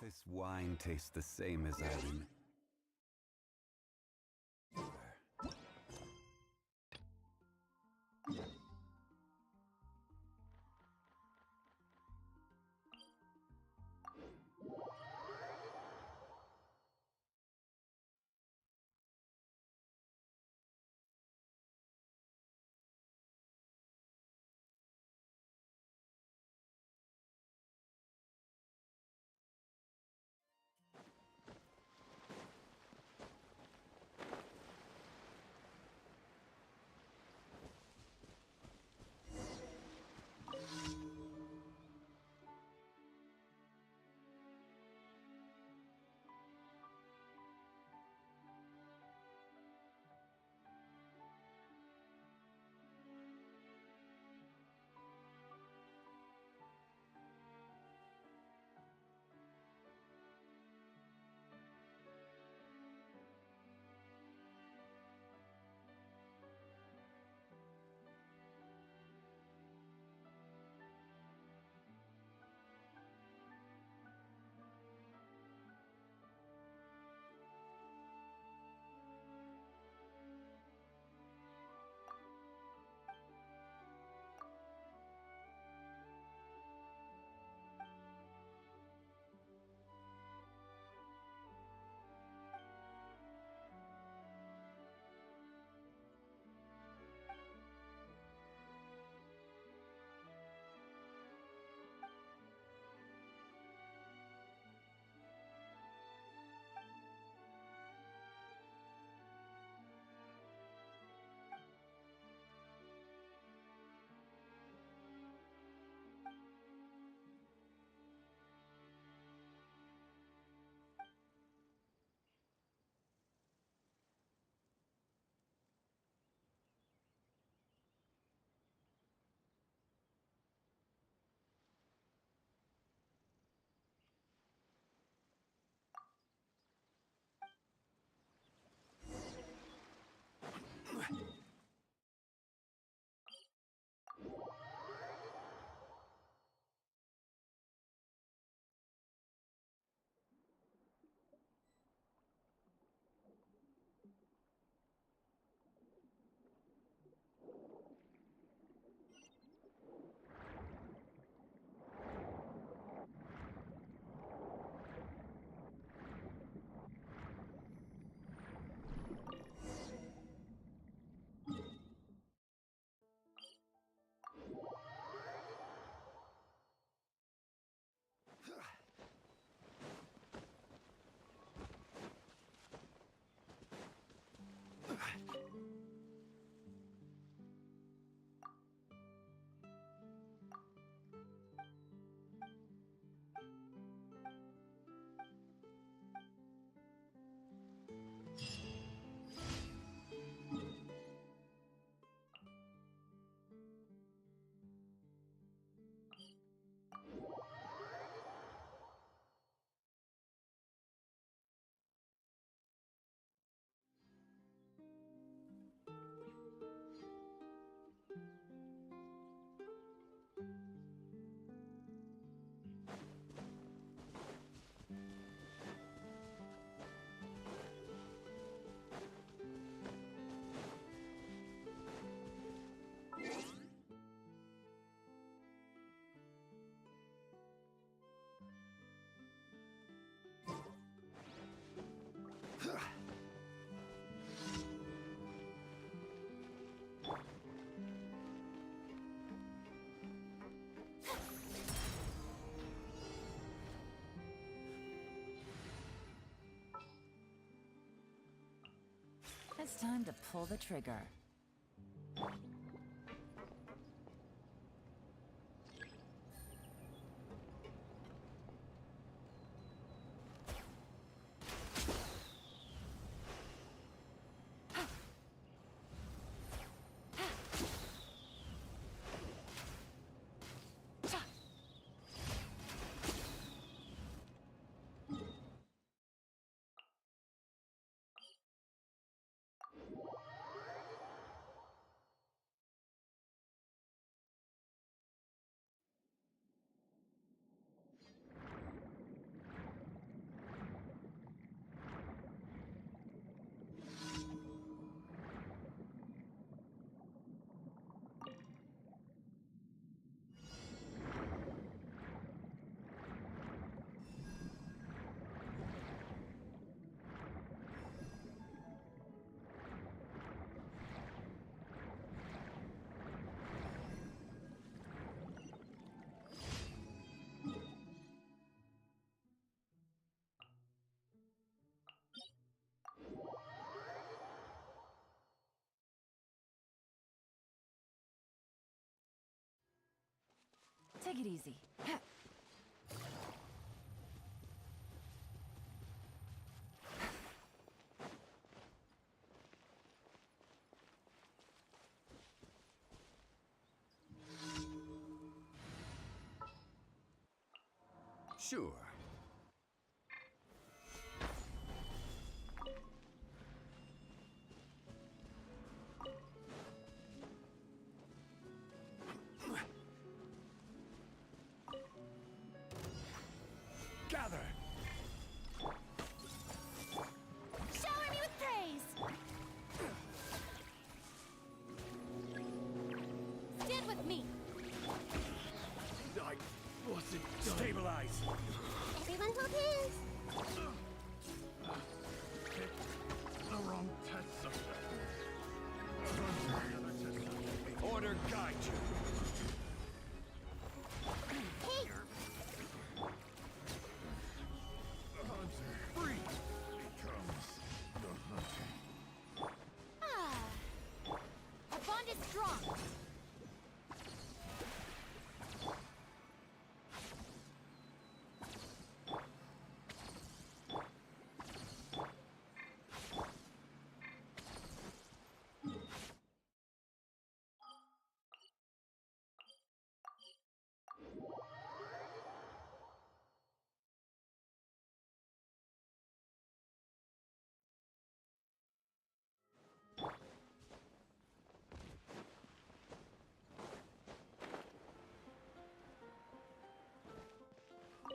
This wine tastes the same as I remember. It's time to pull the trigger. Take it easy. Sure. Gather! Shower me with praise! Stand with me! I wasn't done. Stabilize! Everyone hold hands! The wrong test subject. Order guide you. Hey! The hunter free becomes the hunter. Ah! Our bond is strong!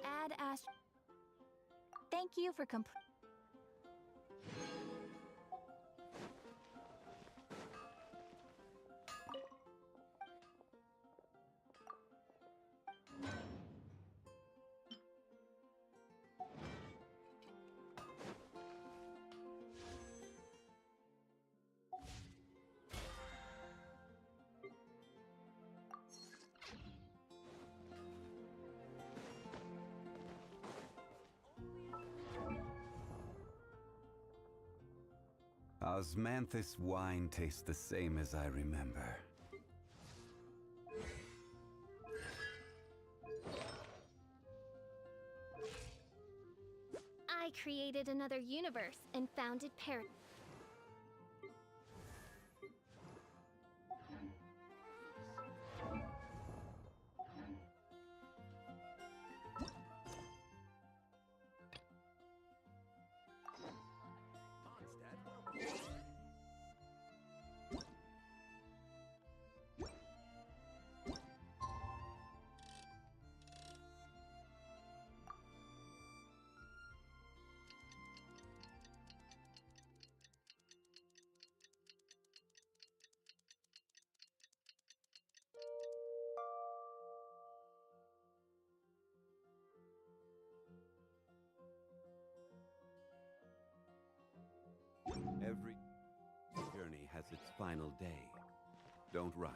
Add Ash. Thank you for Osmanthus wine tastes the same as I remember. I created another universe and founded paradise. Every journey has its final day. Don't rush.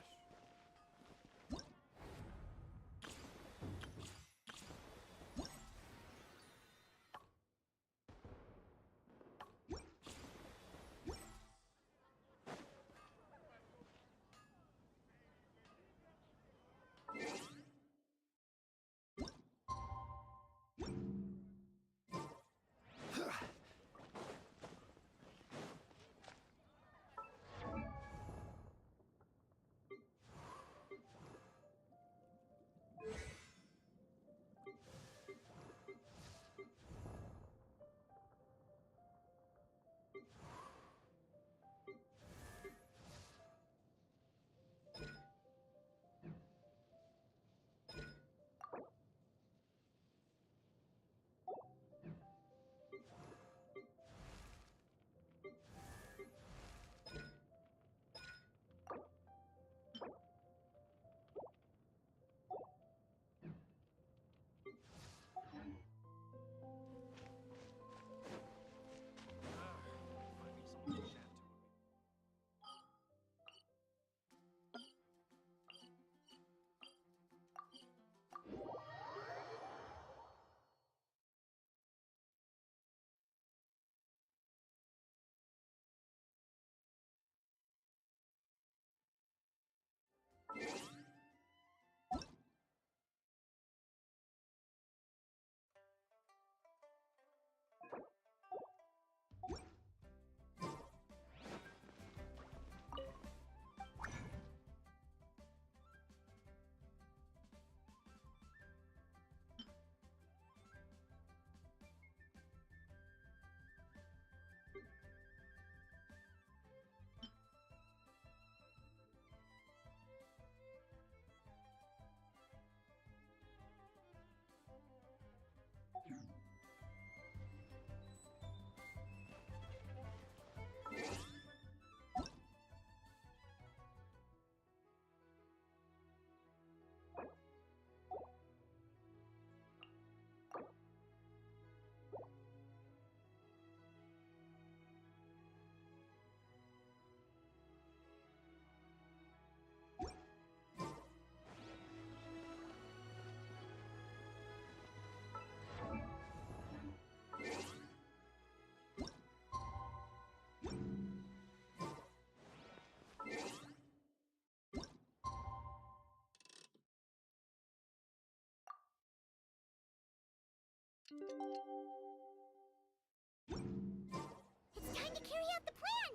It's time to carry out the plan!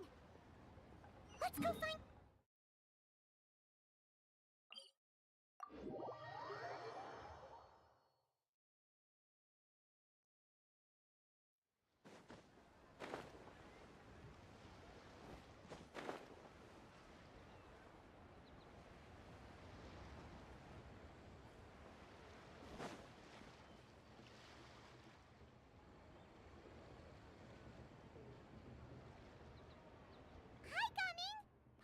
Let's go find...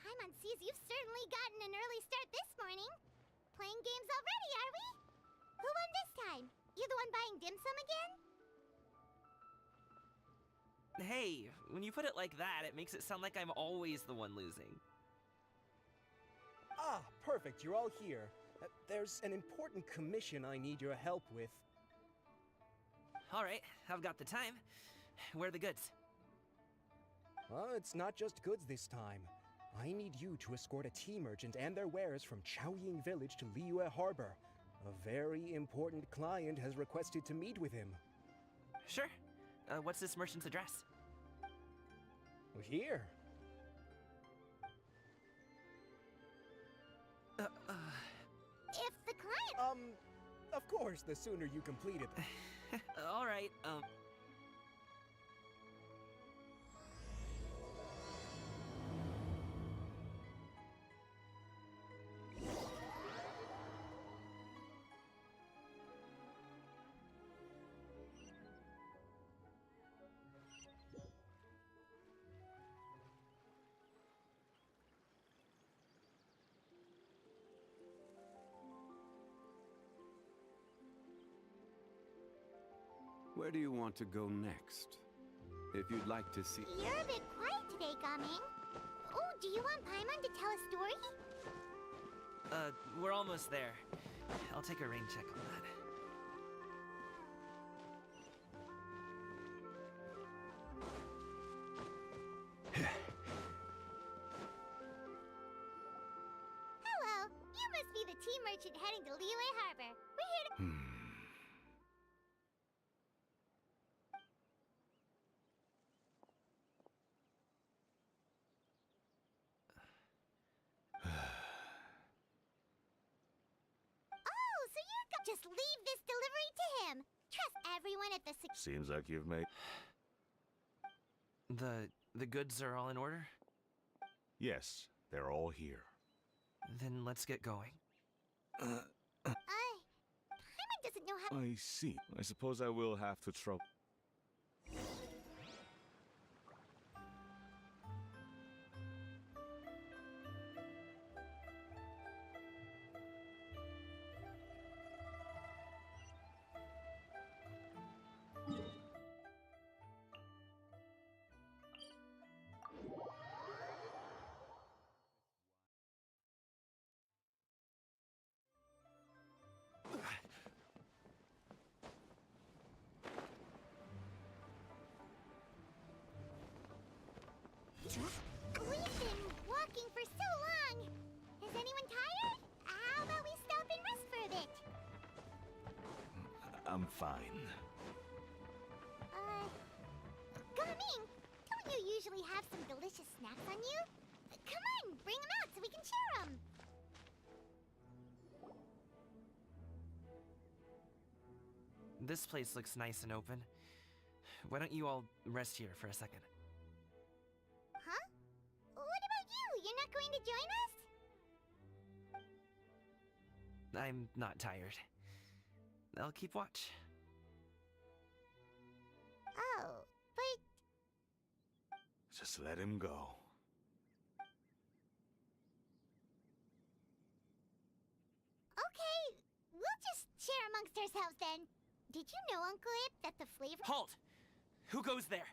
Paimon sees you've certainly gotten an early start this morning. Playing games already, are we? Who won this time? You the one buying dim sum again? Hey, when you put it like that, it makes it sound like I'm always the one losing. Ah, perfect, you're all here. There's an important commission I need your help with. Alright, I've got the time. Where are the goods? It's not just goods this time. I need you to escort a tea merchant and their wares from Chaoying Village to Liyue Harbor. A very important client has requested to meet with him. Sure. What's this merchant's address? Here. If the client... Of course, the sooner you complete it. Alright, Where do you want to go next? If you'd like to see... You're a bit quiet today, Gaming. Oh, do you want Paimon to tell a story? we're almost there. I'll take a rain check on that. Hello, you must be the tea merchant heading to Liyue Harbor. We're here to... Oh, so just leave this delivery to him. Trust everyone at the Seems like you've made... The goods are all in order? Yes, they're all here. Then let's get going. Paimon doesn't know how... I see. I suppose I will have to trouble... We've been walking for so long. Is anyone tired? How about we stop and rest for a bit? I'm fine. Gaming, don't you usually have some delicious snacks on you? Come on, bring them out so we can share them. This place looks nice and open. Why don't you all rest here for a second? Huh? What about you? You're not going to join us? I'm not tired. I'll keep watch. Oh, but... Just let him go. Okay, we'll just share amongst ourselves then. Did you know, Uncle Ip, that the flavor... Halt! Who goes there?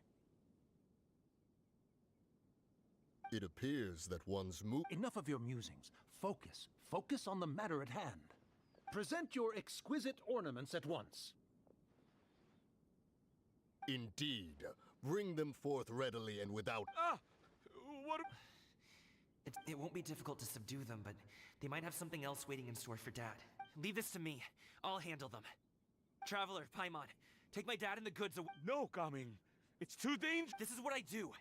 It appears that one's move... Enough of your musings. Focus. Focus on the matter at hand. Present your exquisite ornaments at once. Indeed. Bring them forth readily and without... Ah! What... It won't be difficult to subdue them, but they might have something else waiting in store for Dad. Leave this to me. I'll handle them. Traveler, Paimon, Take my dad and the goods away. No, Gaming. It's too dangerous. This is what I do.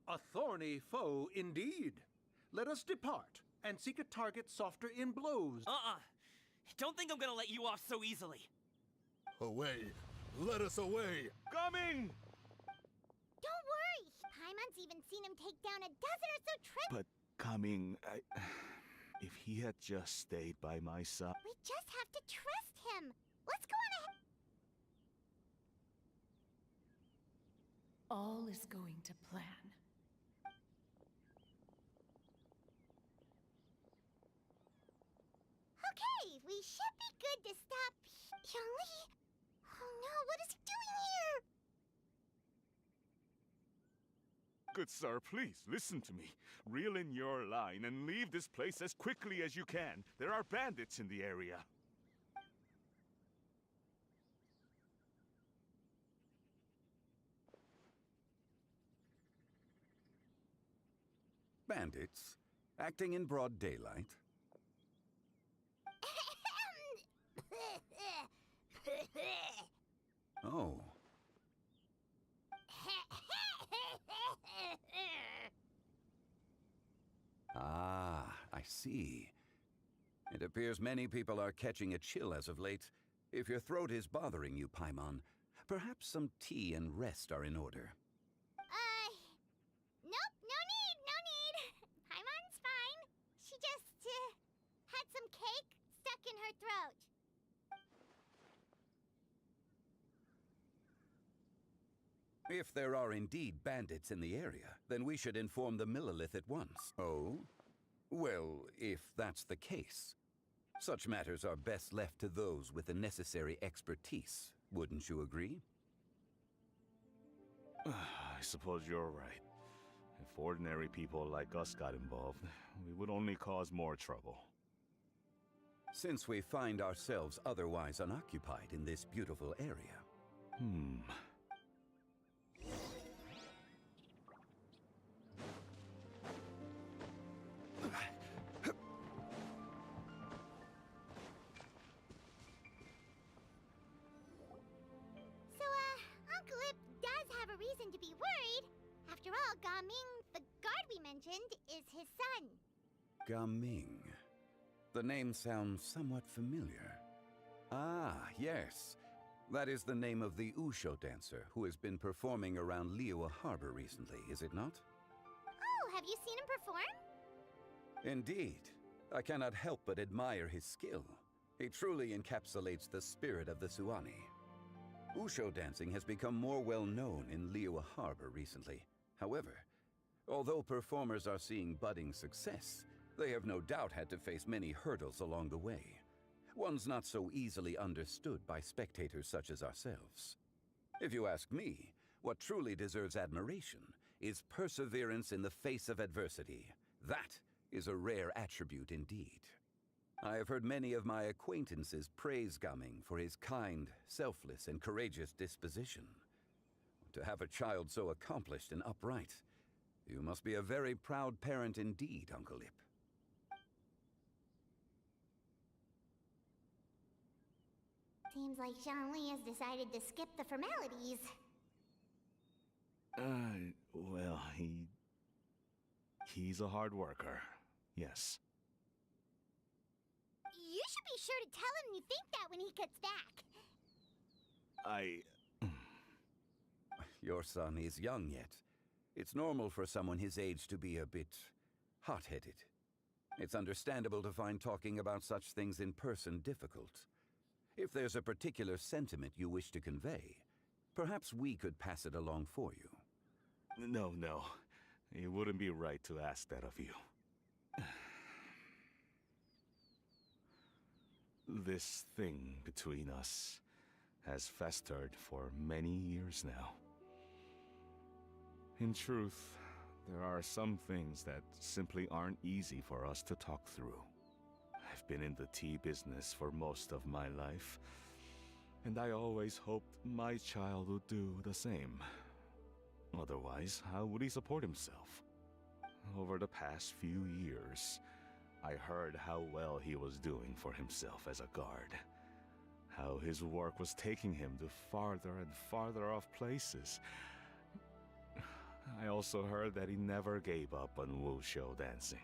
A thorny foe indeed. Let us depart and seek a target softer in blows. Don't think I'm gonna let you off so easily. Away! Let us away! Gaming! Don't worry. Paimon's even seen him take down a dozen or so trips. But Gaming, if he had just stayed by my side. We just have to trust him. Let's go on ahead. All is going to plan. Okay, we should be good to stop Yangli. Oh no, what is he doing here? Good sir, please, listen to me. Reel in your line and leave this place as quickly as you can. There are bandits in the area. Bandits? Acting in broad daylight? Oh. Ah, I see. It appears many people are catching a chill as of late. If your throat is bothering you, Paimon, perhaps some tea and rest are in order. Nope, no need. Paimon's fine. She just, had some cake stuck in her throat. If there are indeed bandits in the area, then we should inform the Millelith at once. Oh? Well, if that's the case. Such matters are best left to those with the necessary expertise, wouldn't you agree? I suppose you're right. If ordinary people like us got involved, we would only cause more trouble. Since we find ourselves otherwise unoccupied in this beautiful area. So, Uncle Ip does have a reason to be worried. After all, Gaming, the guard we mentioned, is his son. Gaming. The name sounds somewhat familiar. Ah, yes. That is the name of the Usho dancer who has been performing around Liyue Harbor recently, is it not? Oh, have you seen him perform? Indeed. I cannot help but admire his skill. He truly encapsulates the spirit of the Suani. Usho dancing has become more well known in Liyue Harbor recently. However, although performers are seeing budding success, they have no doubt had to face many hurdles along the way. Ones not so easily understood by spectators such as ourselves. If you ask me, what truly deserves admiration is perseverance in the face of adversity. That is a rare attribute indeed. I have heard many of my acquaintances praise Gaming for his kind, selfless, and courageous disposition. To have a child so accomplished and upright, you must be a very proud parent indeed, Uncle Ip. Seems like Zhongli has decided to skip the formalities. Well, he's a hard worker. Yes. You should be sure to tell him you think that when he gets back. Your son is young yet. It's normal for someone his age to be a bit hot-headed. It's understandable to find talking about such things in person difficult. If there's a particular sentiment you wish to convey, perhaps we could pass it along for you. No. It wouldn't be right to ask that of you. This thing between us has festered for many years now. In truth, there are some things that simply aren't easy for us to talk through. I've been in the tea business for most of my life, and I always hoped my child would do the same. Otherwise, how would he support himself? Over the past few years, I heard how well he was doing for himself as a guard. How his work was taking him to farther and farther off places. I also heard that he never gave up on wushou dancing.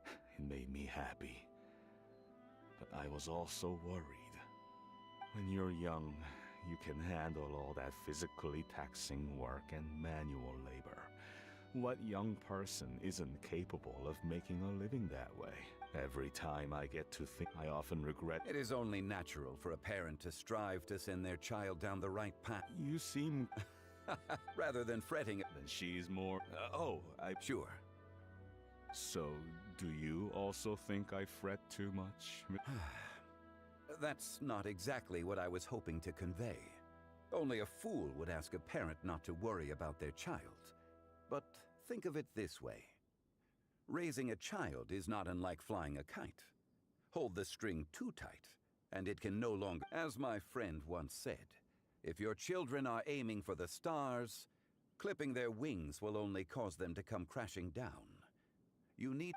It made me happy. But I was also worried. When you're young, you can handle all that physically taxing work and manual labor. What young person isn't capable of making a living that way? Every time I get to think, I often regret. It is only natural for a parent to strive to send their child down the right path. You seem... Rather than fretting. Then she's more... Sure. So, do you also think I fret too much? That's not exactly what I was hoping to convey. Only a fool would ask a parent not to worry about their child. But think of it this way. Raising a child is not unlike flying a kite. Hold the string too tight, and it can no longer... As my friend once said, if your children are aiming for the stars, clipping their wings will only cause them to come crashing down. You need...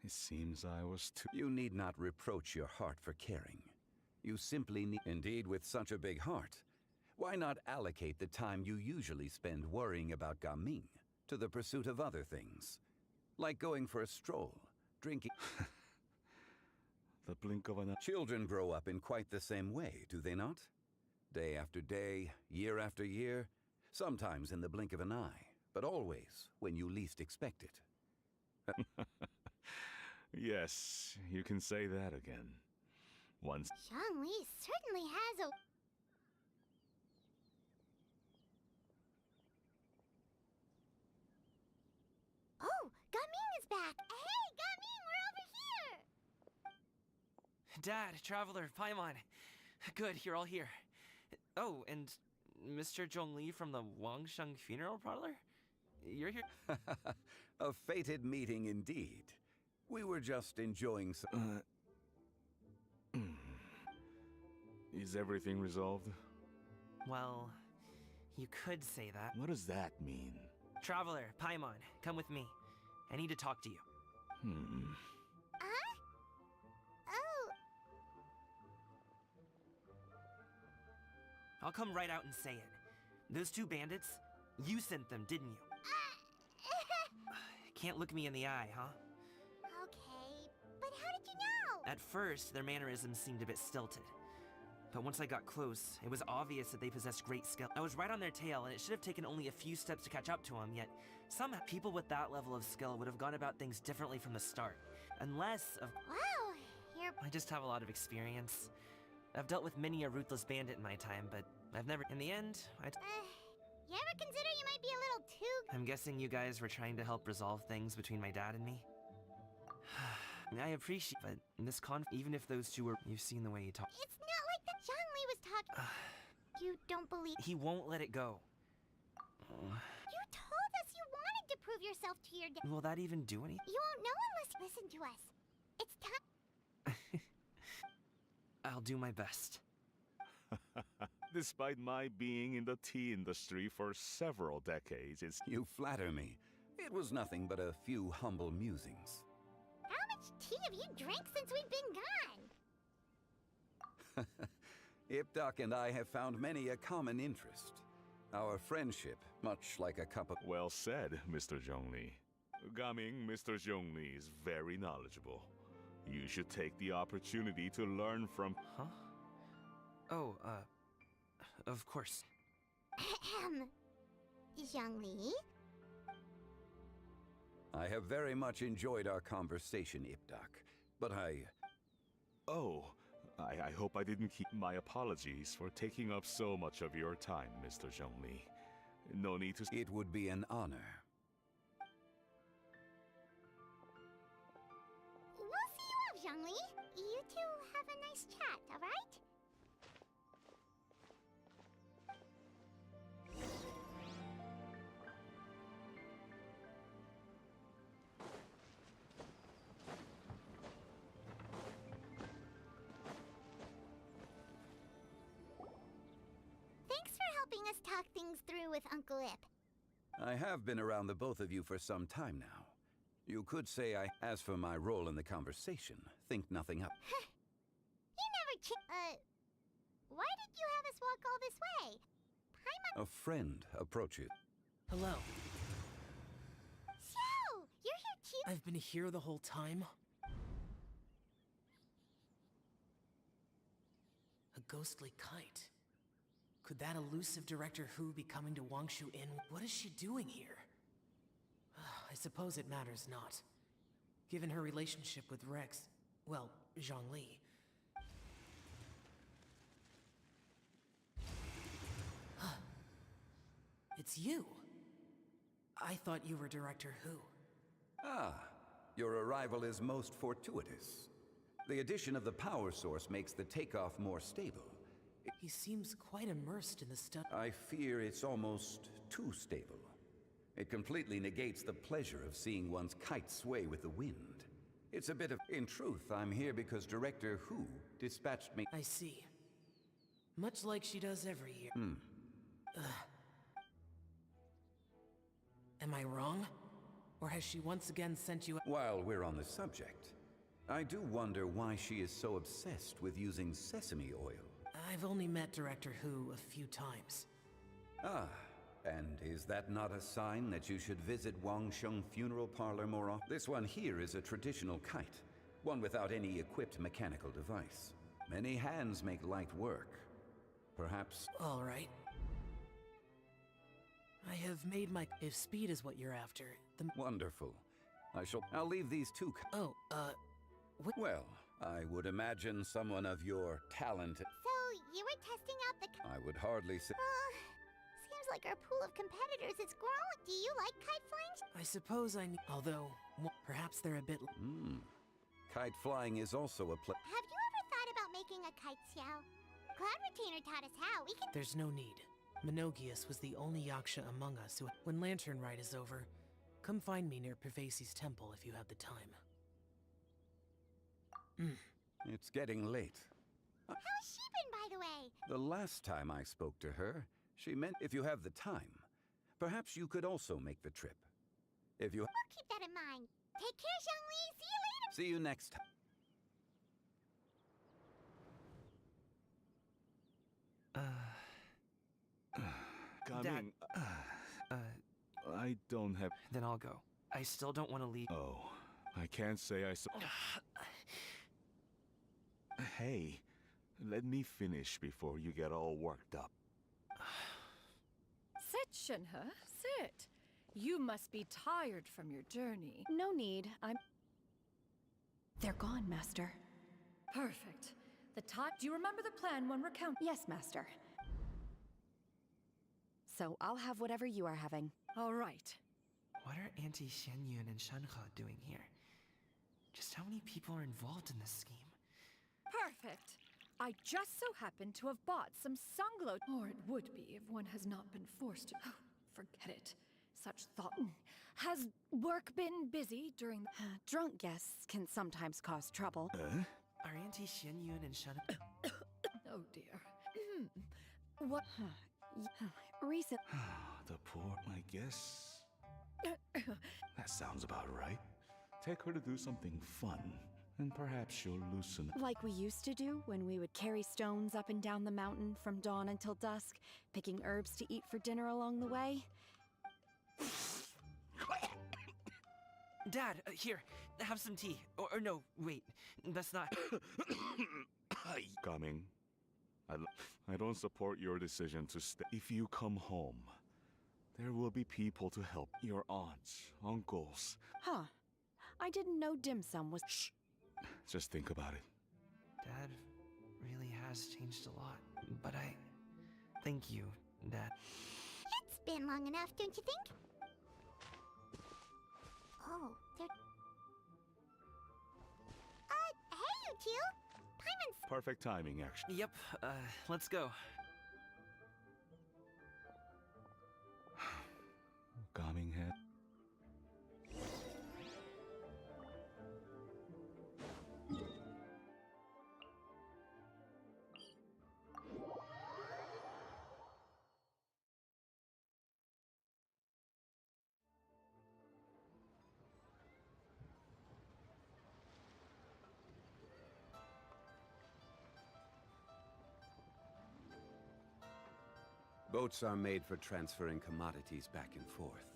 It seems I was too... You need not reproach your heart for caring. You simply need... Indeed, with such a big heart, why not allocate the time you usually spend worrying about Gaming to the pursuit of other things? Like going for a stroll, drinking... The blink of an eye. Children grow up in quite the same way, do they not? Day after day, year after year, sometimes in the blink of an eye, but always when you least expect it. Yes, you can say that again. Once... Zhongli certainly has a... Oh, Gaming is back! Hey, Gaming, we're over here! Dad, Traveler, Paimon. Good, you're all here. Oh, and Mr. Zhongli from the Wangsheng Funeral Parlor? You're here? A fated meeting indeed. We were just enjoying some... Is everything resolved? Well, you could say that. What does that mean? Traveler, Paimon, come with me. I need to talk to you. Huh? Oh, I'll come right out and say it. Those two bandits, you sent them, didn't you? Can't look me in the eye, huh? okay, but how did you know? At first, their mannerisms seemed a bit stilted. But once I got close, it was obvious that they possessed great skill. I was right on their tail, and it should have taken only a few steps to catch up to them, yet somehow people with that level of skill would have gone about things differently from the start. Unless, of... Wow, you're... I just have a lot of experience. I've dealt with many a ruthless bandit in my time, but I've never... In the end, you ever consider you might be a little too... I'm guessing you guys were trying to help resolve things between my dad and me? I appreciate, but in this even if those two were... You've seen the way he talks. It's not like that. Zhongli was talking... You don't believe... He won't let it go. You told us you wanted to prove yourself to your dad. Will that even do anything? You won't know unless you listen to us. It's time... I'll do my best. Despite my being in the tea industry for several decades, it's... You flatter me. It was nothing but a few humble musings. How much tea have you drank since we've been gone? Ipdak and I have found many a common interest. Our friendship, much like a cup of... Well said, Mr. Zhongli. Gaming, Mr. Zhongli is very knowledgeable. You should take the opportunity to learn from... Huh? Oh, of course. Ahem. Zhongli? I have very much enjoyed our conversation, Ipdak, but Oh, I hope I didn't keep... My apologies for taking up so much of your time, Mr. Zhongli. No need to... It would be an honor. We'll see you off, Zhongli. You two have a nice chat, alright? Thanks for helping us talk things through with Uncle Ip. I have been around the both of you for some time now. You could say as for my role in the conversation, think nothing up. You never why did you have us walk all this way? A friend approaches. Hello. Xiao! You're here too? I've been here the whole time. A ghostly kite. Could that elusive Director Hu be coming to Wangshu Inn? What is she doing here? I suppose it matters not. Given her relationship with Rex, well, Zhongli. It's you. I thought you were Director Hu. Ah, your arrival is most fortuitous. The addition of the power source makes the takeoff more stable. He seems quite immersed in the study. I fear it's almost too stable. It completely negates the pleasure of seeing one's kite sway with the wind. It's a bit of... In truth, I'm here because Director Hu dispatched me... I see. Much like she does every year. Am I wrong? Or has she once again sent you... While we're on the subject, I do wonder why she is so obsessed with using sesame oil. I've only met Director Hu a few times. Ah, and is that not a sign that you should visit Wangsheng Funeral Parlor more often? This one here is a traditional kite, one without any equipped mechanical device. Many hands make light work. Perhaps... All right. I have made my... If speed is what you're after, the... Wonderful. I'll leave these two... Oh, what... Well, I would imagine someone of your talent... So, you were testing out the... I would hardly say... Seems like our pool of competitors is growing. Do you like kite flying? I suppose I need... Although, perhaps they're a bit... Kite flying is also a Have you ever thought about making a kite, Xiao? Cloud Retainer taught us how. We can... There's no need. Minogius was the only Yaksha among us who... When Lantern Rite is over, come find me near Pervasi's temple if you have the time. It's getting late. How has she been, by the way? The last time I spoke to her, she meant if you have the time, perhaps you could also make the trip. If you... We'll keep that in mind. Take care, Zhongli. See you later. See you next time. Coming. I don't have... Then I'll go. I still don't want to leave. Oh, I can't say I... Hey, let me finish before you get all worked up. Sit, Shinhe, sit. You must be tired from your journey. No need. They're gone, Master. Perfect. Do you remember the plan when recounting? Yes, Master. So I'll have whatever you are having. All right. What are Auntie Xianyun and Shanhe doing here? Just how many people are involved in this scheme? Perfect. I just so happen to have bought some sunglow. Or it would be if one has not been forced to... Oh, forget it. Such thought... Has work been busy during the... Drunk guests can sometimes cause trouble. Are Auntie Xianyun and Shanhe... Oh dear. What... Recent... The poor, I guess... That sounds about right. Take her to do something fun, and perhaps she'll loosen... Like we used to do when we would carry stones up and down the mountain from dawn until dusk, picking herbs to eat for dinner along the way. Dad, here, have some tea. Or no, wait, that's not... Coming. I don't support your decision to stay. If you come home, there will be people to help. Your aunts, uncles. Huh. I didn't know dim sum was... Shh. Just think about it. Dad really has changed a lot. But I... Thank you, Dad. It's been long enough, don't you think? Oh, they're... hey, you two! Paimon's... Perfect timing, actually. Yep, let's go. Calming head. Boats are made for transferring commodities back and forth.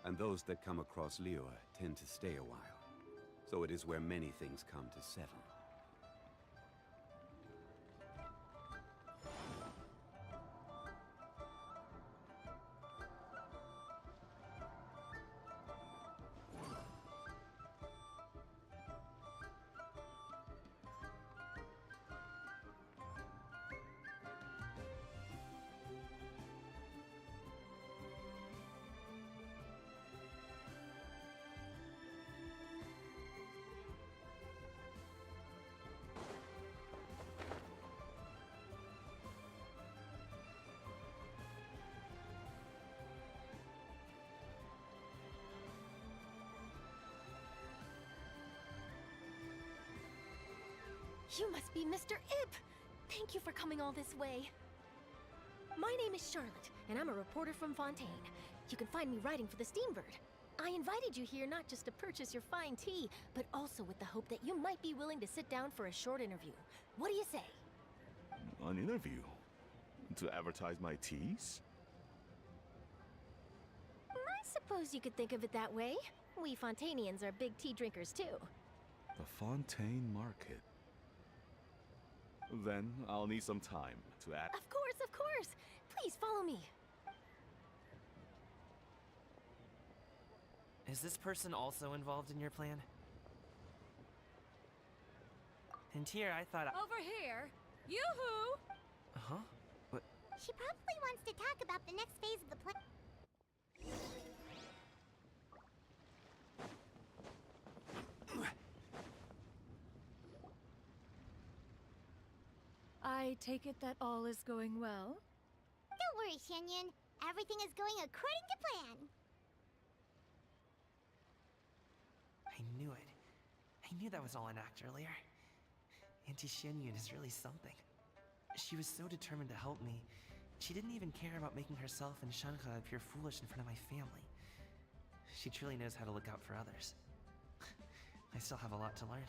And those that come across Liyue tend to stay a while. So it is where many things come to settle. You must be Mr. Ip! Thank you for coming all this way. My name is Charlotte, and I'm a reporter from Fontaine. You can find me writing for the Steambird. I invited you here not just to purchase your fine tea, but also with the hope that you might be willing to sit down for a short interview. What do you say? An interview? To advertise my teas? I suppose you could think of it that way. We Fontainians are big tea drinkers too. The Fontaine Market. Then I'll need some time to add. Of course, of course! Please follow me. Is this person also involved in your plan? And here I thought Over here! Yoo-hoo! Huh? What? She probably wants to talk about the next phase of the plan. I take it that all is going well? Don't worry, Xianyun. Everything is going according to plan. I knew it. I knew that was all an act earlier. Auntie Xianyun is really something. She was so determined to help me. She didn't even care about making herself and Shanhe appear foolish in front of my family. She truly knows how to look out for others. I still have a lot to learn.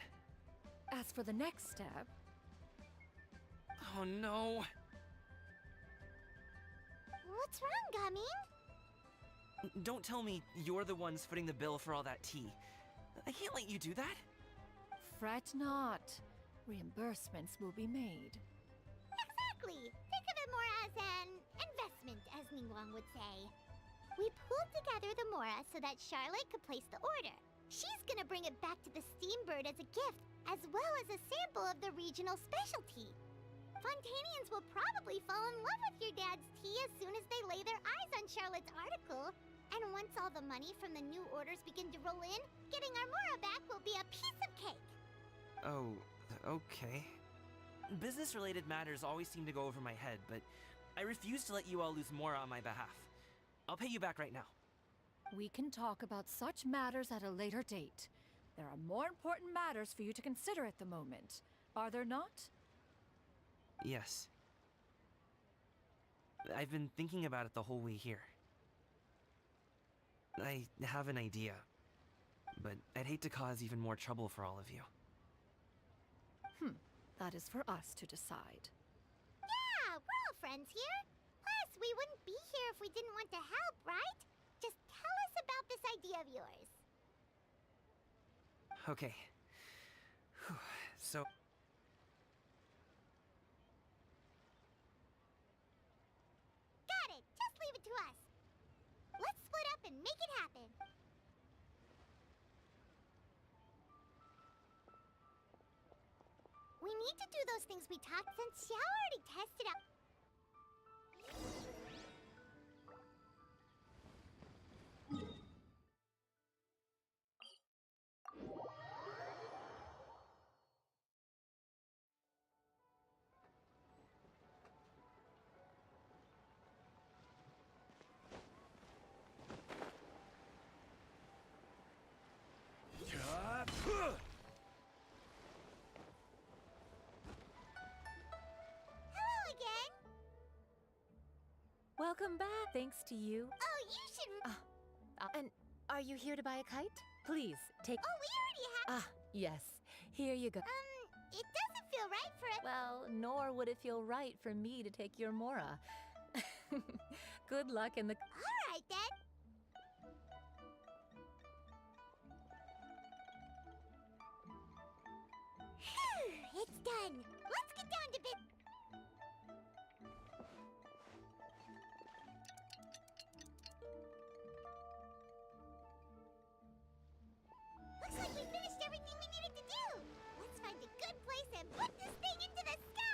As for the next step... Oh no! What's wrong, Gaming? Don't tell me you're the ones footing the bill for all that tea. I can't let you do that. Fret not. Reimbursements will be made. Exactly! Think of it more as an investment, as Ningguang would say. We pulled together the Mora so that Charlotte could place the order. She's gonna bring it back to the Steambird as a gift, as well as a sample of the regional specialty. Fontainians will probably fall in love with your dad's tea as soon as they lay their eyes on Charlotte's article. And once all the money from the new orders begin to roll in, getting our Mora back will be a piece of cake. Oh, okay. Business-related matters always seem to go over my head, but I refuse to let you all lose more on my behalf. I'll pay you back right now. We can talk about such matters at a later date. There are more important matters for you to consider at the moment, are there not? Yes. I've been thinking about it the whole way here. I have an idea, but I'd hate to cause even more trouble for all of you. That is for us to decide. Yeah, we're all friends here. Plus, we wouldn't be here if we didn't want to help, right? Just tell us about this idea of yours. Okay. So... Got it! Just leave it to us. Let's split up and make it happen. We need to do those things we talked since Xiao already tested out. Welcome back, thanks to you. Oh, you should... And are you here to buy a kite? Please, take... Oh, we already have... Yes. Here you go. It doesn't feel right for it. Well, nor would it feel right for me to take your Mora. Good luck in the... Alright then. Phew, it's done. Let's get down to bit. Looks like we finished everything we needed to do. Let's find a good place and put this thing into the sky.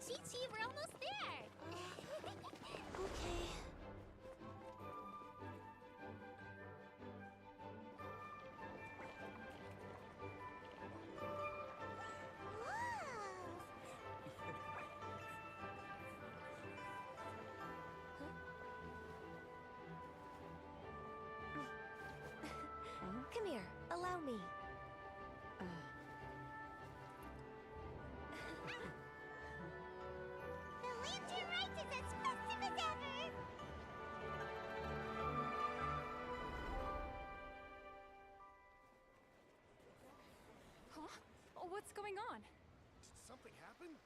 Chi-Chi, we're almost there. Okay. Come here, allow me. The lantern rite is as festive as ever! Huh? Oh, what's going on? Did something happen?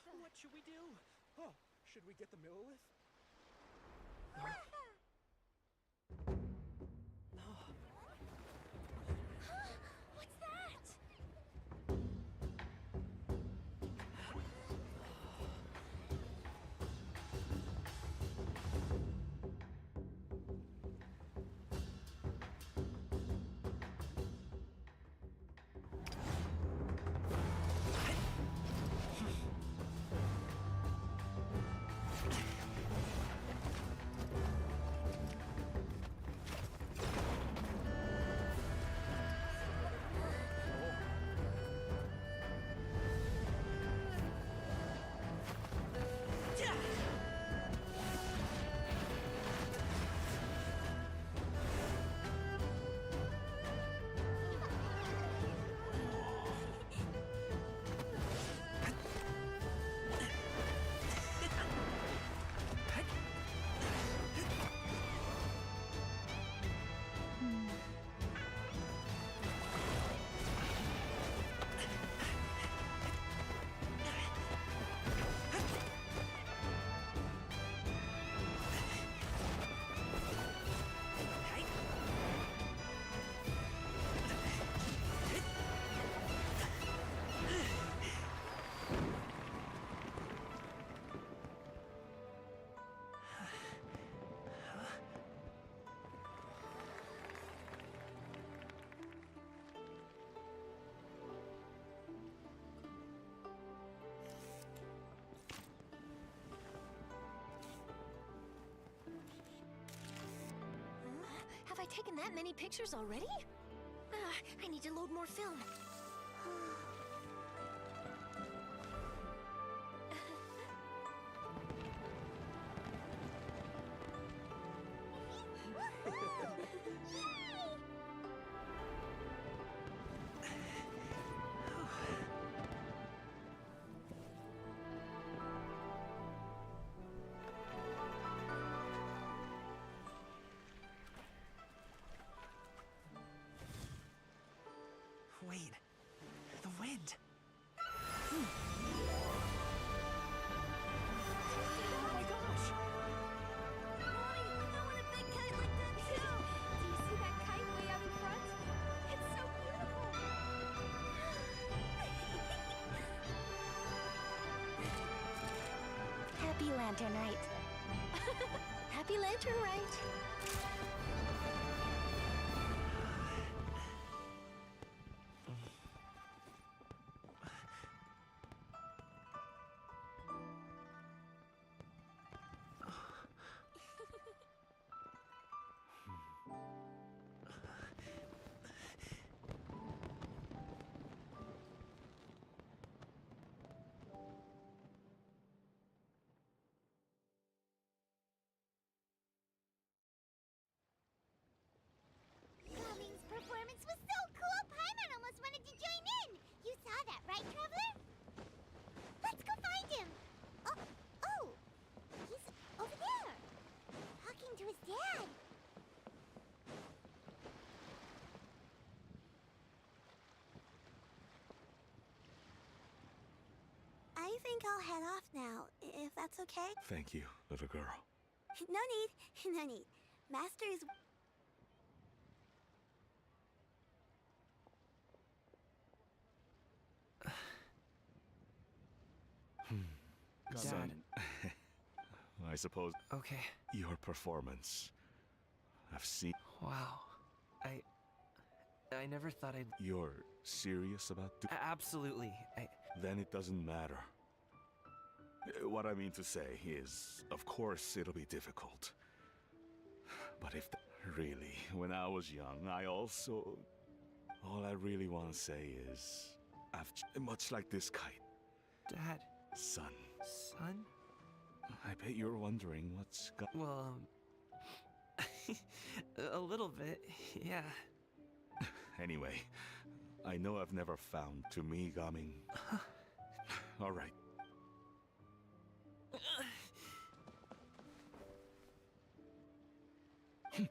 What should we do? Oh, should we get the Millilith? What's that? Have I taken that many pictures already? I need to load more film. Wait, the wind. Oh my gosh! Mommy, I want a big kite like that too! Do you see that kite way out in front? It's so beautiful! Happy Lantern Rite. Happy Lantern Rite. think I'll head off now, if that's okay? Thank you, little girl. No need, no need. Master is... Son, I suppose... Okay. Your performance. I've seen... Wow. I never thought I'd... You're serious about... Absolutely. Then it doesn't matter. What I mean to say is, of course it'll be difficult. But if... Really, when I was young, I also... All I really want to say is... Much like this kite. Dad. Son. Son? I bet you're wondering what's got... Well, a little bit, yeah. Anyway, I know I've never found to me gaming. All right. Seeing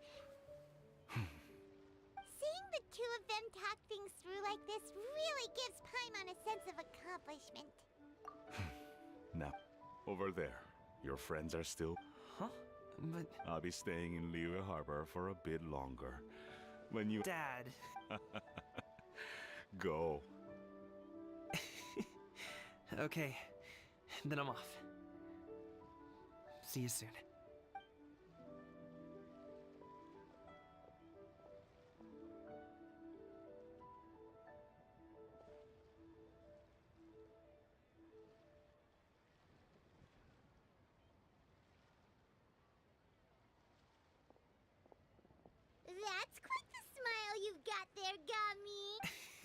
the two of them talk things through like this really gives Paimon a sense of accomplishment. Now, over there, your friends are still... Huh? But... I'll be staying in Liyue Harbor for a bit longer. When you... Dad! Go. Okay, then I'm off. See you soon. That's quite the smile you've got there, Gummy.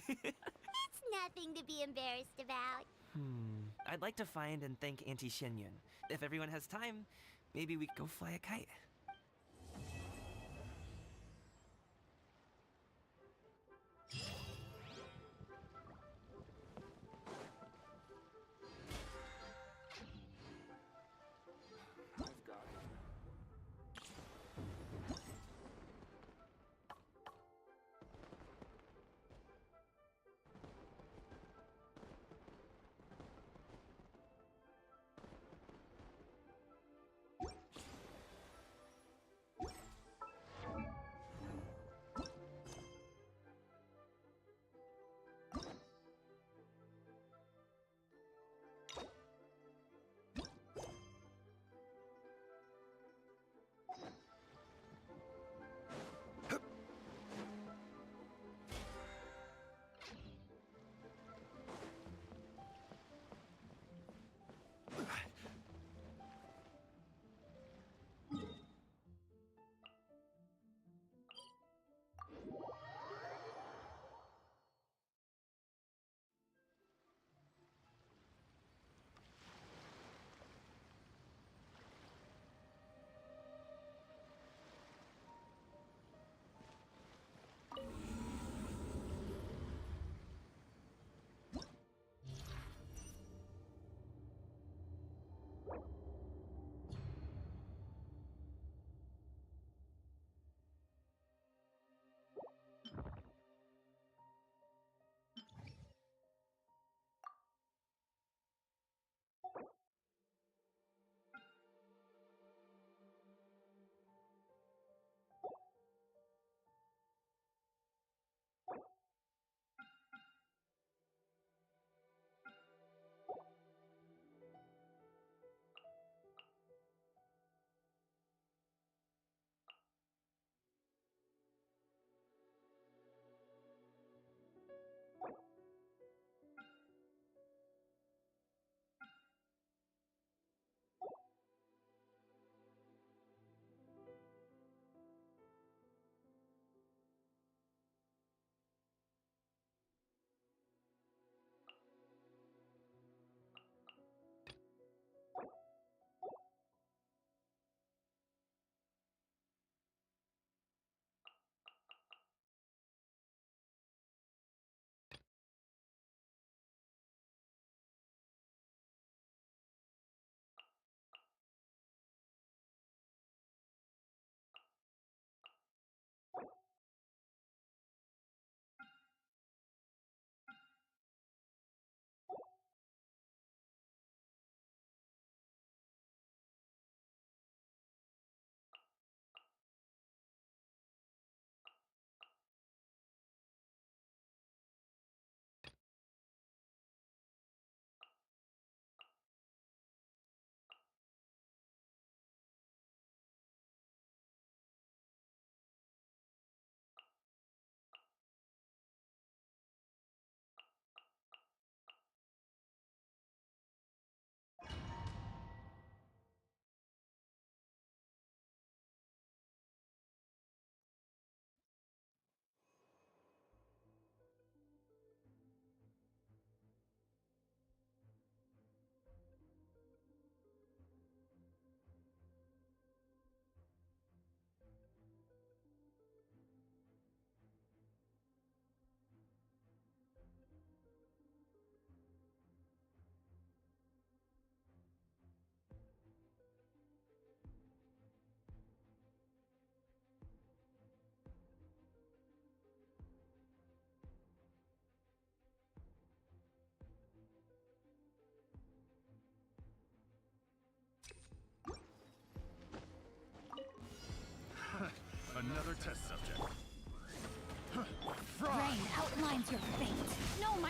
It's nothing to be embarrassed about. I'd like to find and thank Auntie Xinyun. If everyone has time, maybe we could go fly a kite.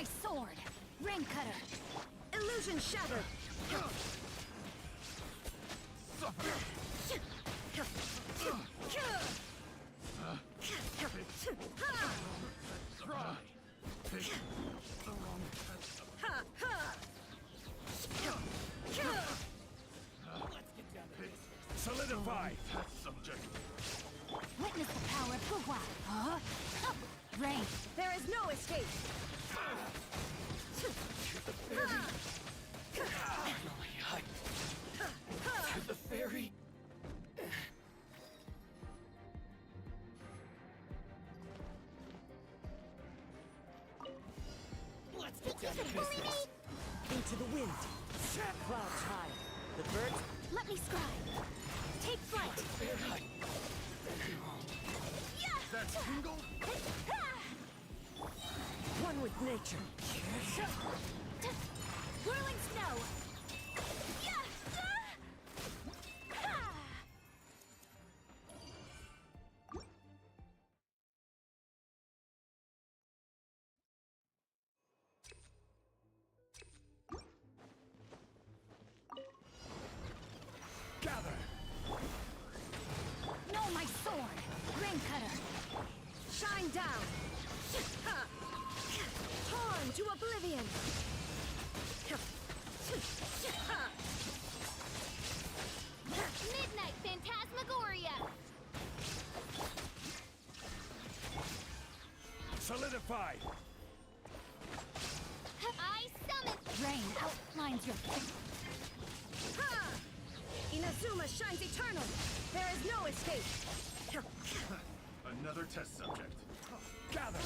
sword! Rain cutter! Illusion shattered! Solidify! Witness the power of Gugwa! Huh? Rain! There is no escape! The fairy. Let's get down to business. Into the wind! Clouds high! The birds... Let me scribe. Take flight. That's Tingle? One with nature! Whirling snow. Gather! No, my sword! Rain cutter! Shine down! Torn to oblivion! Midnight Phantasmagoria! Solidify! I summon... Rain outlines your face. Inazuma shines eternal! There is no escape! Another test subject. Gather!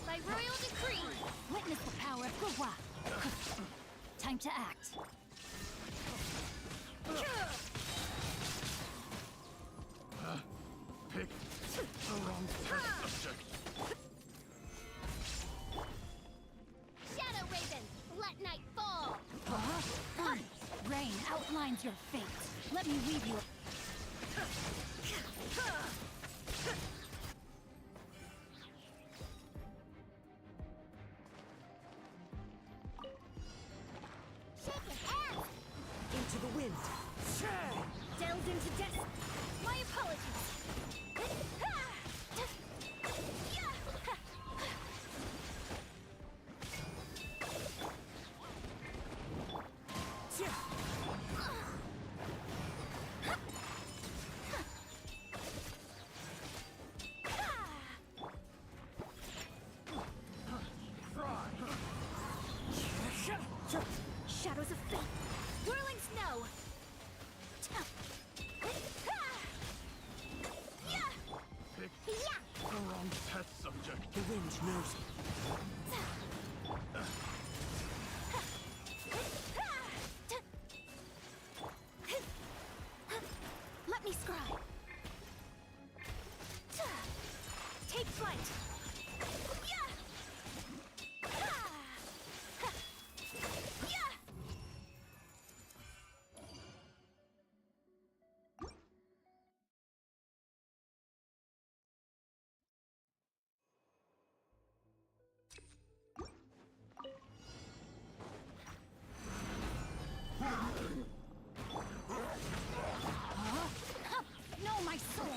By royal decree! Witness the power of Gugwa! Time to act. Pick the wrong test subject. Shadow Raven, let night fall! Huh? Rain outlines your fate. Let me weave you. Shake your hands! Into the wind! Delved into death. My apologies. Shadows of fate. Whirling snow. Pick the wrong test subject. The wind knows it. Let me scribe. Take flight. No, my sword!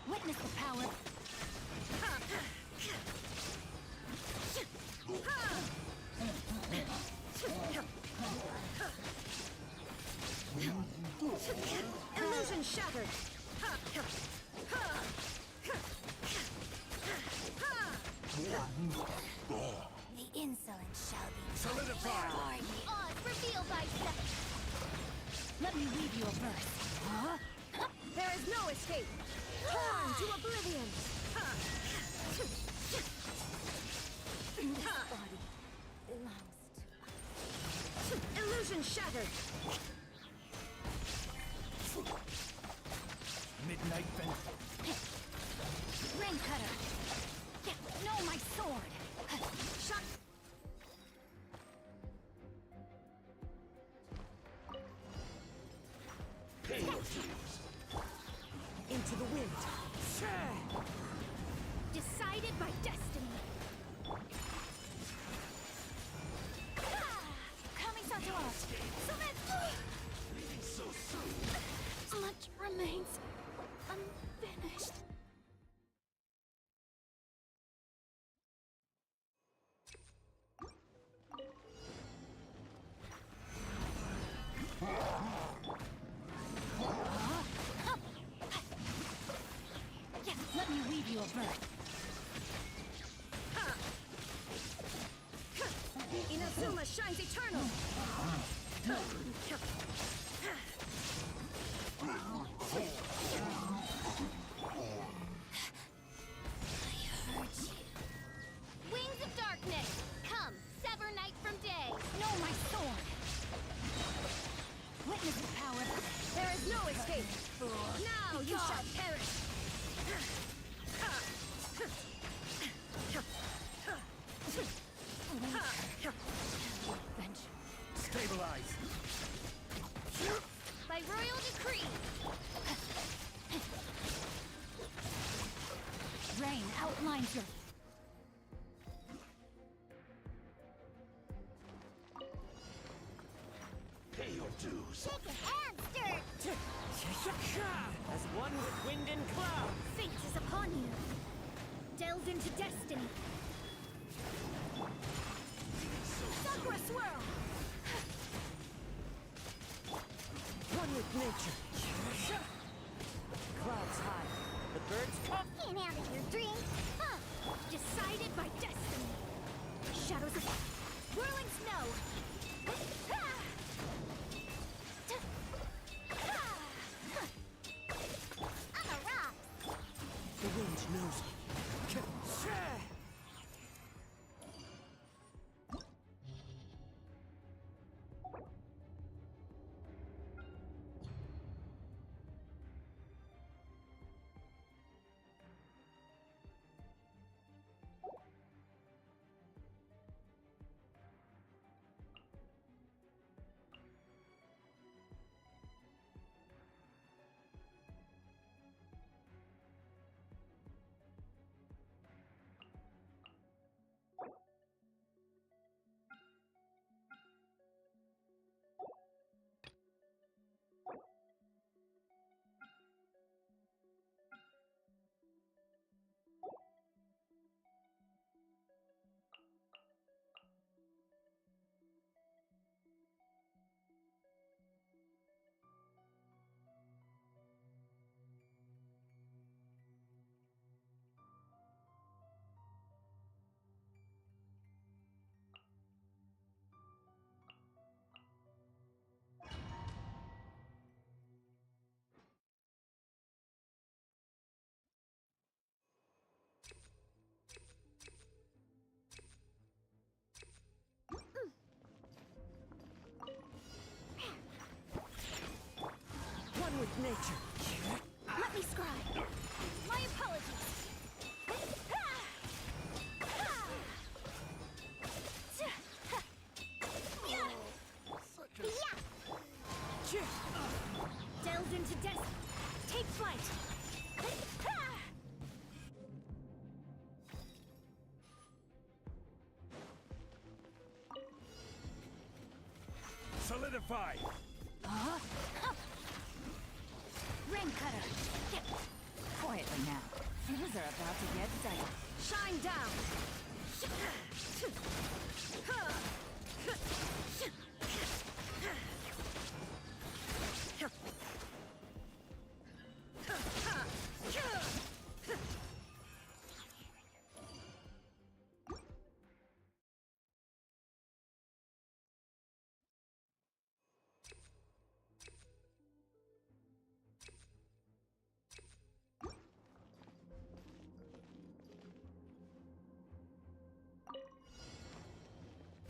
Witness the power. Illusion shattered! The insolent shall be... Solidify! Oz revealed by Let me weave you a verse. Huh? There is no escape! Torn to oblivion! body belongs to... Illusion shattered! Midnight Ven... Rain cutter! No, my sword! Shot! Into the wind! Decided by destiny. Zuma shines eternal! Wings of darkness! Come, sever night from day! No, my sword! Witness the power. There is no escape! Now you shall perish! Stabilize. By royal decree! Rain outlines your... Pay your dues. Shake your hands, dirt! As one with wind and cloud! Fate is upon you! Delve into destiny! Sakura swirl! One with nature! Clouds high. The birds come. Can't handle your drink! Huh. Decided by destiny! Shadows of... Whirling snow! On the rocks! The wind knows me. One with nature. Let me scribe! My apologies! Delve into destiny! Take flight! Solidify. Rain cutter! Quietly now. Things are about to get dicey. Shine down!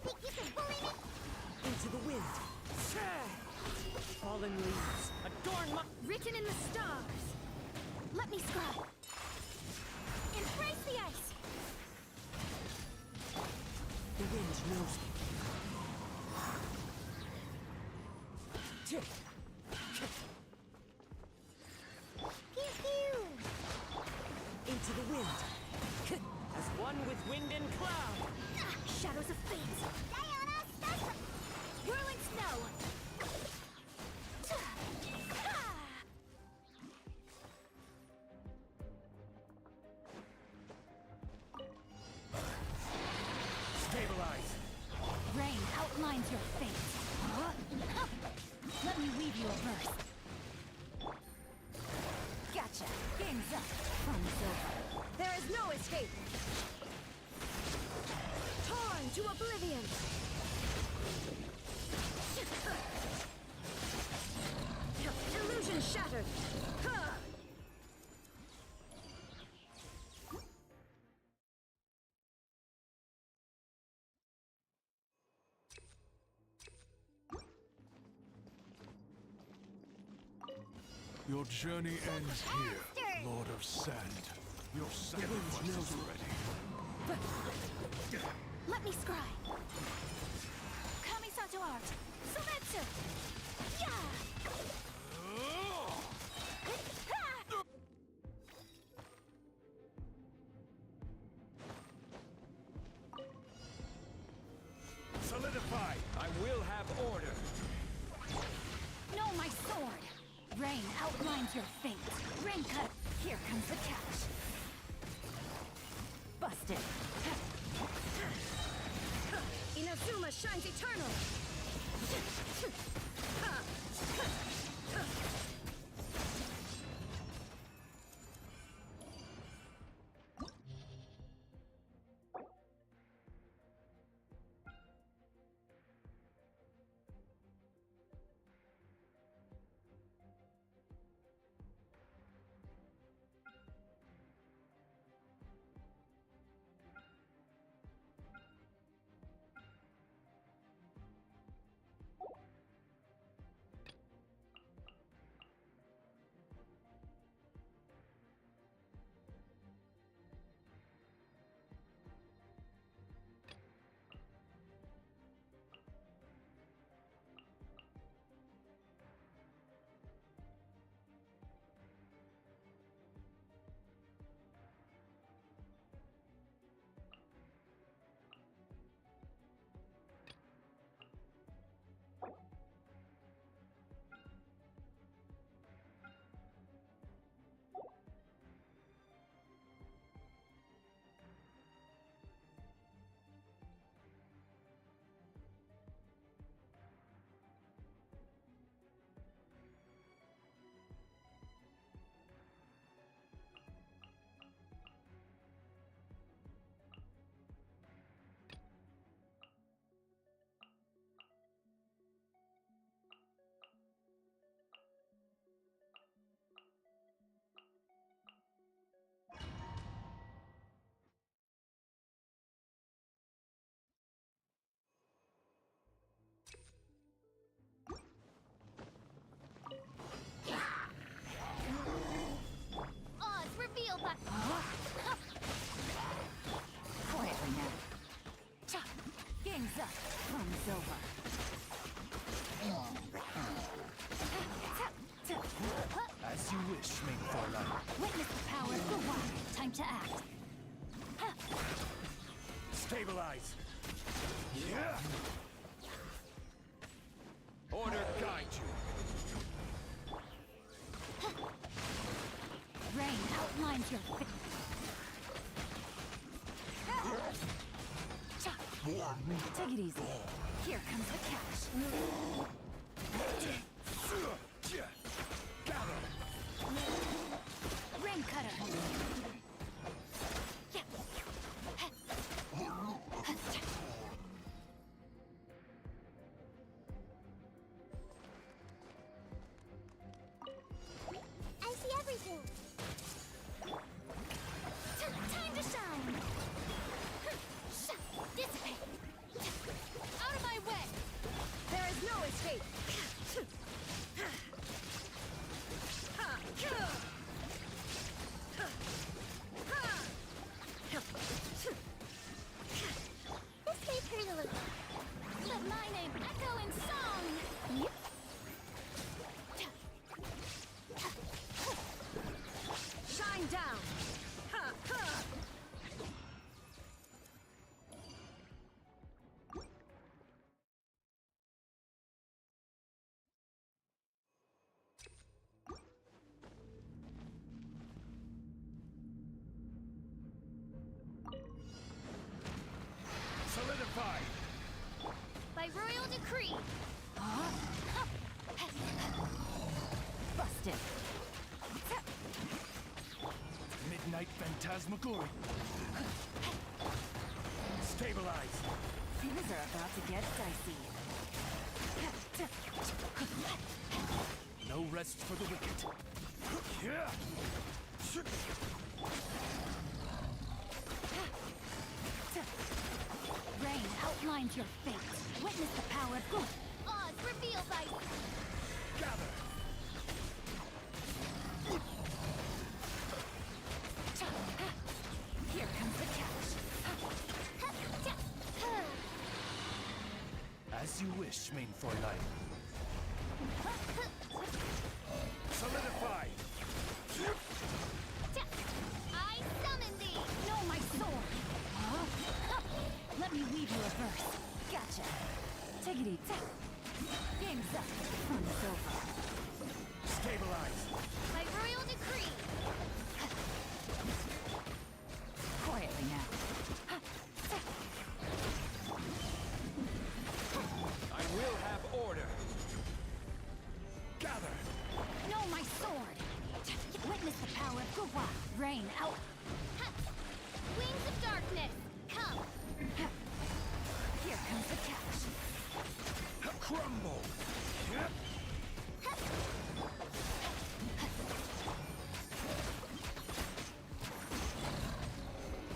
Think you can bully me? Into the wind. Fallen leaves. Adorn my... Written in the stars! Let me scribe! Embrace the ice! The wind knows me. Pew pew! Into the wind. As one with wind and cloud. Shadows of fate! Diana, special! Whirling snow! Stabilize. Rain outlines your fate. Let me weave you a verse. Gotcha. Game's up. Fun's over. There is no escape! Torn to oblivion! Illusion shattered! Your journey ends here, Lord of Sand. Your sacrifice is ready. Let me scry. Kamisato art. Sumetsu. Yeah. Solidify! I will have order! No, my sword. Rain outlines your fate. Rain cut. Here comes the catch. Busted. Inazuma shines eternal! Quietly now. Chop. Game's up. Fun's over. As you wish, Ming-Forlan. Witness the power of the wild. Time to act. Stabilize! Yeah! Order guide you! Rain outlines your fate. Take it easy. Here comes the catch. Rain cutter. I see everything. Time to shine. Dissipate. Out of my way. There is no escape! This may hurt a little. Let my name echo in song. Shine down! Solidify! By royal decree. Busted. Midnight Phantasmagoria! Stabilize! Things are about to get dicey. No rest for the wicked. Rain outlines your fate. Witness the power of good. Oz revealed by... Gather! Here comes the catch. As you wish, main Fräulein. Solidify! I summon thee! No, my sword! Huh? Let me weave you a verse. Gotcha. Take it easy. Game's up. Fun's over. Stabilize! By royal decree! Quietly now. I will have order! Gather! No, my sword! Witness the power of Gua. Rain out. Wings of darkness! Come! Here comes the catch. Crumble!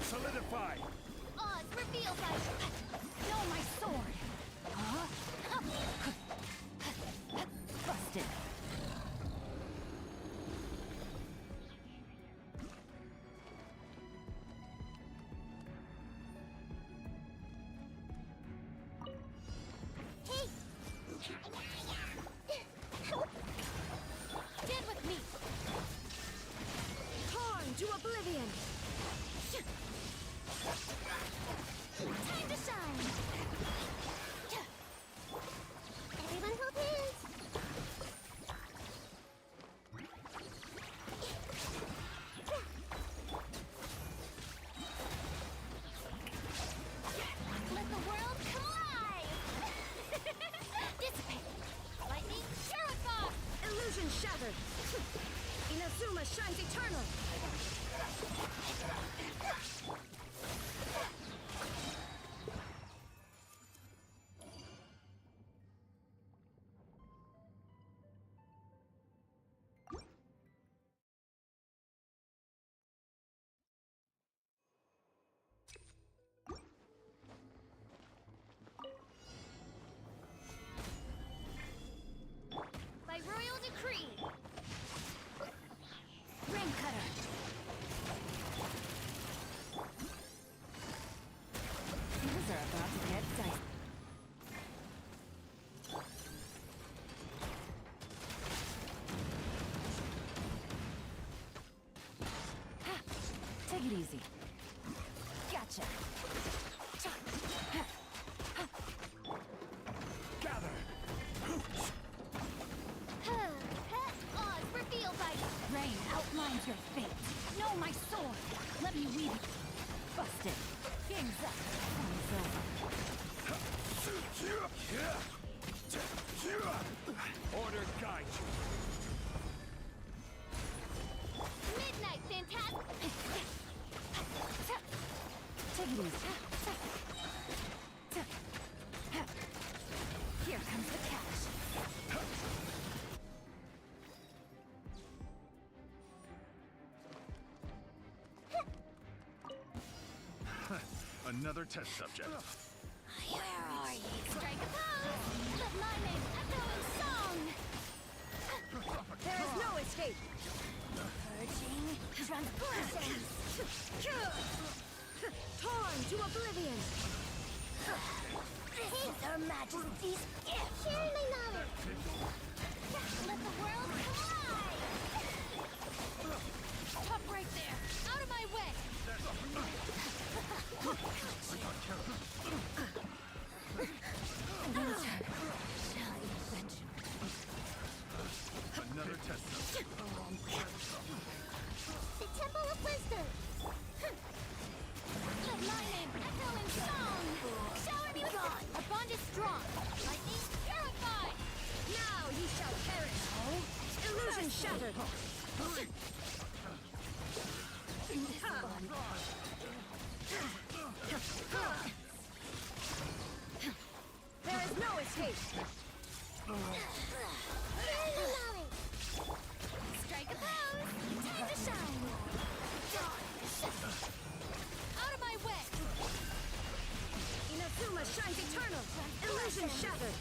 Solidify! Oz revealed by... No, my sword! Huh? Busted. Hey! Stand with me! Torn to oblivion! Time to shine! Everyone hold hands! Let the world come alive! Dissipate! Lightning purify! Illusion shattered! Inazuma shines eternal! By royal decree! Ring cutter. Things are about to get dicey. Take it easy. Gotcha. Gather! Oz revealed by... Rain outlines your fate. No, my sword. Let me weave it. Busted. Game's up. Fun's over. Order guide you! Midnight Fantastic! Take it easy. Here comes the catch. Another test subject. Where are you? Strike a pose! Let my name echo in song! There is no escape! Purging transgressions! Torn to oblivion! This is Her Majesty's gift! Sharing my knowledge! Let the world collide! Stop right there! Out of my way! Another test subject. The Temple of Wisdom! Let my name echo in song! Shower me with God! Our bond is strong! Lightning purified! Now ye shall perish! Illusion shattered! There is no escape! Strike a pose! Time to shine! Out of my way! Inazuma shines eternal! Illusion shattered!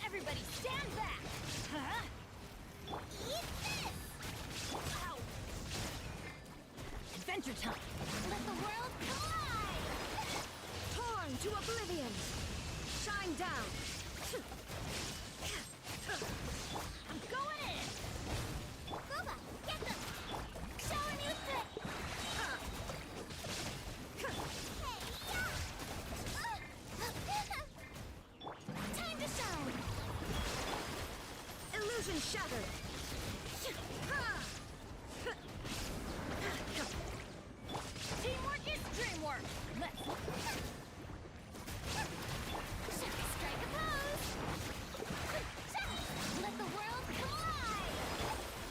Everybody stand back! Huh? Eat this! Ow! Adventure time! Let the world collide! Torn to oblivion! Shine down! I'm going in! Boba, get them! Showing you thing! Time to shine! Illusion shattered! Teamwork is dreamwork! Let's... Strike a pose! Let the world collide!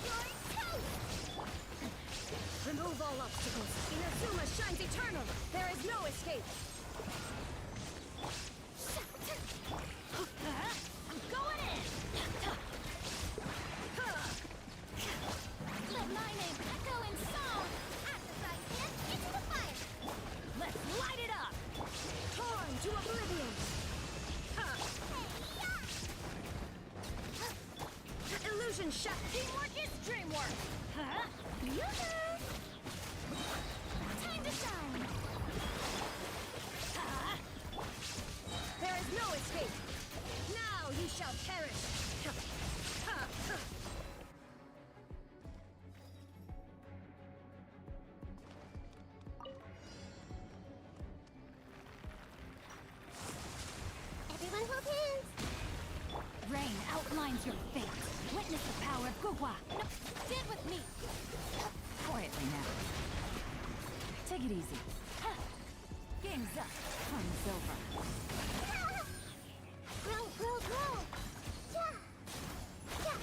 You're toast! Remove all obstacles! Inazuma shines eternal! There is no escape! I'm going in! Let my name echo in song! At the side hand, into the fire! Let's light it up! Torn to oblivion! Illusion shattered! Teamwork is dreamwork! Huh? Yoo-hoo! Time to shine! There is no escape! Now you shall perish! Everyone hold hands. Rain outlines your fate. Witness the power of Gugwa. No, stand with me. Quietly now. Take it easy. Game's up. Fun's over. Grow, grow, grow. Yeah. Yeah.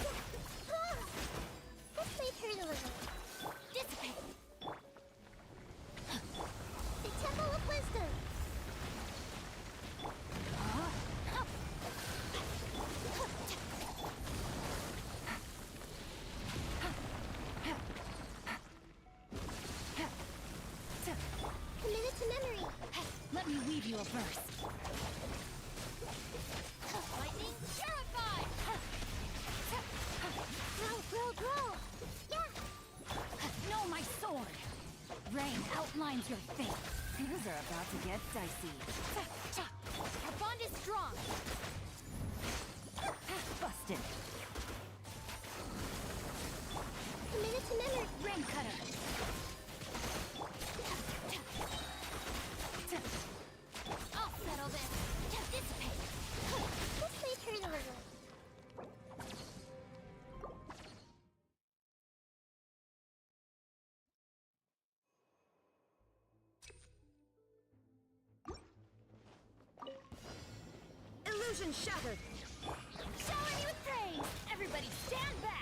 Yeah. This may hurt a little. Dissipate. The Temple of Wisdom. Committed to memory. Let me weave you a verse. Lightning purified! Grow, grow, grow. Yeah. Know my sword. Rain outlines your fate. Things are about to get dicey. Our bond is strong. Busted. Committed to memory. Rain cutter. I'll settle this. Dissipate. This may hurt a little. Illusion shattered! Showing you praise! Everybody stand back!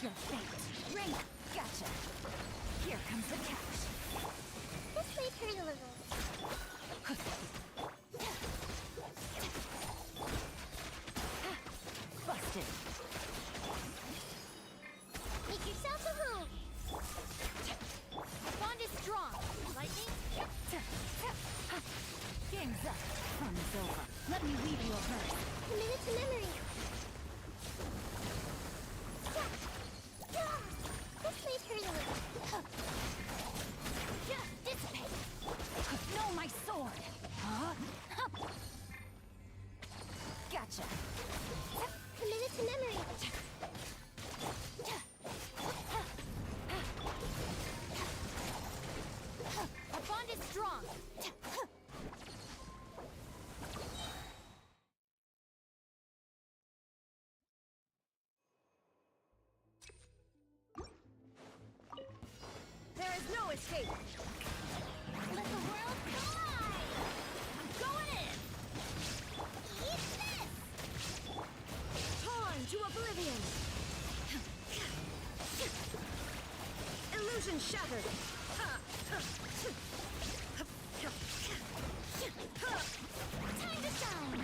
your fate. Rain, gotcha. Here comes the catch. This might hurt a little. Busted. Make yourself a home. Bond is strong. Lightning. Game's up. Fun is over. Let me weave you a verse. Commit it to memory. This might hurt a little. Dissipate. No, my sword. Gotcha. Commit it to memory. Our bond is strong. There is no escape. Let the world collide. I'm going in. Eat this. Torn to oblivion. Illusion shattered. Time to shine.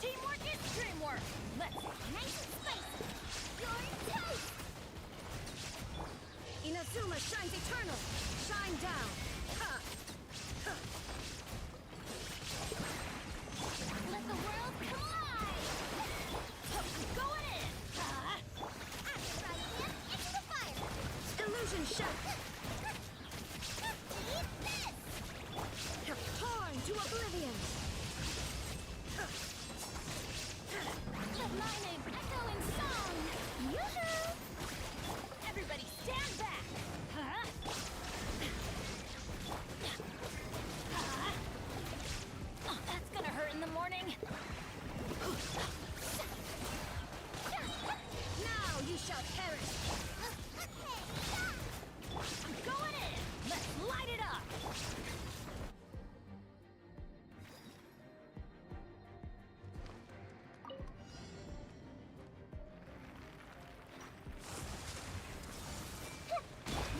Teamwork is dreamwork. Let's Nice and spicy. You're toast. Inazuma shines eternal. Shine down. Let the world collide. I'm going in. After Harian, into the fire. Illusion shattered. Eat this. Torn to oblivion. Let my name echo in song. Yoo-hoo! Everybody stand back. Oh, that's gonna hurt in the morning. Now you shall perish. I'm going in. Let's light it up.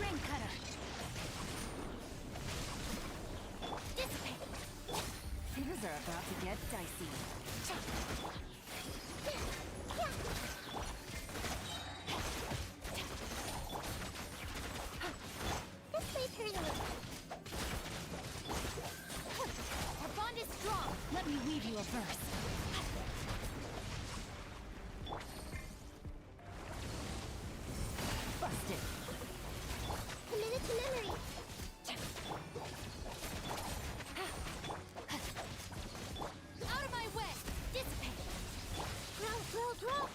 Rain cutter. Dissipate. Things are about to get dicey. This might hurt a little. Our bond is strong. Let me weave you a verse. Busted. Commit it to memory. Out of my way. Dissipate. Roll.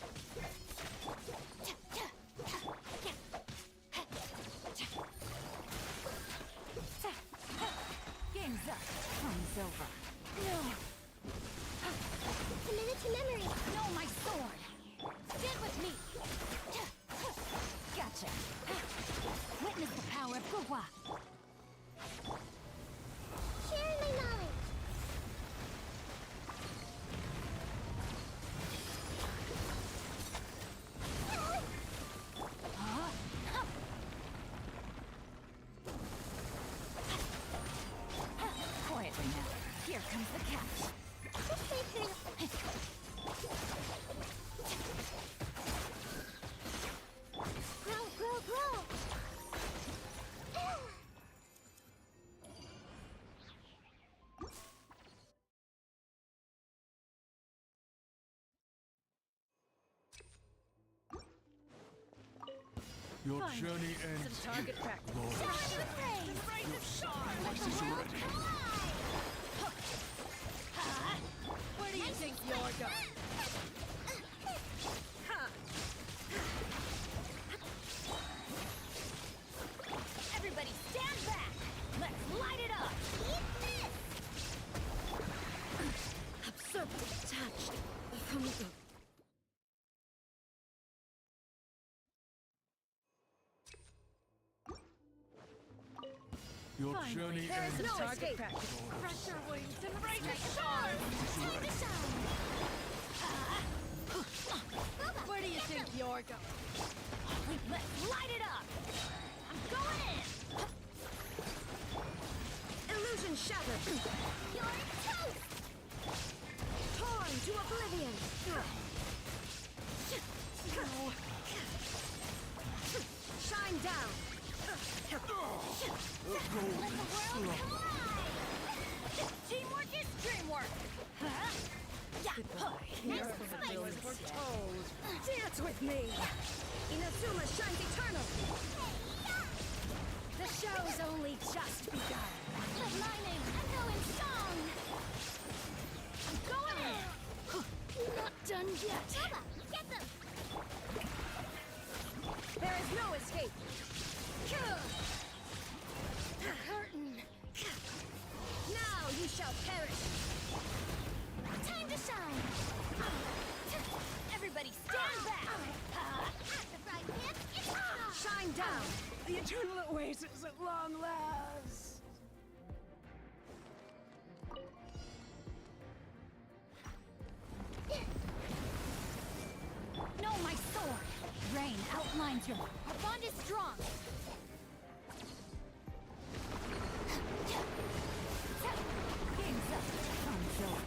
Game's up. Fun's over. No. Commit it to memory. No, my sword. Stand with me. Gotcha. Witness the power of Gugwa. Share my knowledge. Quietly now. Here comes the catch. This might hurt. Grow. Your journey ends Some target here, practice. Lord of Sand. Your sacrifice is ready. Where do you think you're going? Everybody stand back. Let's light it up. Absorbed, detached from the... Your journey There ends is no here, escape. Lord of Pressure Sand. wings and break Time the to shore. shine. Where do you think you're going? Let's light it up! I'm going in! Illusion shattered! You're toast! Torn to oblivion! Shine down! Let the world collide! Teamwork is dreamwork! Here for toes! Dance with me! Inazuma shines eternal! The show's only just begun! Let my name echo in song! I'm going in! Not done yet. Bubba, get them! There is no escape! Curtain. Now you shall perish! Time to shine! Everybody stand back! At the fried pan, it's on! Shine down! The eternal oasis at long last. No, my sword! Rain outlines your... Our bond is strong! Game's up. Fun's over.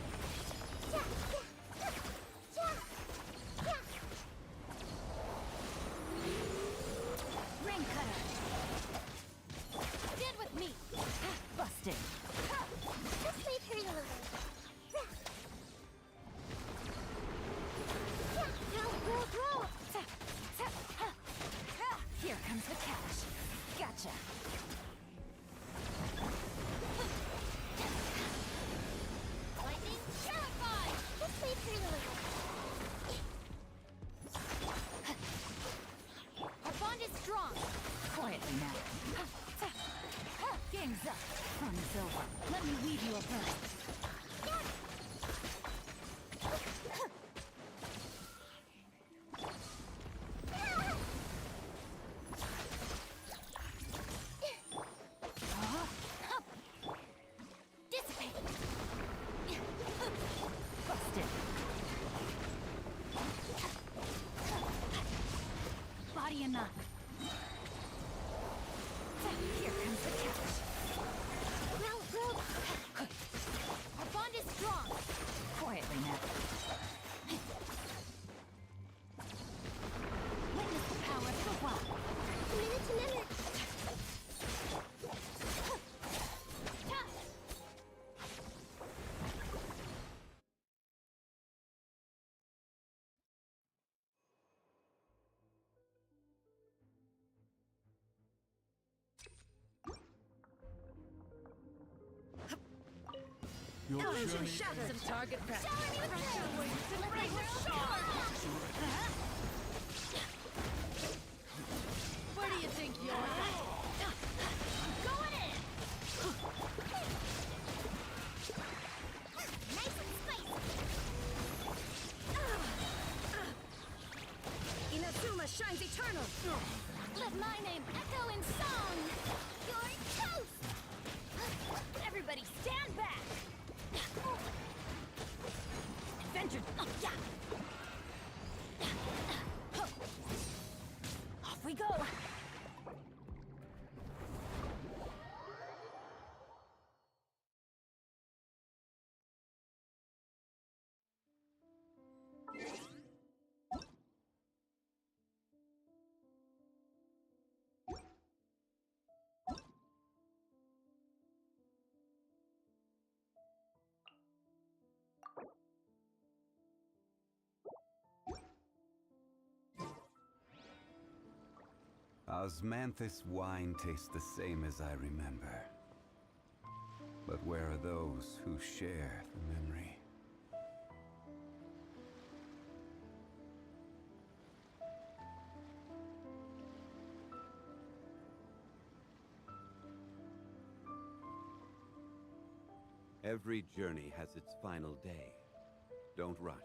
Rain cutter! Stand with me! Busted! Just leave her alone. Roll! Here comes the cash. Gotcha. Lightning, terrified! Just leave her alone. Our bond is strong. Quietly now. Game's up. Fun's over. Let me weave you a verse. Dissipate! Busted. Body enough. Here comes the catch. Roll! Our bond is strong. Quietly now. Witness the power of the wild. Minute to minute! Your Illusion journey shattered! ends. Target practice! Shower me with praise! Let the world collide! Where do you think you're going? I'm going in! Nice and spicy! Inazuma shines eternal! Let my name echo in song! You're toast! Everybody stand back! Adventure! Yeah! Off we go! Osmanthus wine tastes the same as I remember. But where are those who share the memory? Every journey has its final day. Don't rush.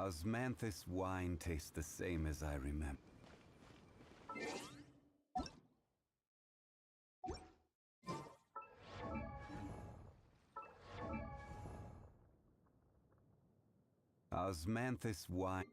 Osmanthus wine tastes the same as I remember. Osmanthus wine.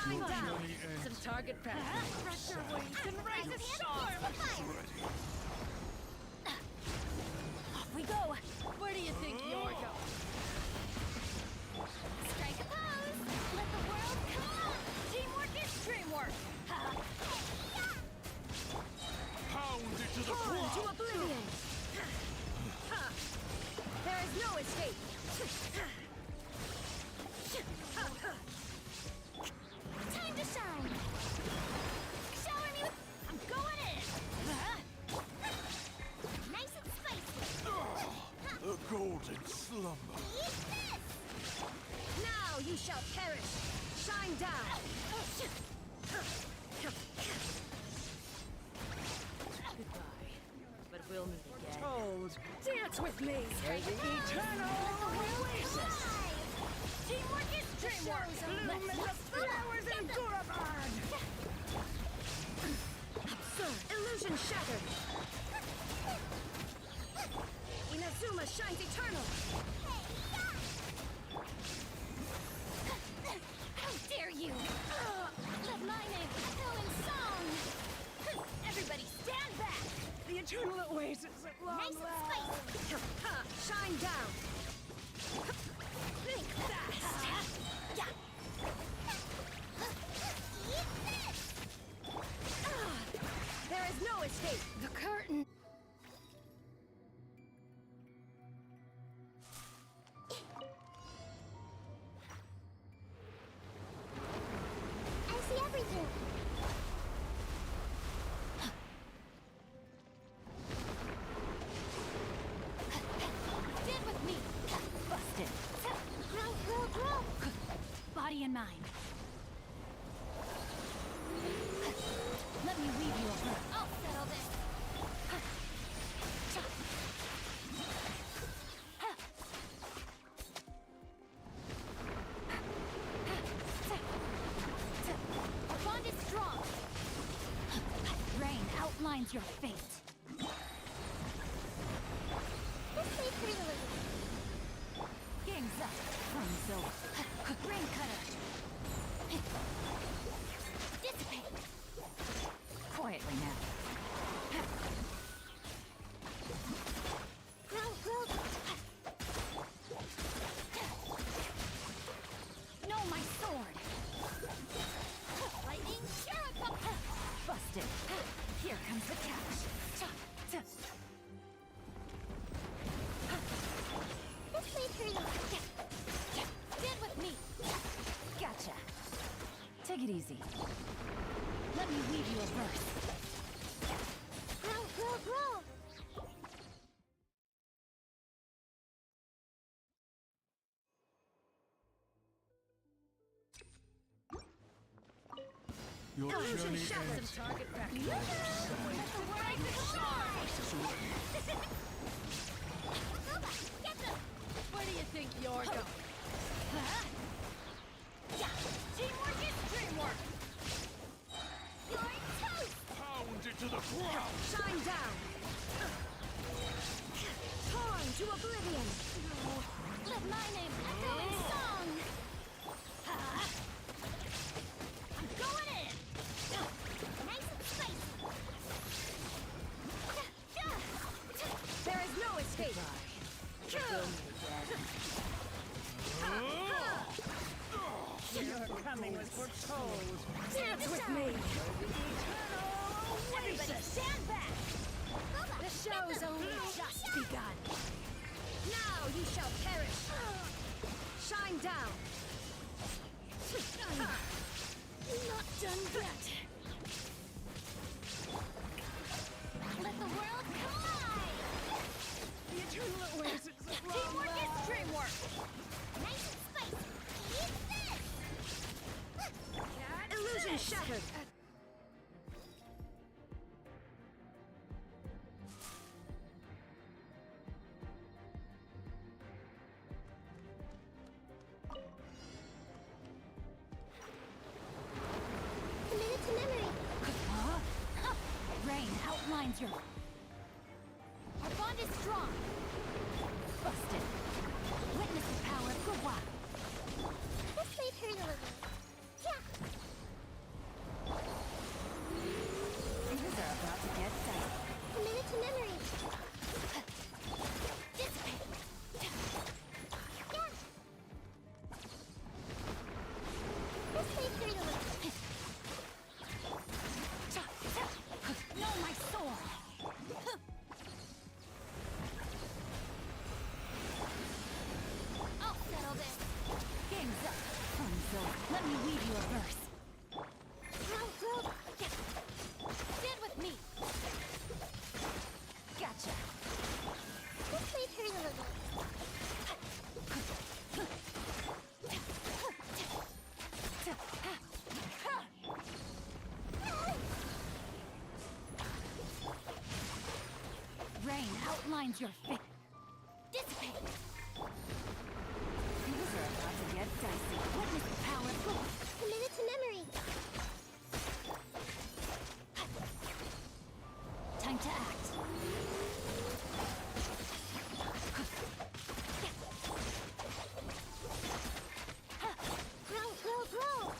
Shine Your down! journey ends Some target practice. Pressure wings and rise a storm! ready. Off we go! Where do you think you're going? Strike a pose! Let the world come on! Teamwork is dreamwork! Pound it to the Torn to ground. oblivion! There is no escape! Time to shine! Shower me with... I'm going in! Nice and spicy. The golden slumber. Eat this! Now you shall perish! Shine down! Goodbye. But we'll meet again. Toad, dance with me! The eternal oasis! Teamwork is dreamwork! Bloom in the flowers and Durabard! Absurd! Illusion shattered! Inazuma shines eternal! How dare you! Let my name echo in song! Everybody stand back! The eternal oasis at long Nice and last! Shine down! Think fast! Eat this! There is no escape! The curtain! I see everything. Stand with me! Busted! Grow. Body and mind. Let me weave you a verse. I'll settle this. Our bond is strong. Rain outlines your fate. This way pretty little. Game's up. Run's over. Rain cutter. Dissipate. Quietly now. Grow. No, my sword. Lightning Shuriken. Busted. Here comes the catch. This way pretty little. Stand with me. Gotcha. Take it easy. Let me weave you a verse. Grow. Your Illusion journey shattered! ends Some target practice. Lord of Sand. Get them! Where do you think you're going? Teamwork is dreamwork. You're toast! Pound it to the ground. Shine down! Torn to oblivion! Let my name echo in song. I'm going in. Nice and spicy. There is no escape! Your coming was foretold! Dance with me! Everybody stand back. The show's only just begun! Now you shall perish! Shine down! Not done yet. Let the world collide. The eternal oasis of Teamwork is dreamwork. Nice and spicy. Eat this! Illusion shattered! Committed to memory. Rain outlines your... Our bond is strong. Busted. Witness the power of Gugwa. This way pretty little. Yeah. This way through the loop. No, my sword! I'll settle this. Game's up. Hanzo, let me weave you a verse. Stand with me. Gotcha. This way through the loop. Rain outlines your fate. Dissipate. Things are about to get dicey. Witness the power of God. Commit it to memory. Time to act. Grow, grow, grow.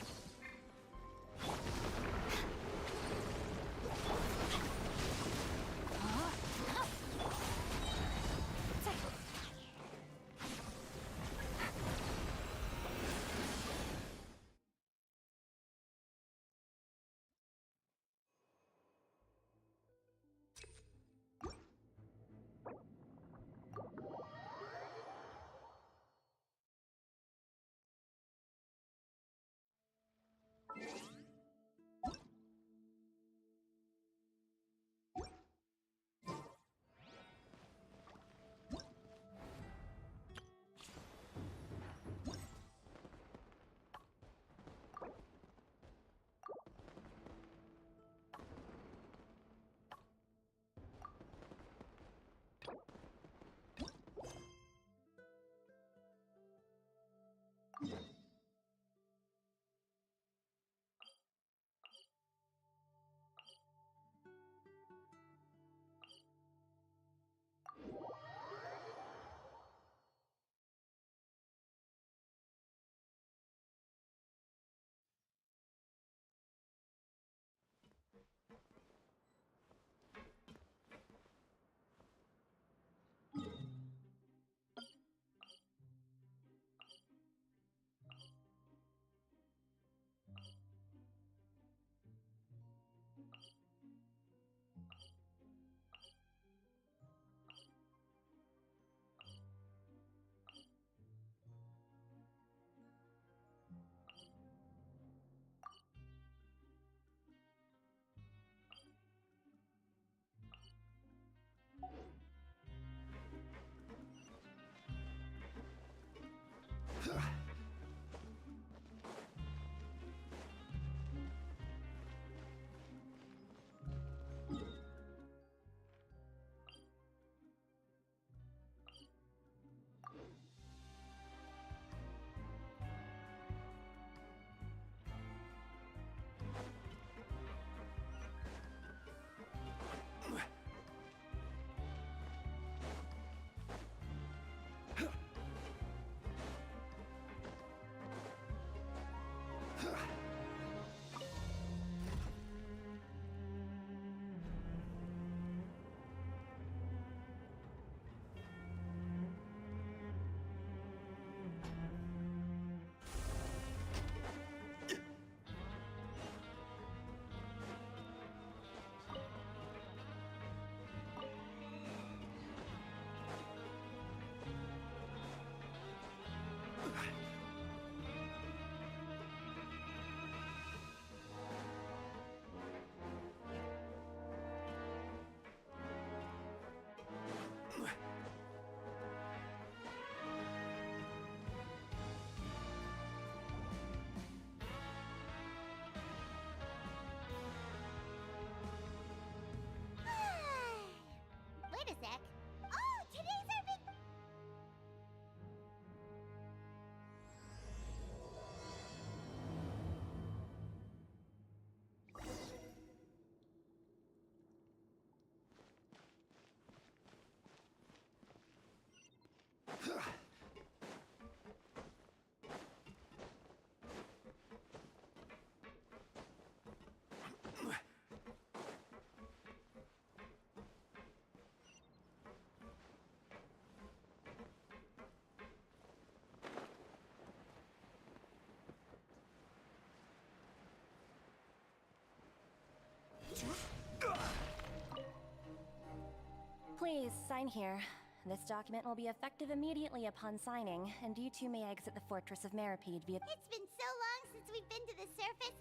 Please, sign here. This document will be effective immediately upon signing, and you two may exit the Fortress of Meripede via— It's been so long since we've been to the surface.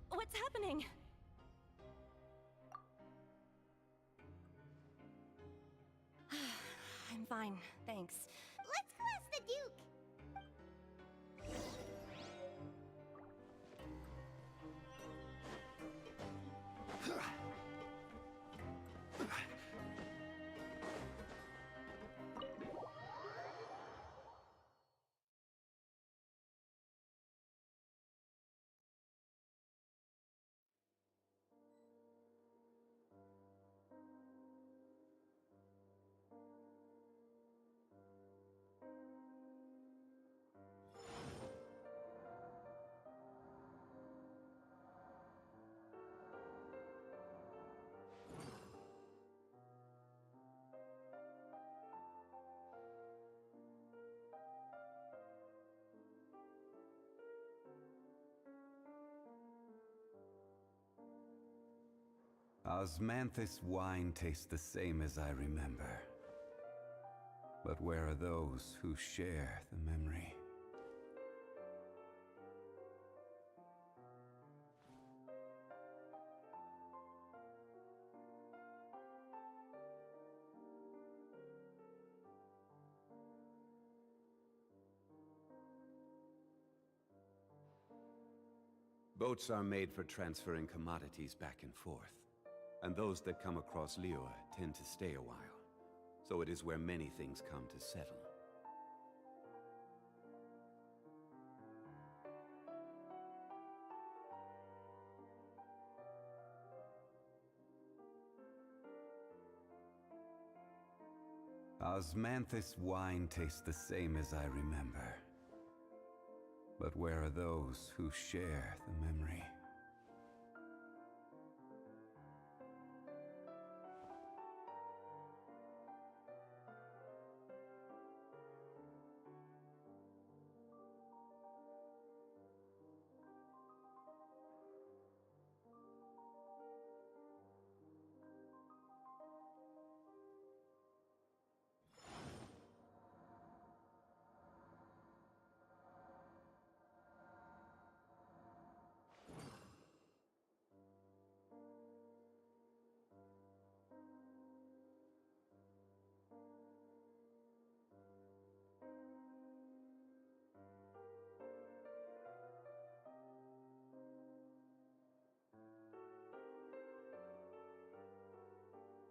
What's happening? I'm fine, thanks. Let's go ask the Duke. Osmanthus wine tastes the same as I remember. But where are those who share the memory? Boats are made for transferring commodities back and forth. And those that come across Liyue tend to stay a while. So it is where many things come to settle. Osmanthus wine tastes the same as I remember. But where are those who share the memory?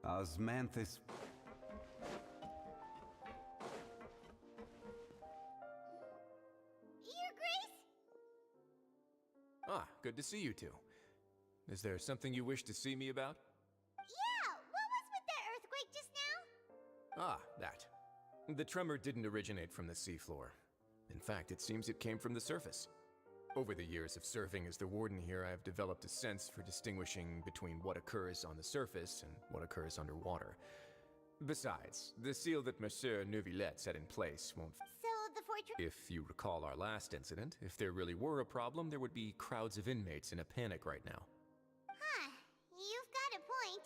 Osmanthus... Your Grace? Ah, good to see you two. Is there something you wish to see me about? Yeah, what was with that earthquake just now? Ah, that. The tremor didn't originate from the seafloor. In fact, it seems it came from the surface. Over the years of serving as the warden here, I have developed a sense for distinguishing between what occurs on the surface and what occurs underwater. Besides, the seal that Monsieur Neuvillette set in place won't... So the fortress... If you recall our last incident, if there really were a problem, there would be crowds of inmates in a panic right now. Huh, you've got a point.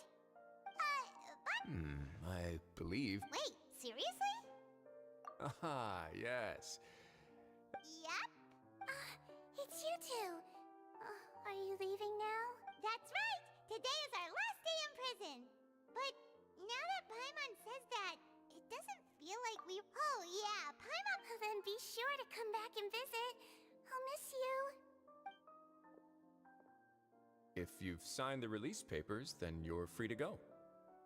But... I believe... Wait, seriously? Ah, yes. Yep. It's you two. Are you leaving now? That's right! Today is our last day in prison. But now that Paimon says that, it doesn't feel like we... Oh yeah, Paimon... Then be sure to come back and visit. I'll miss you. If you've signed the release papers, then you're free to go.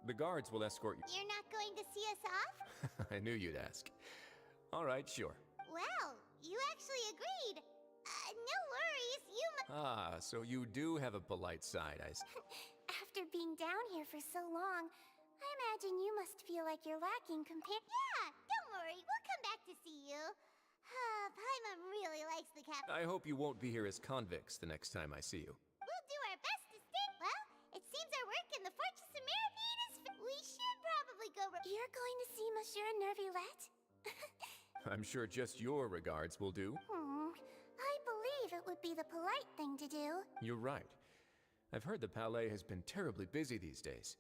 The guards will escort you. You're not going to see us off? I knew you'd ask. All right, sure. Well, you actually agreed. No worries, you Ah, so you do have a polite side, I see. After being down here for so long, I imagine you must feel like you're lacking compared... Yeah, don't worry, we'll come back to see you. Paimon really likes the cap... I hope you won't be here as convicts the next time I see you. We'll do our best to stay... Well, it seems our work in the Fortress of Meripede is... We should probably go... You're going to see Monsieur Neuvillette? I'm sure just your regards will do. I believe it would be the polite thing to do. You're right. I've heard the palais has been terribly busy these days.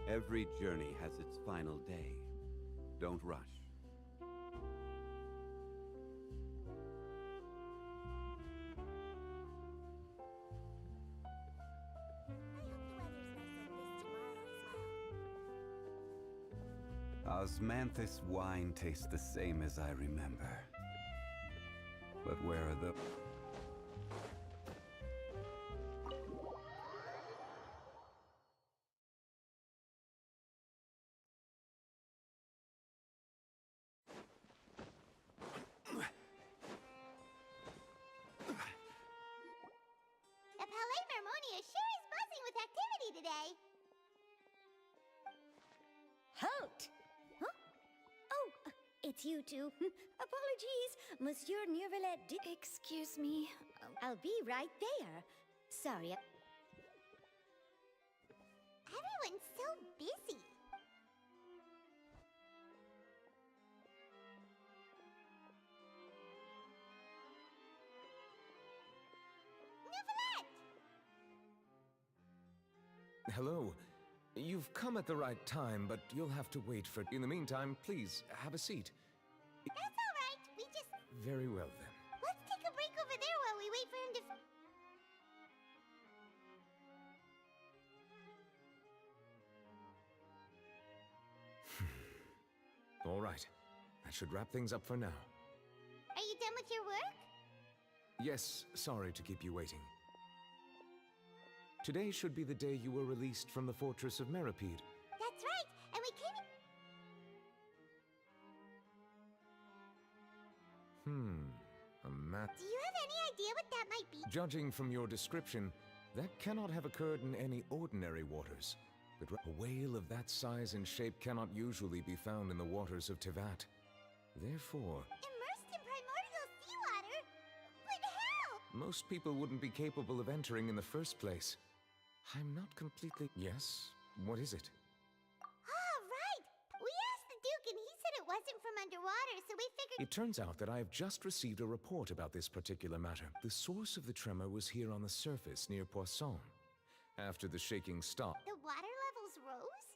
Every journey has its final day. Don't rush. Osmanthus wine tastes the same as I remember. But where are the... The Palais Mermonia sure is buzzing with activity today. Halt! Huh? Oh, it's you two. Apologies, Monsieur Neuvillette did... Excuse me. I'll be right there. Sorry. Everyone's so busy. Hello. You've come at the right time, but you'll have to wait for... In the meantime, please, have a seat. That's all right. We just... Very well, then. Let's take a break over there while we wait for him to... All right. That should wrap things up for now. Are you done with your work? Yes, sorry to keep you waiting. Today should be the day you were released from the fortress of Meripede. That's right, and we came in... A map. Do you have any idea what that might be? Judging from your description, that cannot have occurred in any ordinary waters. But a whale of that size and shape cannot usually be found in the waters of Tevat. Therefore... Immersed in primordial seawater? But how? Most people wouldn't be capable of entering in the first place. I'm not completely... Yes? What is it? Ah, right! We asked the Duke and he said it wasn't from underwater, so we figured... It turns out that I have just received a report about this particular matter. The source of the tremor was here on the surface near Poisson. After the shaking stopped... The water levels rose?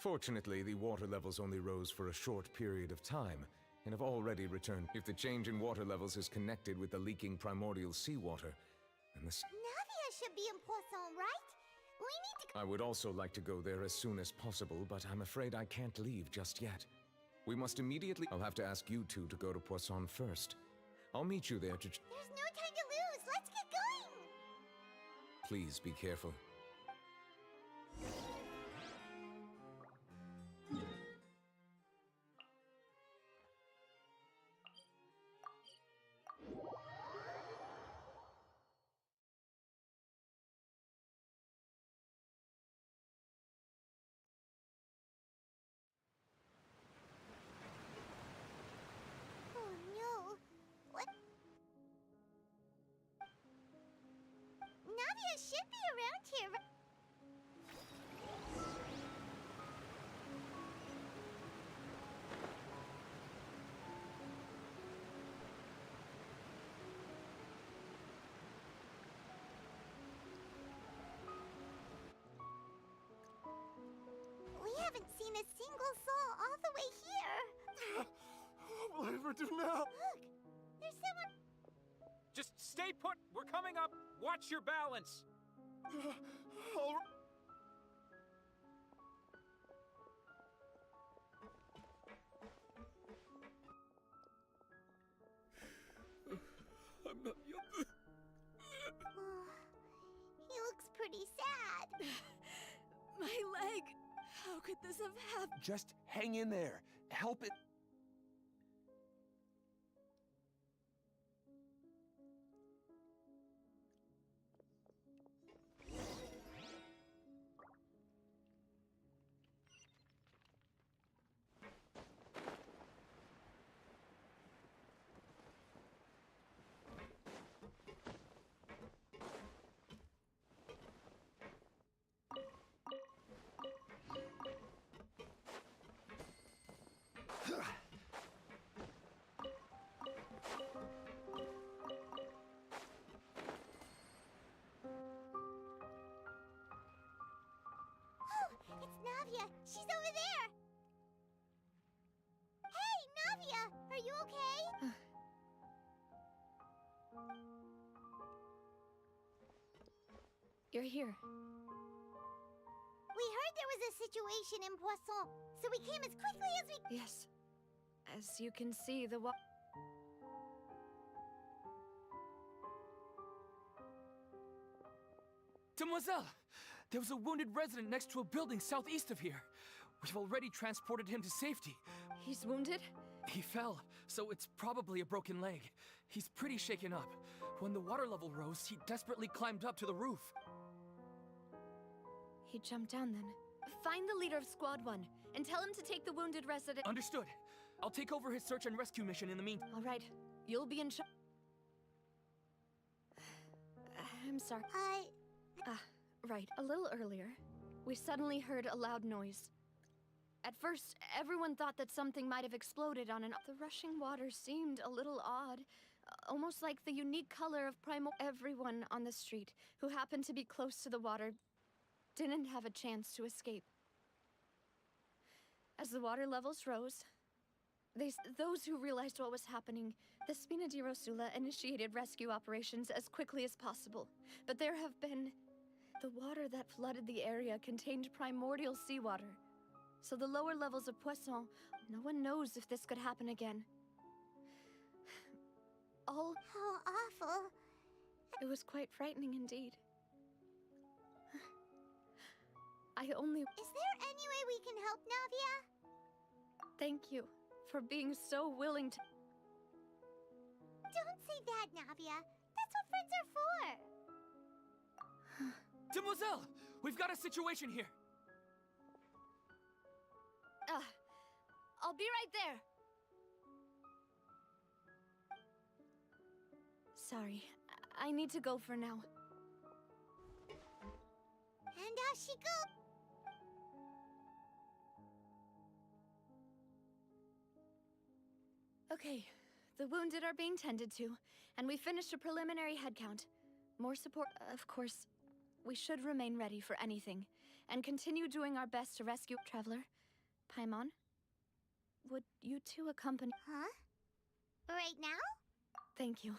Fortunately, the water levels only rose for a short period of time, and have already returned. If the change in water levels is connected with the leaking primordial seawater, then the... Navia should be in Poisson, right? We need to... I would also like to go there as soon as possible, but I'm afraid I can't leave just yet. We must immediately... I'll have to ask you two to go to Poisson first. I'll meet you there to... There's no time to lose! Let's get going! Please be careful. Oh no! What? Navia should be around here. We haven't seen a single soul all the way here. What will I ever do now? Look, there's someone. Just stay put! We're coming up! Watch your balance! How could this have happened? Just hang in there. Help it. It's Navia! She's over there! Hey, Navia! Are you okay? You're here. We heard there was a situation in Poisson, so we came as quickly as we... Yes. As you can see, the Demoiselle! There was a wounded resident next to a building southeast of here. We've already transported him to safety. He's wounded? He fell, so it's probably a broken leg. He's pretty shaken up. When the water level rose, he desperately climbed up to the roof. He jumped down then. Find the leader of Squad 1 and tell him to take the wounded resident. Understood. I'll take over his search and rescue mission in the meantime. All right. You'll be in charge. I'm sorry. Right. A little earlier, we suddenly heard a loud noise. At first, everyone thought that something might have exploded on an... The rushing water seemed a little odd, almost like the unique color of primal... Everyone on the street who happened to be close to the water didn't have a chance to escape. As the water levels rose, those who realized what was happening, the Spina di Rosula initiated rescue operations as quickly as possible. But there have been... The water that flooded the area contained primordial seawater. So the lower levels of Poisson, no one knows if this could happen again. All... How awful. It was quite frightening indeed. I only... Is there any way we can help, Navia? Thank you for being so willing to... Don't say that, Navia. That's what friends are for. Demoiselle! We've got a situation here! I'll be right there. Sorry, I need to go for now. And out she goes. Okay, the wounded are being tended to, and we finished a preliminary head count. More support, of course. We should remain ready for anything, and continue doing our best to rescue... Traveler, Paimon, would you two accompany... Huh? Right now? Thank you.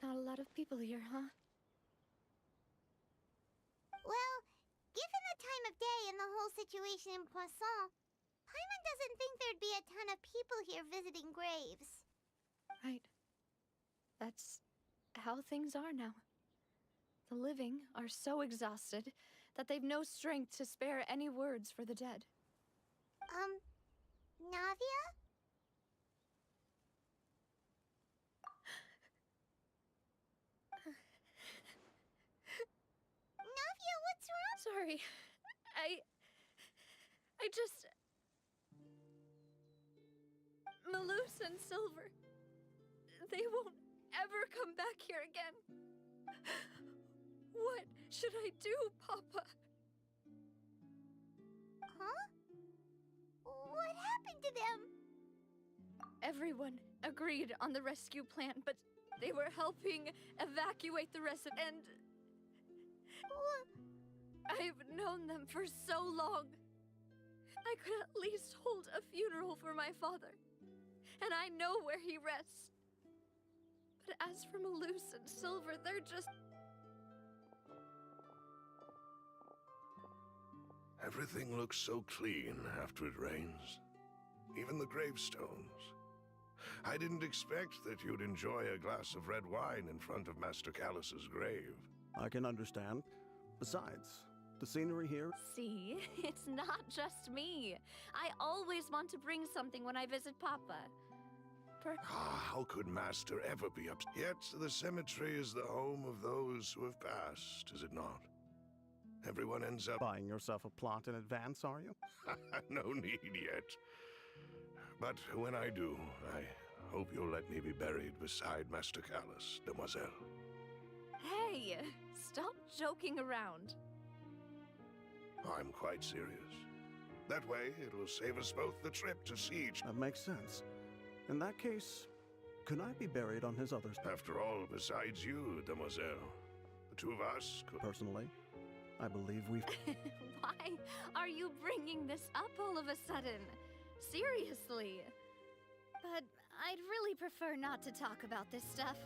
Not a lot of people here, huh? Well, given the time of day and the whole situation in Poisson, Paimon doesn't think there'd be a ton of people here visiting graves. Right. That's how things are now. The living are so exhausted that they've no strength to spare any words for the dead. Navia? Navia, what's wrong? Sorry. I just... Malus and Silver... They won't ever come back here again. What should I do, Papa? to them? Everyone agreed on the rescue plan, but they were helping evacuate the rest of and I've known them for so long. I could at least hold a funeral for my father, and I know where he rests. But as for Malus and Silver, they're just... Everything looks so clean after it rains. Even the gravestones. I didn't expect that you'd enjoy a glass of red wine in front of Master Callus's grave. I can understand. Besides, the scenery here... See, it's not just me. I always want to bring something when I visit Papa. How could Master ever be upset? Yet the cemetery is the home of those who have passed, is it not? Everyone ends up... Buying yourself a plot in advance, are you? No need yet. But when I do, I hope you'll let me be buried beside Master Callus, Demoiselle. Hey, stop joking around. I'm quite serious. That way, it will save us both the trip to Siege. That makes sense. In that case, could I be buried on his other... After all, besides you, Demoiselle, the two of us could... Personally, I believe we've... Why are you bringing this up all of a sudden? Seriously. But I'd really prefer not to talk about this stuff.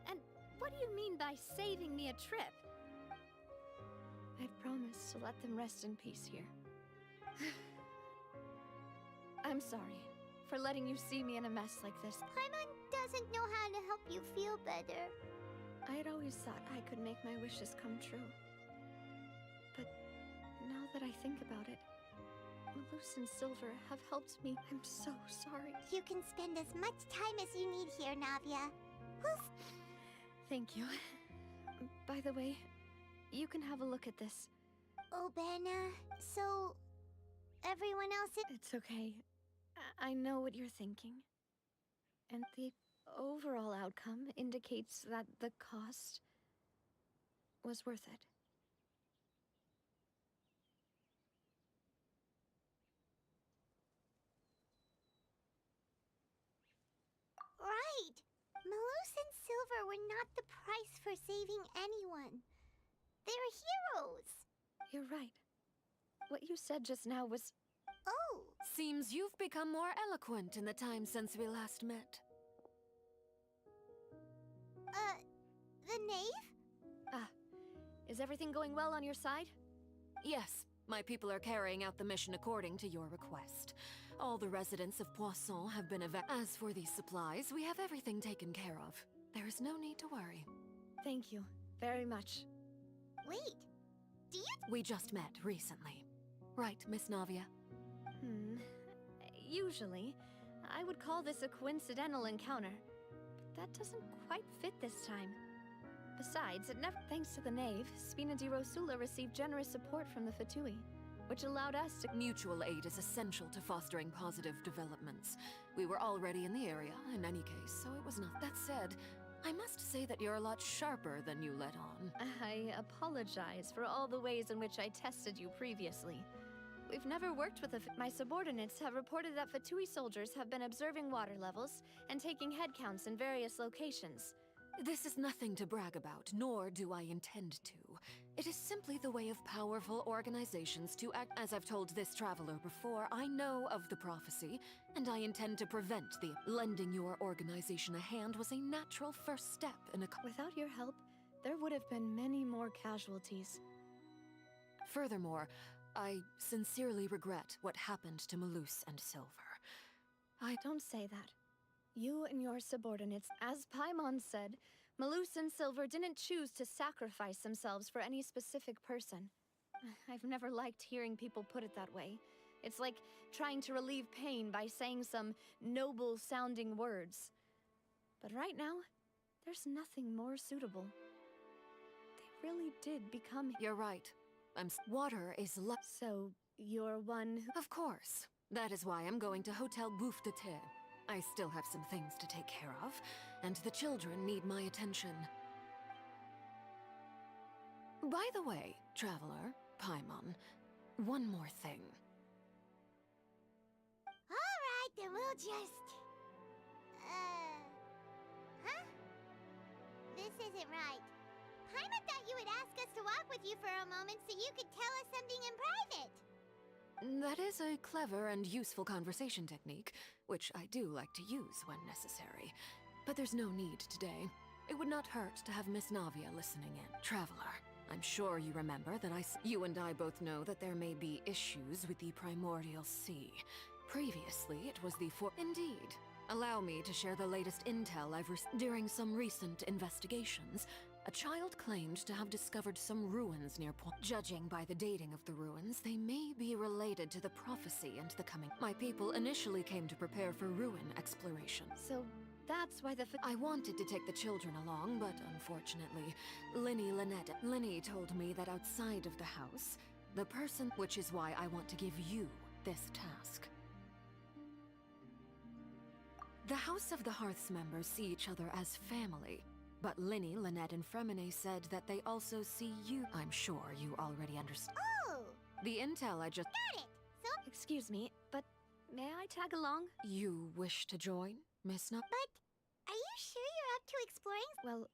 And what do you mean by saving me a trip? I've promised to let them rest in peace here. I'm sorry for letting you see me in a mess like this. Paimon doesn't know how to help you feel better. I had always thought I could make my wishes come true. But now that I think about it, Malus and Silver have helped me. I'm so sorry. You can spend as much time as you need here, Navia. Thank you. By the way, you can have a look at this. Oh, Benna, so everyone else is... It's okay. I know what you're thinking. And the overall outcome indicates that the cost was worth it. Right! Malus and Silver were not the price for saving anyone. They're heroes! You're right. What you said just now was... Oh! Seems you've become more eloquent in the time since we last met. The knave? Ah, is everything going well on your side? Yes, my people are carrying out the mission according to your request. All the residents of Poisson have been As for these supplies, we have everything taken care of. There is no need to worry. Thank you very much. Wait, do you... We just met recently. Right, Miss Navia? Usually, I would call this a coincidental encounter. But that doesn't quite fit this time. Besides, it never... Thanks to the knave, Spina di Rosula received generous support from the Fatui, which allowed us to... Mutual aid is essential to fostering positive developments. We were already in the area, in any case, so it was not... That said, I must say that you're a lot sharper than you let on. I apologize for all the ways in which I tested you previously. We've never worked with my subordinates have reported that Fatui soldiers have been observing water levels and taking head counts in various locations. This is nothing to brag about, nor do I intend to. It is simply the way of powerful organizations to act. As I've told this traveler before, I know of the prophecy, and I intend to prevent the... Lending your organization a hand was a natural first step in a... Without your help, there would have been many more casualties. Furthermore, I sincerely regret what happened to Malus and Silver. Don't say that. You and your subordinates, as Paimon said, Malus and Silver didn't choose to sacrifice themselves for any specific person. I've never liked hearing people put it that way. It's like trying to relieve pain by saying some noble-sounding words. But right now, there's nothing more suitable. They really did become... You're right. Water is So, you're one who... Of course. That is why I'm going to Hotel Bouffe de Thé. I still have some things to take care of, and the children need my attention. By the way, traveler, Paimon, one more thing. All then we'll just... Huh? This isn't right. Paimon thought you would ask us to walk with you for a moment so you could tell us something in private. That is a clever and useful conversation technique, which I do like to use when necessary. But there's no need today. It would not hurt to have Miss Navia listening in. Traveler, I'm sure you remember that you and I both know that there may be issues with the Primordial Sea. Previously, it was the Indeed. Allow me to share the latest intel I've received. During some recent investigations, a child claimed to have discovered some ruins near Point. Judging by the dating of the ruins, they may be related to the prophecy and the coming. My people initially came to prepare for ruin exploration. So that's why I wanted to take the children along, but unfortunately, Linny told me that outside of the house, the person, which is why I want to give you this task. The House of the Hearth's members see each other as family. But Linny, Lynette, and Fremine said that they also see you. I'm sure you already understand. Oh! The intel I just... Got it! So... Excuse me, but may I tag along? You wish to join, Miss But are you sure you're up to exploring? Well,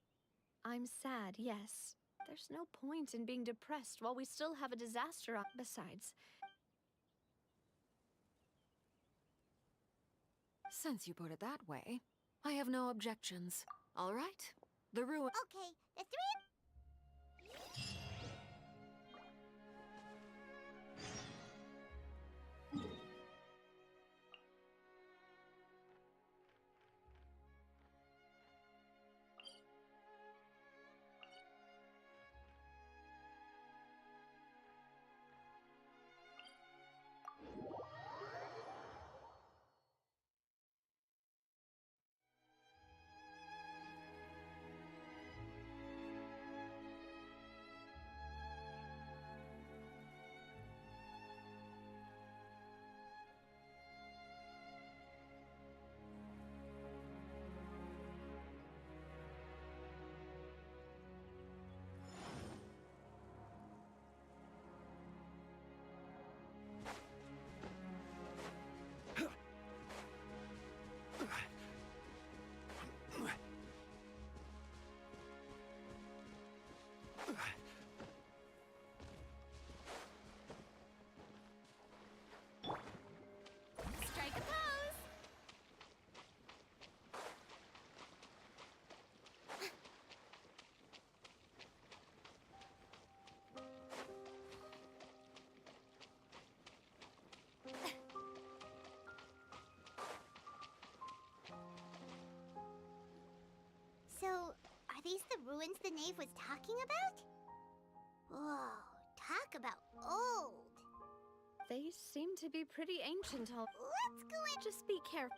I'm sad, yes. There's no point in being depressed while we still have a disaster on. Besides... Since you put it that way, I have no objections. All right. The ruin. Okay, the three... Strike a pose! So, are these the ruins the knave was talking about? Whoa, talk about old. They seem to be pretty ancient. Let's go in. Just be careful.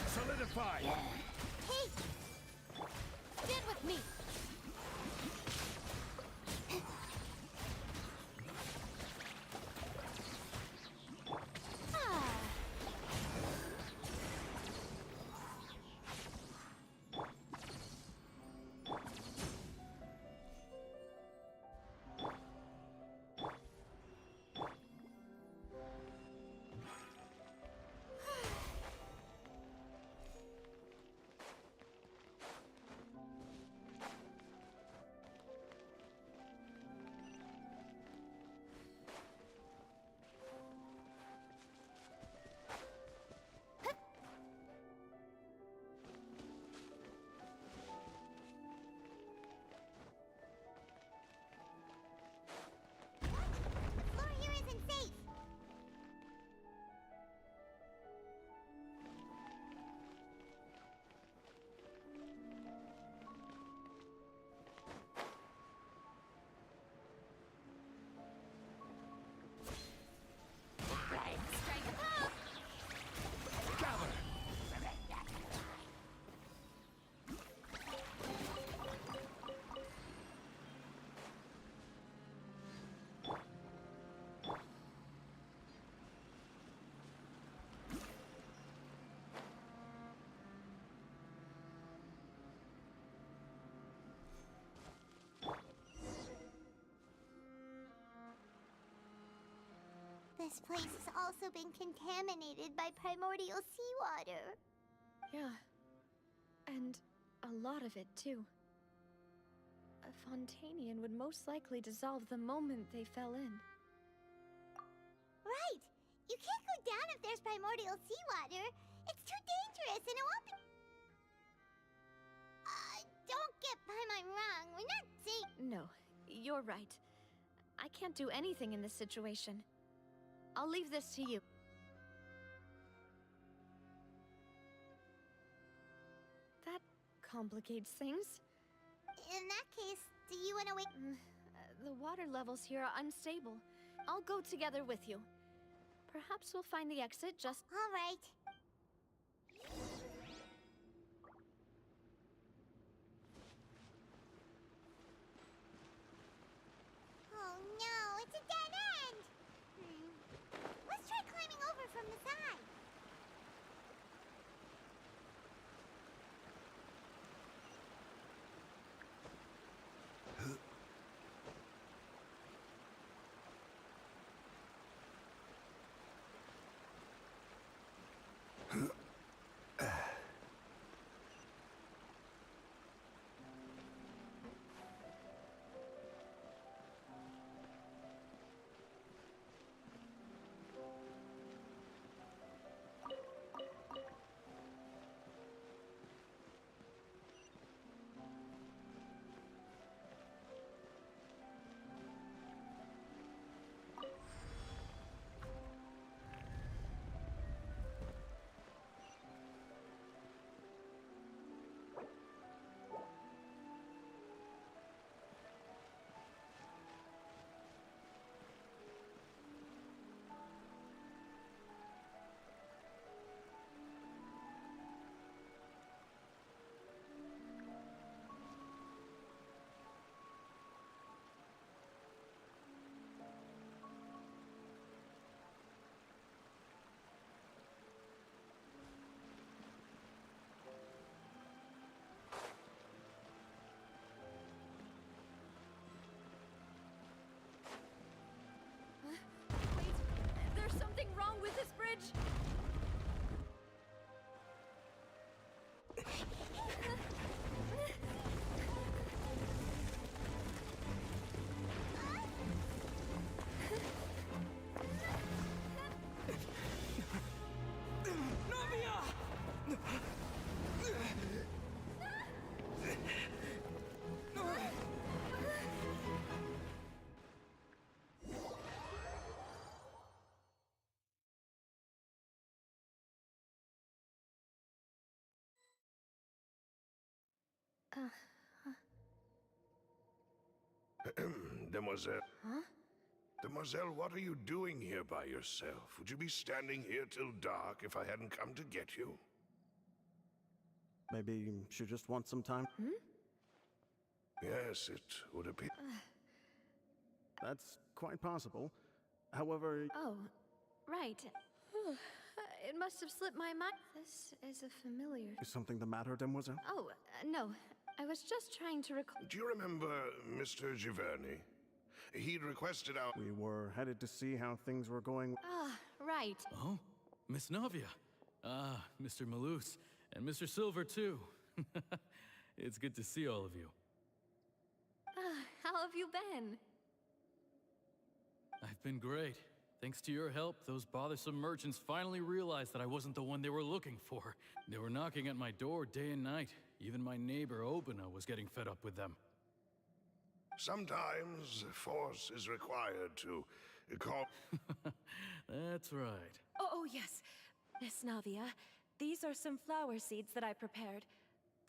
Solidify! Hey! Stand with me! This place has also been contaminated by primordial seawater. Yeah. And a lot of it, too. A Fontanian would most likely dissolve the moment they fell in. Right! You can't go down if there's primordial seawater. It's too dangerous and it won't be... Don't get Paimon wrong. We're not safe. No, you're right. I can't do anything in this situation. I'll leave this to you. That complicates things. In that case, do you want to wait? The water levels here are unstable. I'll go together with you. Perhaps we'll find the exit just... All right. Oh no, it's a dead end! Let's try climbing over from the side. There's something wrong with this bridge! Demoiselle. Huh? Demoiselle, what are you doing here by yourself? Would you be standing here till dark if I hadn't come to get you? Maybe she just wants some time? Yes, it would appear. That's quite possible. However... Oh, right. It must have slipped my mind. This is a familiar... Is something the matter, Demoiselle? Oh, no. I was just trying to recall... Do you remember Mr. Giverny? He'd requested our... We were headed to see how things were going. Ah, right. Oh, Miss Navia. Ah, Mr. Malus. And Mr. Silver, too. It's good to see all of you. How have you been? I've been great. Thanks to your help, those bothersome merchants finally realized that I wasn't the one they were looking for. They were knocking at my door day and night. Even my neighbor, Obina, was getting fed up with them. Sometimes force is required to call... That's right. Oh, yes. Miss Navia, these are some flower seeds that I prepared.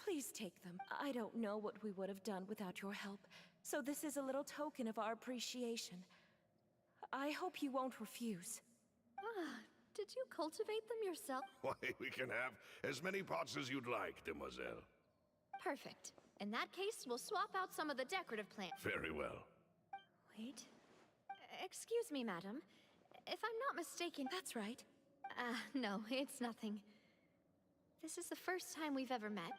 Please take them. I don't know what we would have done without your help, so this is a little token of our appreciation. I hope you won't refuse. Did you cultivate them yourself? Why, we can have as many pots as you'd like, Demoiselle. Perfect. In that case, we'll swap out some of the decorative plants. Very well. Wait. Excuse me, madam. If I'm not mistaken... That's right. No, it's nothing. This is the first time we've ever met.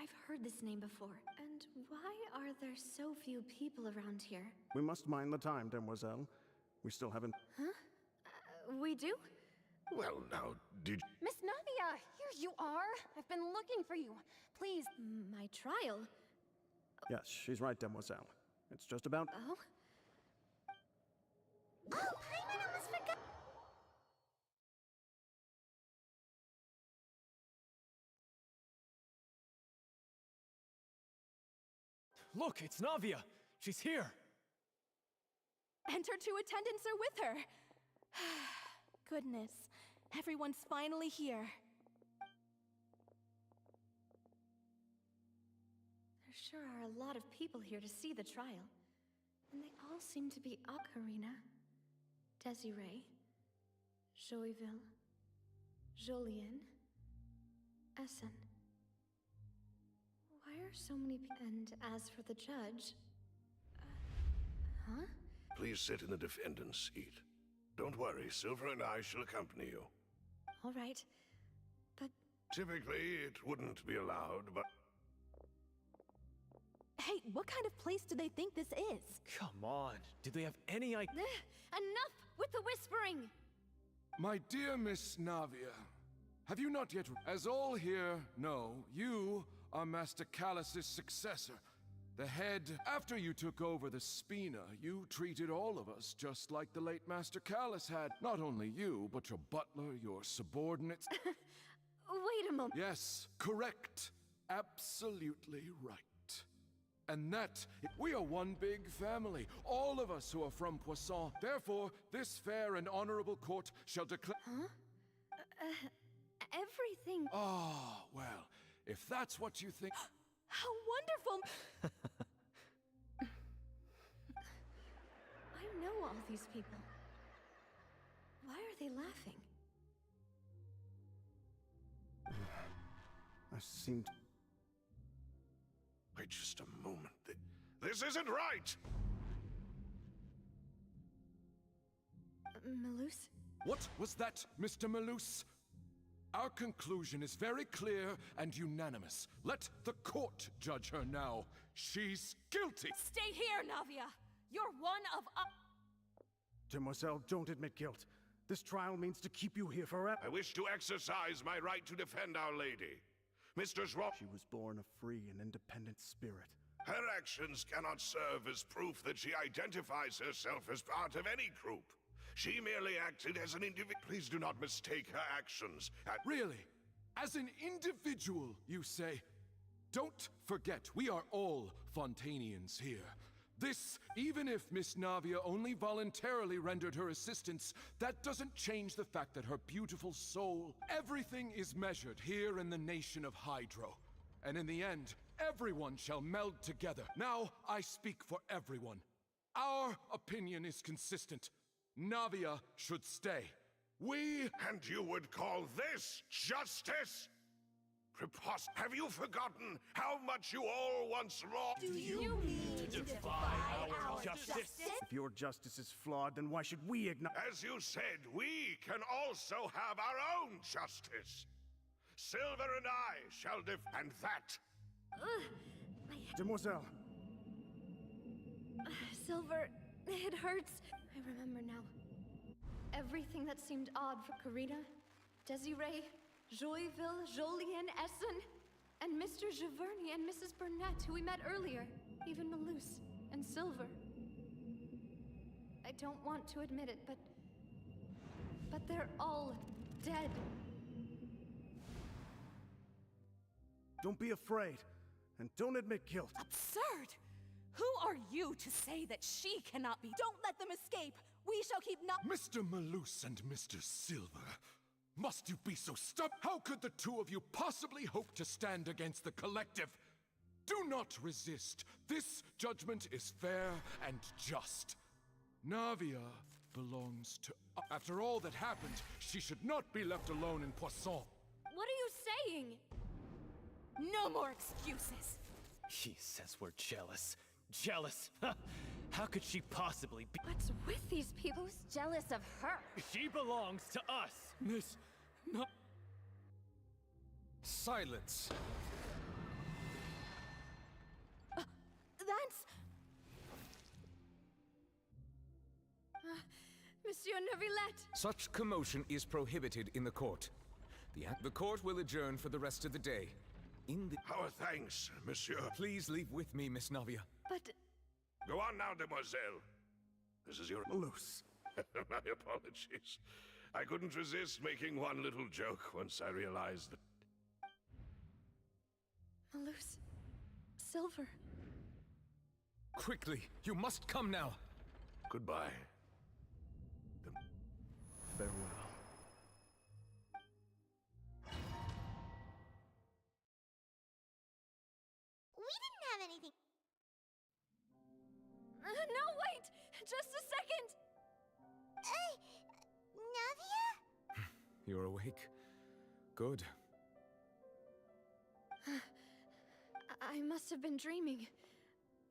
I've heard this name before. And why are there so few people around here? We must mind the time, Demoiselle. We still haven't... Huh? We do? Well, now, did Miss Navia, here you are. I've been looking for you. Please. My trial? Yes, she's right, Demoiselle. It's just about... Oh? Oh, Paimon almost forgot. Look, it's Navia. She's here. And her two attendants are with her. Goodness, everyone's finally here. There sure are a lot of people here to see the trial. And they all seem to be Ocarina, Desiree, Joyville, Jolien, Essen. Why are so many And as for the judge... huh? Please sit in the defendant's seat. Don't worry, Silver and I shall accompany you. All right, but... Typically, it wouldn't be allowed, but... Hey, what kind of place do they think this is? Come on. Do they have any idea? Enough with the whispering! My dear Miss Navia, have you not yet... As all here know, you are Master Callus's successor. The head. After you took over the Spina, you treated all of us just like the late Master Callus had. Not only you, but your butler, your subordinates. Wait a moment. Yes, correct. Absolutely right. And that, we are one big family, all of us who are from Poisson. Therefore, this fair and honorable court shall declare... Huh? Everything... Ah, well, if that's what you think... How wonderful! I know all these people. Why are they laughing? I seem to... Wait just a moment. This isn't right! Malus? What was that, Mr. Malus? Our conclusion is very clear and unanimous. Let the court judge her now. She's guilty! Stay here, Navia! You're one of us! Demoiselle, don't admit guilt. This trial means to keep you here forever. I wish to exercise my right to defend Our Lady. Mr. Zro... She was born a free and independent spirit. Her actions cannot serve as proof that she identifies herself as part of any group. She merely acted as an individual. Please do not mistake her actions. Really? As an individual, you say? Don't forget, we are all Fontanians here. This, even if Miss Navia only voluntarily rendered her assistance, that doesn't change the fact that her beautiful soul... Everything is measured here in the nation of Hydro. And in the end, everyone shall meld together. Now, I speak for everyone. Our opinion is consistent. Navia should stay. We... And you would call this justice? Have you forgotten how much you all once wrought? Do you mean to defy our justice? If your justice is flawed, then why should we acknowledge... As you said, we can also have our own justice. Silver and I shall and that... Demoiselle! Silver, it hurts. I remember now. Everything that seemed odd for Karina, Desiree, Joyville, Jolien, Essen, and Mr. Giverny and Mrs. Burnett, who we met earlier. Even Malus and Silver. I don't want to admit it, but they're all dead. Don't be afraid, and don't admit guilt. Absurd! Who are you to say that she cannot be? Don't let them escape! We shall keep not- Mr. Malus and Mr. Silver, must you be so stubborn? How could the two of you possibly hope to stand against the collective? Do not resist. This judgment is fair and just. Navia belongs to... After all that happened, she should not be left alone in Poisson. What are you saying? No more excuses! He says we're jealous. Jealous? How could she possibly be? What's with these people? Who's jealous of her? She belongs to us! Miss... No... Silence. Monsieur Monsieur Neuvillette! Such commotion is prohibited in the court. The court will adjourn for the rest of the day. Our thanks, monsieur. Please leave with me, Miss Navia. But... Go on now, demoiselle. This is your... Loose. My apologies. I couldn't resist making one little joke once I realized that... Loose... Silver... Quickly, you must come now. Goodbye. Farewell. We didn't have anything. No, wait! Just a second! Navia? You're awake. Good. I must have been dreaming.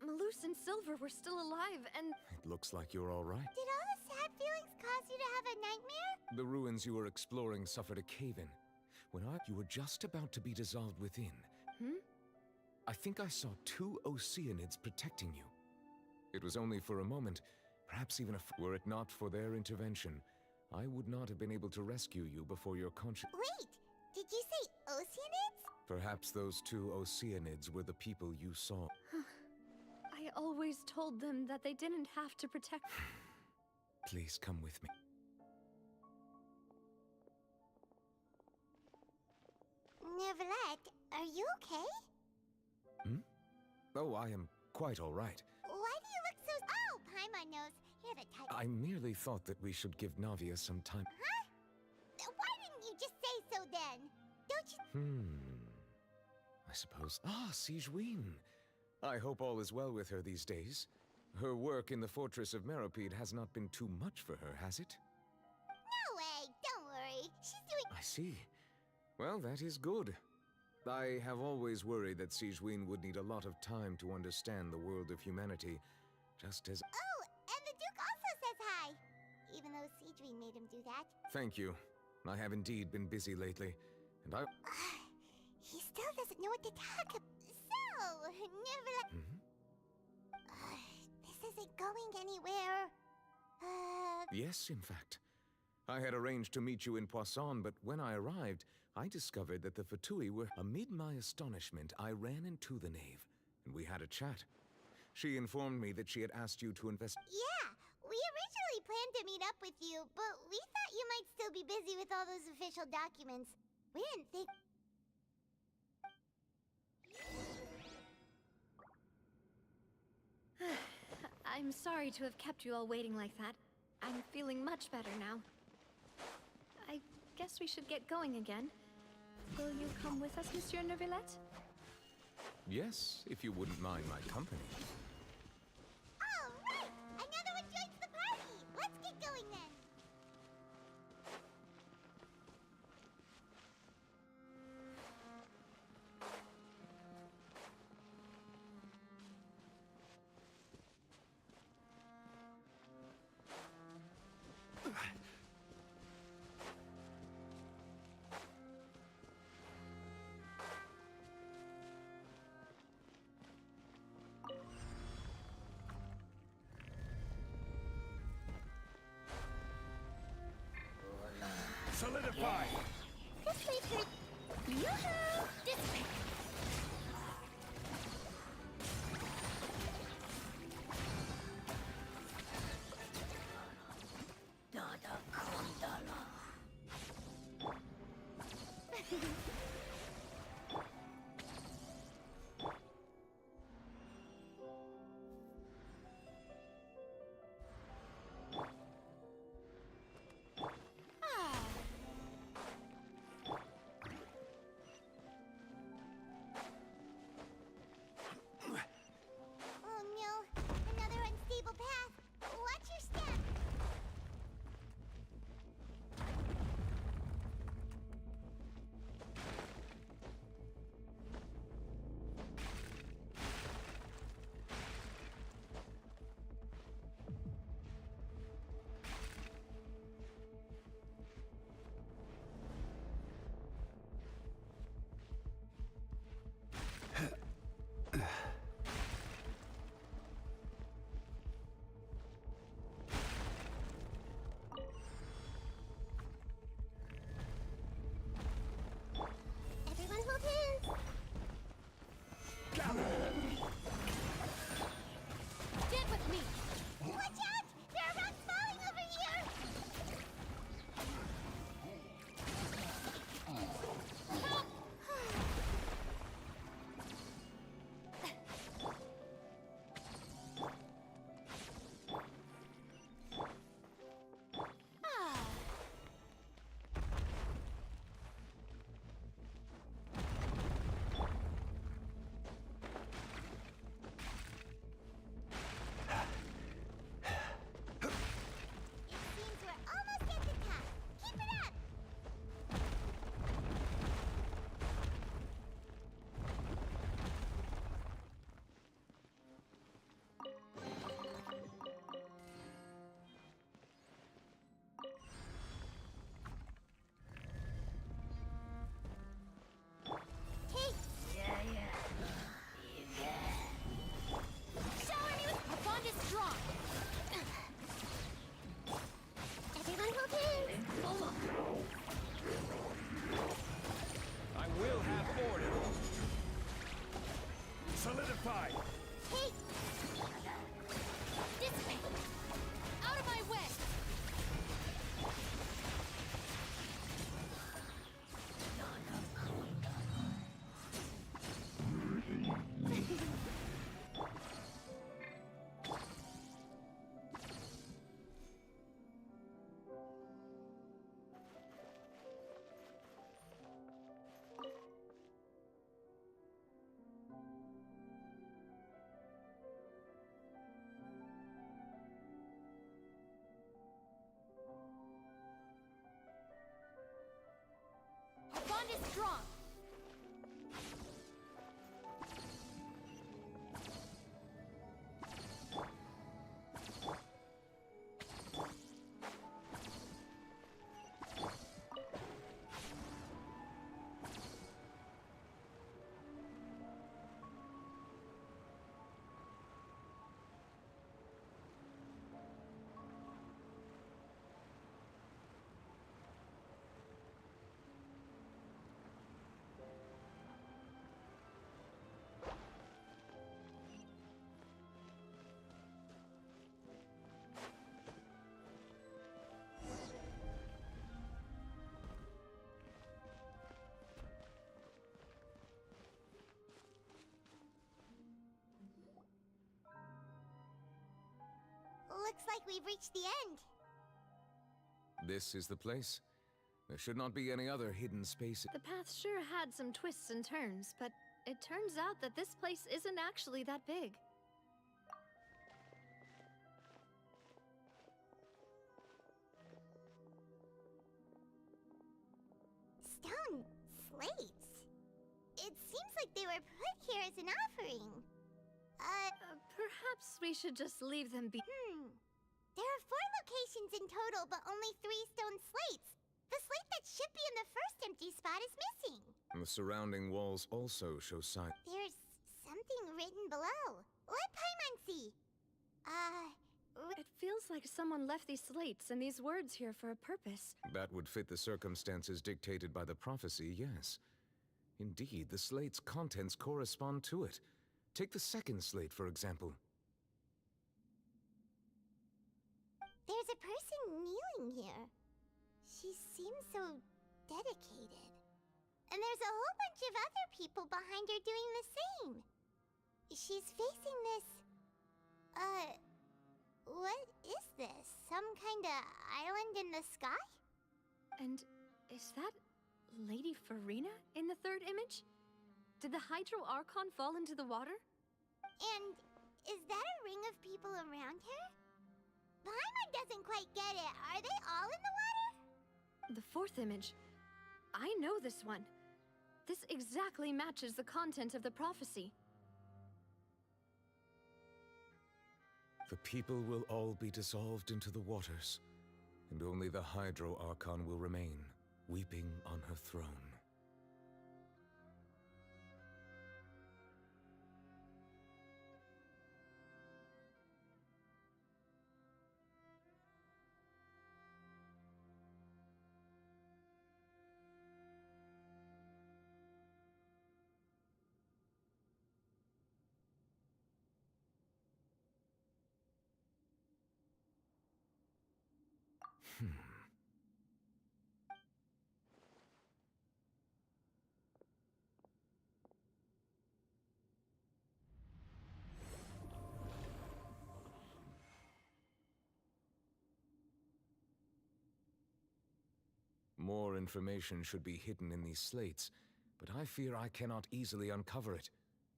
Malus and Silver were still alive, and... It looks like you're all right. Did all the sad feelings cause you to have a nightmare? The ruins you were exploring suffered a cave-in. You were just about to be dissolved within. I think I saw 2 Oceanids protecting you. It was only for a moment, perhaps even were it not for their intervention, I would not have been able to rescue you before your conscience... Wait, did you say Oceanids? Perhaps those 2 Oceanids were the people you saw. I always told them that they didn't have to protect... Please come with me. Neuvillette, are you okay? Oh, I am quite all right. Why do you look so... Oh, Paimon knows. You're the type... I merely thought that we should give Navia some time. Huh? Why didn't you just say so then? Don't you... I suppose... Ah, Sigewinne. I hope all is well with her these days. Her work in the Fortress of Meropide has not been too much for her, has it? No way, don't worry. She's doing... I see. Well, that is good. I have always worried that Sigewinne would need a lot of time to understand the world of humanity, just as... Oh, and the Duke also says hi! Even though Sigewinne made him do that. Thank you. I have indeed been busy lately, and I... He still doesn't know what to talk about. So, Neuvillette... This isn't going anywhere. Yes, in fact. I had arranged to meet you in Poisson, but when I arrived, I discovered that the Fatui were... Amid my astonishment, I ran into the Knave, and we had a chat. She informed me that she had asked you to invest... Yeah, we originally planned to meet up with you, but we thought you might still be busy with all those official documents. We didn't think... I'm sorry to have kept you all waiting like that. I'm feeling much better now. I guess we should get going again. Will you come with us, Monsieur Neuvillette? Yes, if you wouldn't mind my company. All right! Another one joins the party! Let's get going then! Solidify! This way, Kurt. Yoo-hoo! This way. Stand with me! Watch out! There are rocks falling over here! Help! Seems we're almost at the top. Keep it up! Hey! Shower me with... Our bond is strong! Everyone hold hands! I will have order. Solidify. Hey! Dissipate! Out of my way! Our bond is strong! Looks like we've reached the end. This is the place. There should not be any other hidden space. The path sure had some twists and turns, but it turns out that this place isn't actually that big. Stone slates. It seems like they were put here as an offering. Perhaps we should just leave them be. There are 4 locations in total, but only 3 stone slates. The slate that should be in the first empty spot is missing. The surrounding walls also show signs. There's something written below. Let Paimon see. It feels like someone left these slates and these words here for a purpose. That would fit the circumstances dictated by the prophecy, yes. Indeed, the slate's contents correspond to it. Take the second slate, for example. There's a person kneeling here. She seems so dedicated. And there's a whole bunch of other people behind her doing the same. She's facing this... what is this? Some kind of island in the sky? And is that Lady Farina in the third image? Did the Hydro Archon fall into the water? And is that a ring of people around her? Paimon doesn't quite get it. Are they all in the water? The fourth image. I know this one. This exactly matches the content of the prophecy. The people will all be dissolved into the waters, and only the Hydro Archon will remain, weeping on her throne. More information should be hidden in these slates, but I fear I cannot easily uncover it,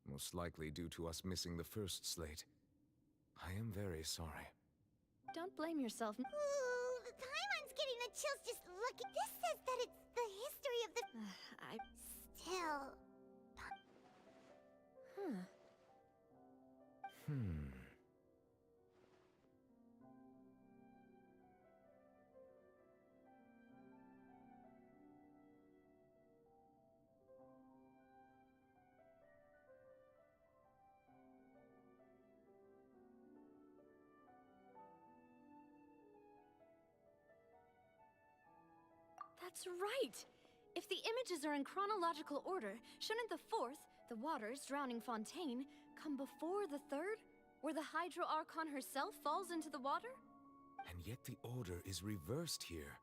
most likely due to us missing the first slate. I am very sorry. Don't blame yourself. Ooh, the Paimon's getting the chills just looking. This says that it's the history of the... I... Still... That's right! If the images are in chronological order, shouldn't the fourth, the waters drowning Fontaine, come before the third? Where the Hydro Archon herself falls into the water? And yet the order is reversed here.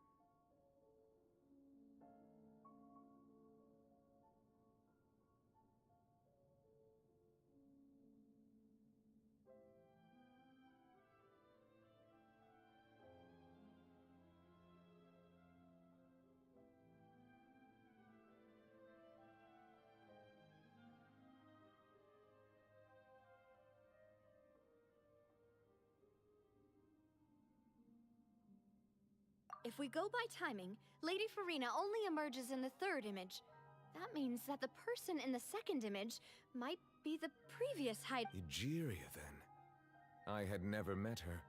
If we go by timing, Lady Farina only emerges in the third image. That means that the person in the second image might be the previous Egeria, then. I had never met her,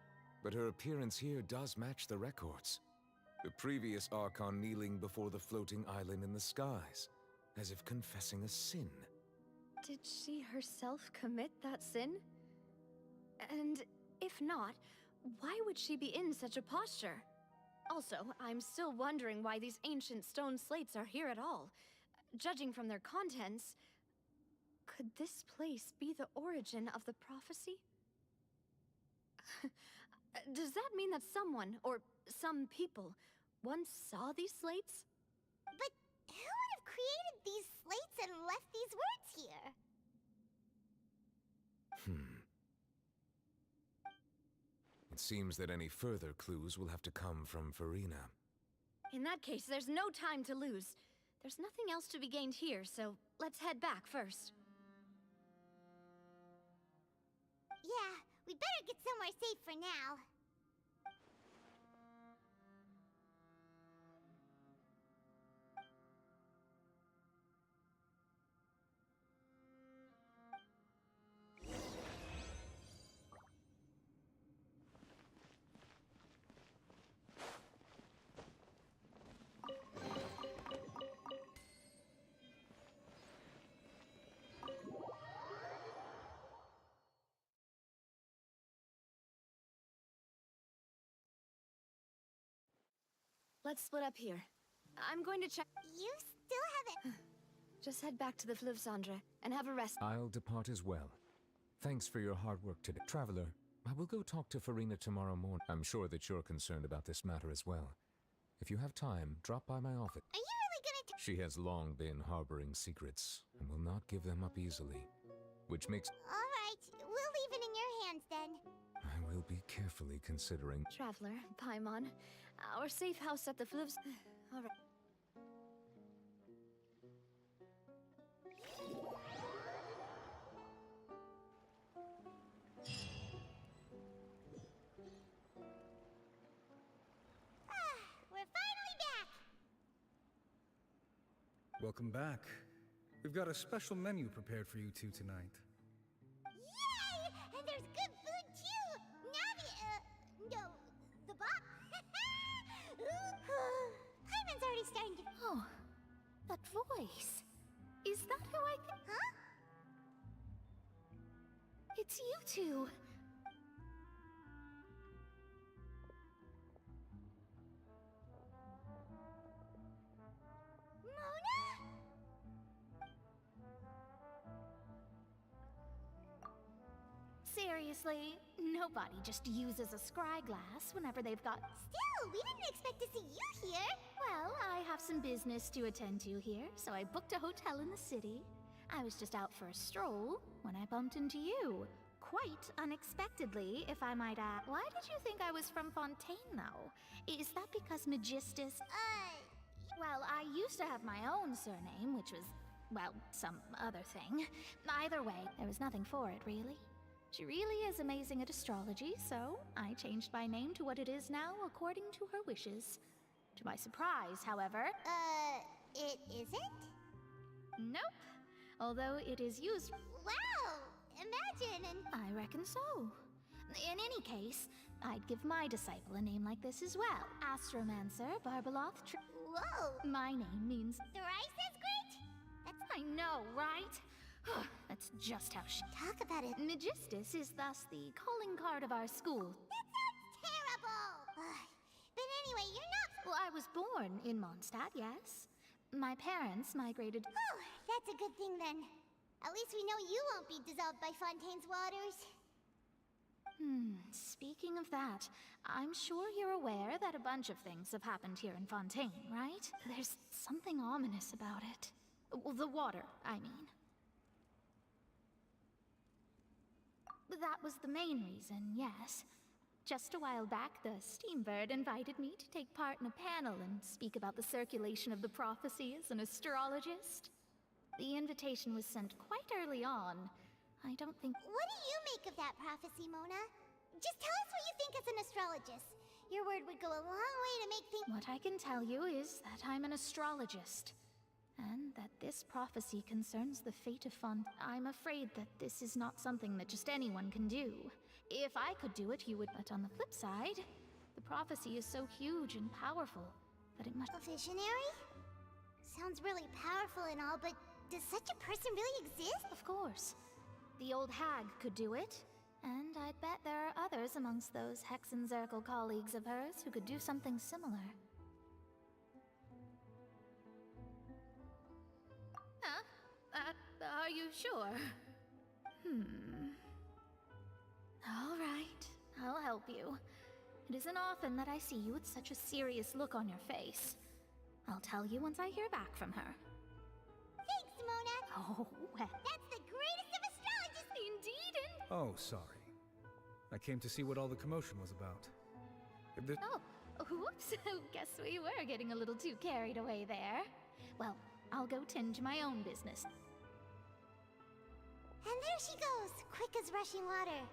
but her appearance here does match the records. The previous Archon kneeling before the floating island in the skies, as if confessing a sin. Did she herself commit that sin? And if not, why would she be in such a posture? Also, I'm still wondering why these ancient stone slates are here at all. Judging from their contents, could this place be the origin of the prophecy? Does that mean that someone, or some people, once saw these slates? But who would have created these slates and left these words here? It seems that any further clues will have to come from Farina. In that case, there's no time to lose. There's nothing else to be gained here, so let's head back first. Yeah, we better get somewhere safe for now. Let's split up here. I'm going to check... You still haven't... Just head back to the Fleuve Cendre and have a rest. I'll depart as well. Thanks for your hard work today. Traveler, I will go talk to Farina tomorrow morning. I'm sure that you're concerned about this matter as well. If you have time, drop by my office. Are you really gonna... She has long been harboring secrets and will not give them up easily. Which makes... Alright, we'll leave it in your hands then. I will be carefully considering... Traveler, Paimon, our safe house at the Fleuve... All right. We're finally back! Welcome back. We've got a special menu prepared for you two tonight. Yay! And there's good food too! Navi, no, the bot. Paimon's already starting to... Oh, that voice. Is that who I can... Huh? It's you two. Seriously, nobody just uses a scry glass whenever they've got... Still, we didn't expect to see you here! Well, I have some business to attend to here, so I booked a hotel in the city. I was just out for a stroll when I bumped into you. Quite unexpectedly, if I might add. Why did you think I was from Fontaine, though? Is that because Magistus... Well, I used to have my own surname, which was, well, some other thing. Either way, there was nothing for it, really. She really is amazing at astrology, so I changed my name to what it is now according to her wishes. To my surprise, however... it isn't? Nope. Although it is used... Wow! Imagine and... I reckon so. In any case, I'd give my disciple a name like this as well. Astromancer, Barbaloth, Whoa! My name means... Thrice as great? That's... I know, right? That's just how she... Talk about it. Magistus is thus the calling card of our school. That sounds terrible! But anyway, you're not... Well, I was born in Mondstadt, yes. My parents migrated... Oh, that's a good thing then. At least we know you won't be dissolved by Fontaine's waters. Speaking of that, I'm sure you're aware that a bunch of things have happened here in Fontaine, right? There's something ominous about it. Well, the water, I mean. That was the main reason, yes. Just a while back, the Steambird invited me to take part in a panel and speak about the circulation of the prophecy as an astrologist. The invitation was sent quite early on. I don't think... What do you make of that prophecy, Mona? Just tell us what you think as an astrologist. Your word would go a long way to make things... What I can tell you is that I'm an astrologist. And that this prophecy concerns the fate of I'm afraid that this is not something that just anyone can do. If I could do it, you would... But on the flip side, the prophecy is so huge and powerful that it must... A visionary? Sounds really powerful and all, but does such a person really exist? Of course. The old hag could do it. And I'd bet there are others amongst those Hexenzirkel colleagues of hers who could do something similar. Huh? Are you sure? All right, I'll help you. It isn't often that I see you with such a serious look on your face. I'll tell you once I hear back from her. Thanks, Mona! Oh, well. That's the greatest of astrologists! Indeed, and... Oh, sorry. I came to see what all the commotion was about. If the... Oh, whoops. Guess we were getting a little too carried away there. Well, I'll go tend to my own business. And there she goes, quick as rushing water.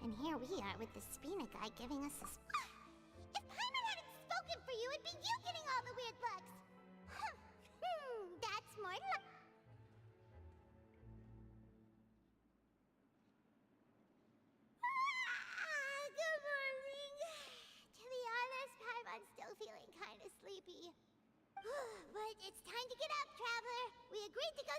And here we are with the Spina guy giving us this... If Paimon hadn't spoken for you, it'd be you getting all the weird looks. That's more luck. Good morning. To be honest, Paimon's still feeling kind of sleepy. But it's time to get up, traveler. We agreed to go...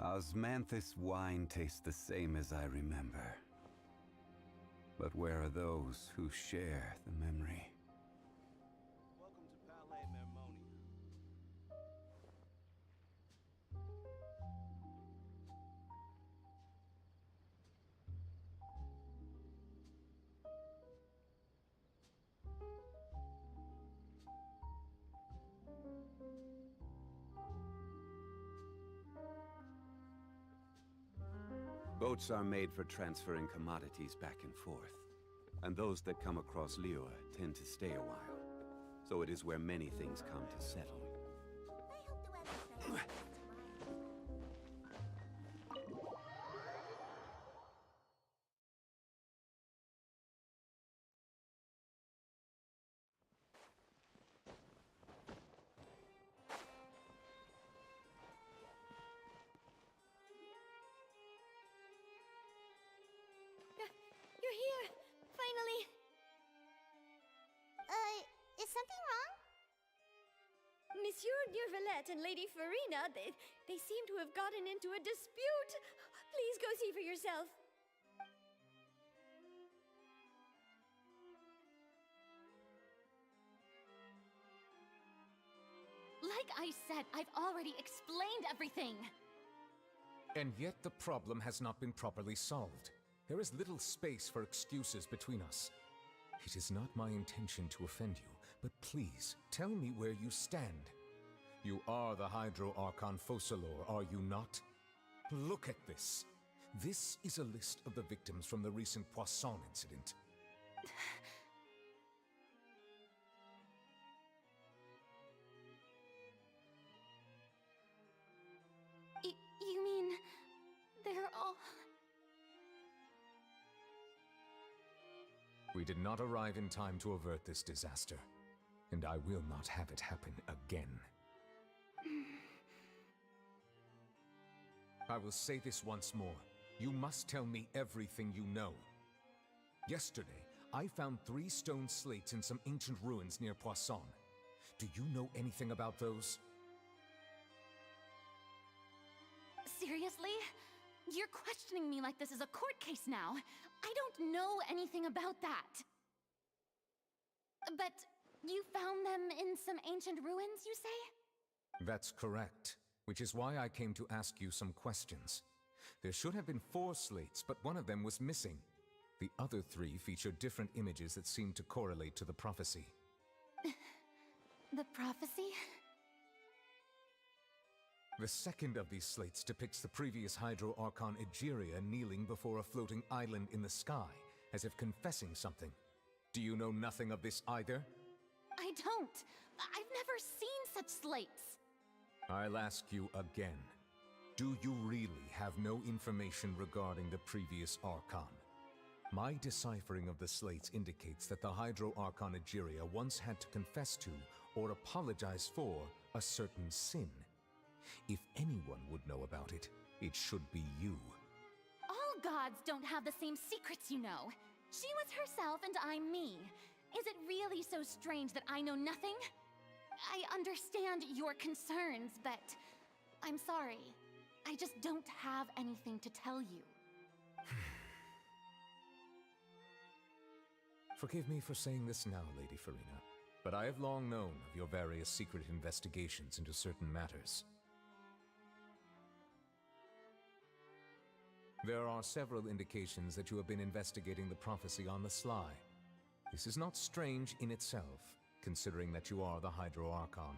Osmanthus wine tastes the same as I remember. But where are those who share the memory? Welcome to Palais Mermonia. Boats are made for transferring commodities back and forth. And those that come across Liua tend to stay a while. So it is where many things come to settle. Valette and Lady Farina, they seem to have gotten into a dispute. Please go see for yourself. Like I said, I've already explained everything. And yet the problem has not been properly solved. There is little space for excuses between us. It is not my intention to offend you, but please, tell me where you stand. You are the Hydro Archon Focalor, are you not? Look at this. This is a list of the victims from the recent Poisson incident. You mean... they're all... We did not arrive in time to avert this disaster, and I will not have it happen again. I will say this once more. You must tell me everything you know. Yesterday, I found 3 stone slates in some ancient ruins near Poisson. Do you know anything about those? Seriously? You're questioning me like this is a court case now. I don't know anything about that. But you found them in some ancient ruins, you say? That's correct, which is why I came to ask you some questions. There should have been 4 slates, but one of them was missing. The other 3 featured different images that seemed to correlate to the prophecy. The prophecy? The second of these slates depicts the previous Hydro Archon Egeria kneeling before a floating island in the sky, as if confessing something. Do you know nothing of this either? I don't. I've never seen such slates. I'll ask you again. Do you really have no information regarding the previous Archon? My deciphering of the slates indicates that the Hydro Archon Egeria once had to confess to, or apologize for, a certain sin. If anyone would know about it, it should be you. All gods don't have the same secrets, you know. She was herself and I'm me. Is it really so strange that I know nothing? I understand your concerns, but I'm sorry. I just don't have anything to tell you. Forgive me for saying this now, Lady Farina, but I have long known of your various secret investigations into certain matters. There are several indications that you have been investigating the prophecy on the sly. This is not strange in itself, considering that you are the Hydro Archon.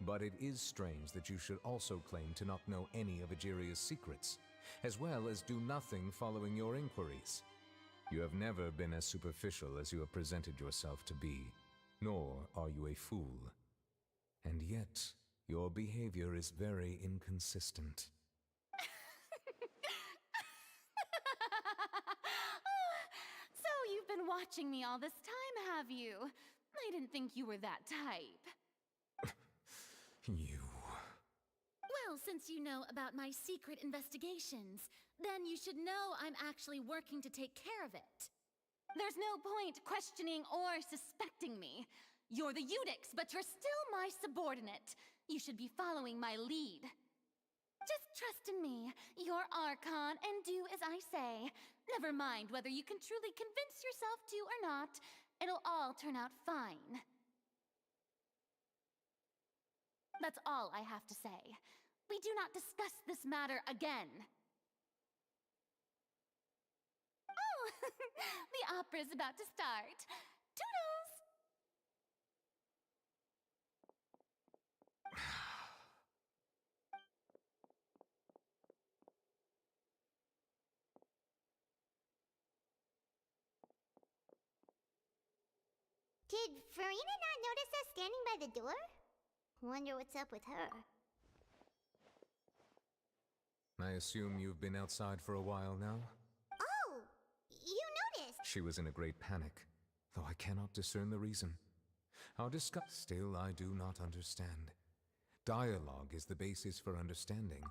But it is strange that you should also claim to not know any of Egeria's secrets, as well as do nothing following your inquiries. You have never been as superficial as you have presented yourself to be, nor are you a fool. And yet, your behavior is very inconsistent. So you've been watching me all this time, have you? I didn't think you were that type. You... Well, since you know about my secret investigations, then you should know I'm actually working to take care of it. There's no point questioning or suspecting me. You're the Eudix, but you're still my subordinate. You should be following my lead. Just trust in me, you're Archon, and do as I say. Never mind whether you can truly convince yourself to or not. It'll all turn out fine. That's all I have to say. We do not discuss this matter again. Oh, the opera's about to start. Toodles! Did Farina not notice us standing by the door? Wonder what's up with her. I assume you've been outside for a while now? Oh! You noticed! She was in a great panic, though I cannot discern the reason. Our discuss... Still, I do not understand. Dialogue is the basis for understanding.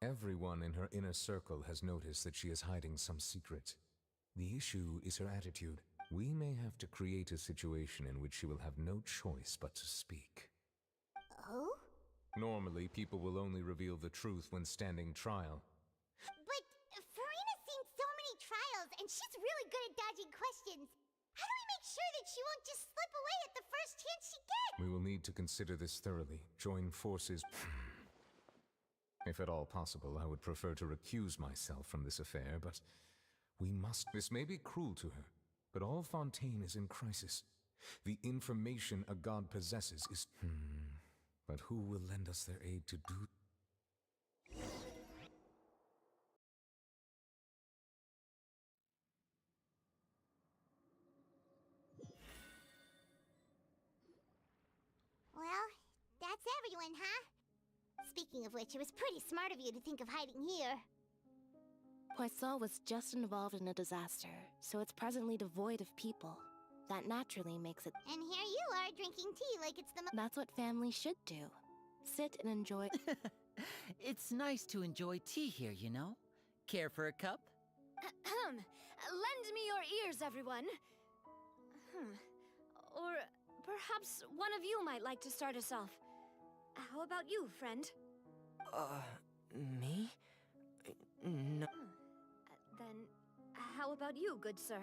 Everyone in her inner circle has noticed that she is hiding some secret. The issue is her attitude. We may have to create a situation in which she will have no choice but to speak. Oh? Normally, people will only reveal the truth when standing trial. But Farina's seen so many trials, and she's really good at dodging questions. How do we make sure that she won't just slip away at the first chance she gets? We will need to consider this thoroughly. Join forces. If at all possible, I would prefer to recuse myself from this affair, but we must. This may be cruel to her, but all Fontaine is in crisis. The information a god possesses is... But who will lend us their aid to do... Well, that's everyone, huh? Speaking of which, it was pretty smart of you to think of hiding here. Poisson was just involved in a disaster, so it's presently devoid of people. That naturally makes it... And here you are, drinking tea like it's the That's what family should do. Sit and enjoy... It's nice to enjoy tea here, you know? Care for a cup? Lend me your ears, everyone. Or perhaps one of you might like to start us off. How about you, friend? Me? No. Then, how about you, good sir?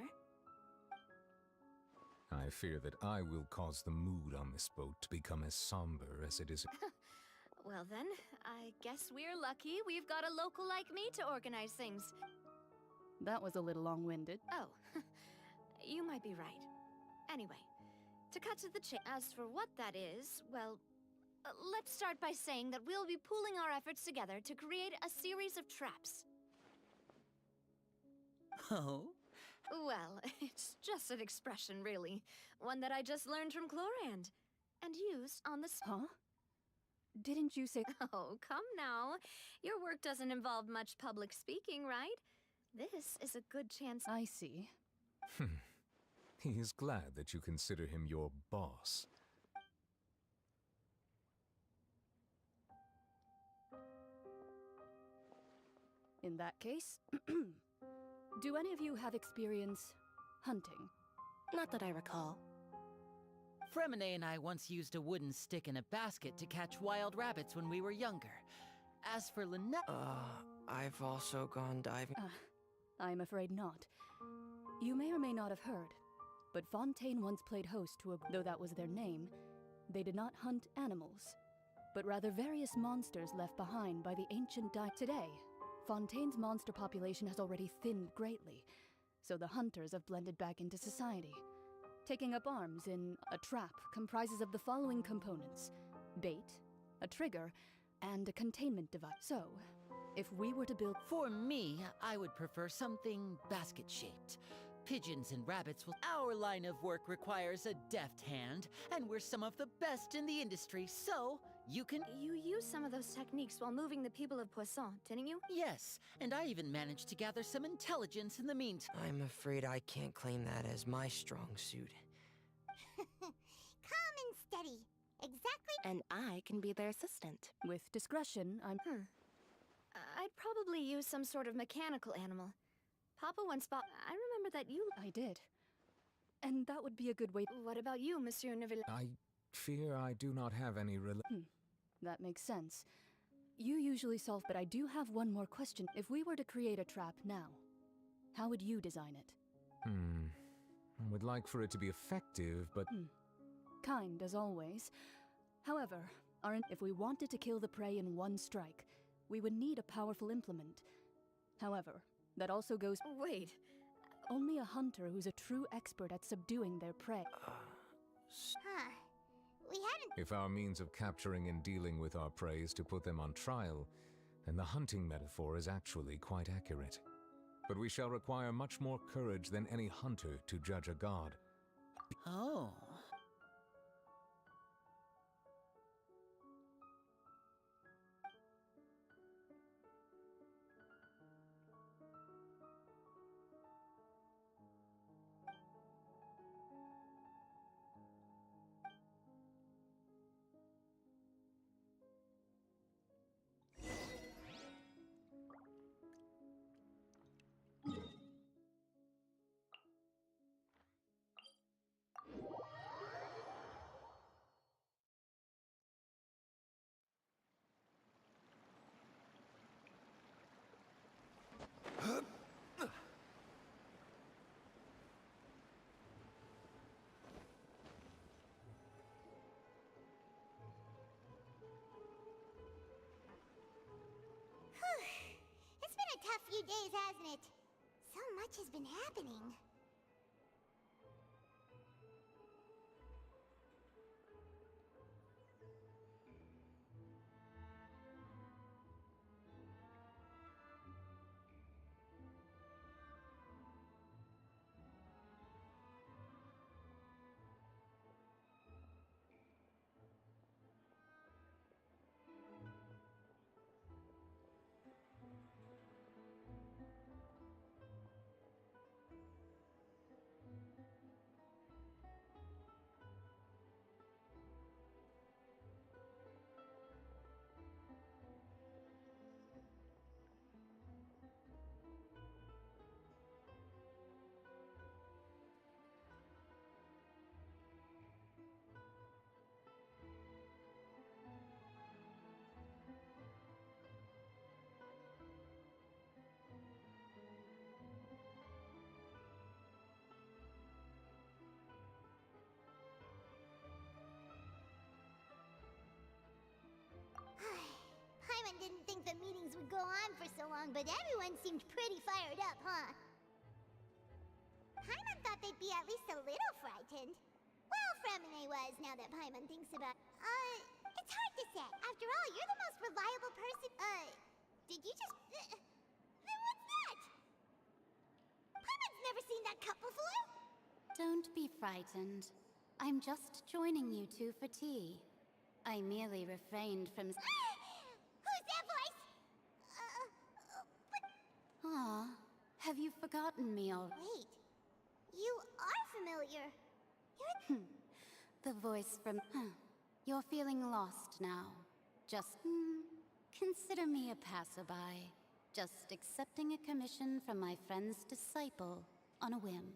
I fear that I will cause the mood on this boat to become as somber as it is... Well then, I guess we're lucky we've got a local like me to organize things. That was a little long-winded. Oh, you might be right. Anyway, to cut to the chase, as for what that is, well, let's start by saying that we'll be pooling our efforts together to create a series of traps. Oh? Well, it's just an expression, really. One that I just learned from Chlorand. And used on the... Huh? Didn't you say... Oh, come now. Your work doesn't involve much public speaking, right? This is a good chance... I see. He is glad that you consider him your boss. In that case, do any of you have experience hunting? Not that I recall. Fremine and I once used a wooden stick in a basket to catch wild rabbits when we were younger. As for Lynette... I've also gone diving. I'm afraid not. You may or may not have heard, but Fontaine once played host to a... Though that was their name, they did not hunt animals, but rather various monsters left behind by the ancient Today, Fontaine's monster population has already thinned greatly, so the hunters have blended back into society. Taking up arms in a trap comprises of the following components: bait, a trigger, and a containment device. So, if we were to build... For me, I would prefer something basket-shaped. Pigeons and rabbits will... Our line of work requires a deft hand, and we're some of the best in the industry, so you can... You used some of those techniques while moving the people of Poisson, didn't you? Yes, and I even managed to gather some intelligence in the meantime. I'm afraid I can't claim that as my strong suit. Calm and steady. Exactly. And I can be their assistant. With discretion, I'm... I'd probably use some sort of mechanical animal. Papa once bought... I remember that you... I did. And that would be a good way... What about you, Monsieur Neville? I fear I do not have any That makes sense. You usually solve, but I do have one more question. If we were to create a trap now, how would you design it? I would like for it to be effective, but... Kind, as always. However, if we wanted to kill the prey in one strike, we would need a powerful implement. However, that also goes... Wait. Only a hunter who's a true expert at subduing their prey. We hadn't... If our means of capturing and dealing with our prey is to put them on trial, then the hunting metaphor is actually quite accurate. But we shall require much more courage than any hunter to judge a god. Oh. few days, hasn't it? So much has been happening. Paimon didn't think the meetings would go on for so long, but everyone seemed pretty fired up, huh? Paimon thought they'd be at least a little frightened. Well, Fremine was, now that Paimon thinks about... it's hard to say. After all, you're the most reliable person... did you just... then what's that? Paimon's never seen that cup before! Don't be frightened. I'm just joining you two for tea. I merely refrained from... Who's that voice? Aw, have you forgotten me already? Wait, you are familiar. You're... The voice from... You're feeling lost now. Just, consider me a passerby. Just accepting a commission from my friend's disciple on a whim.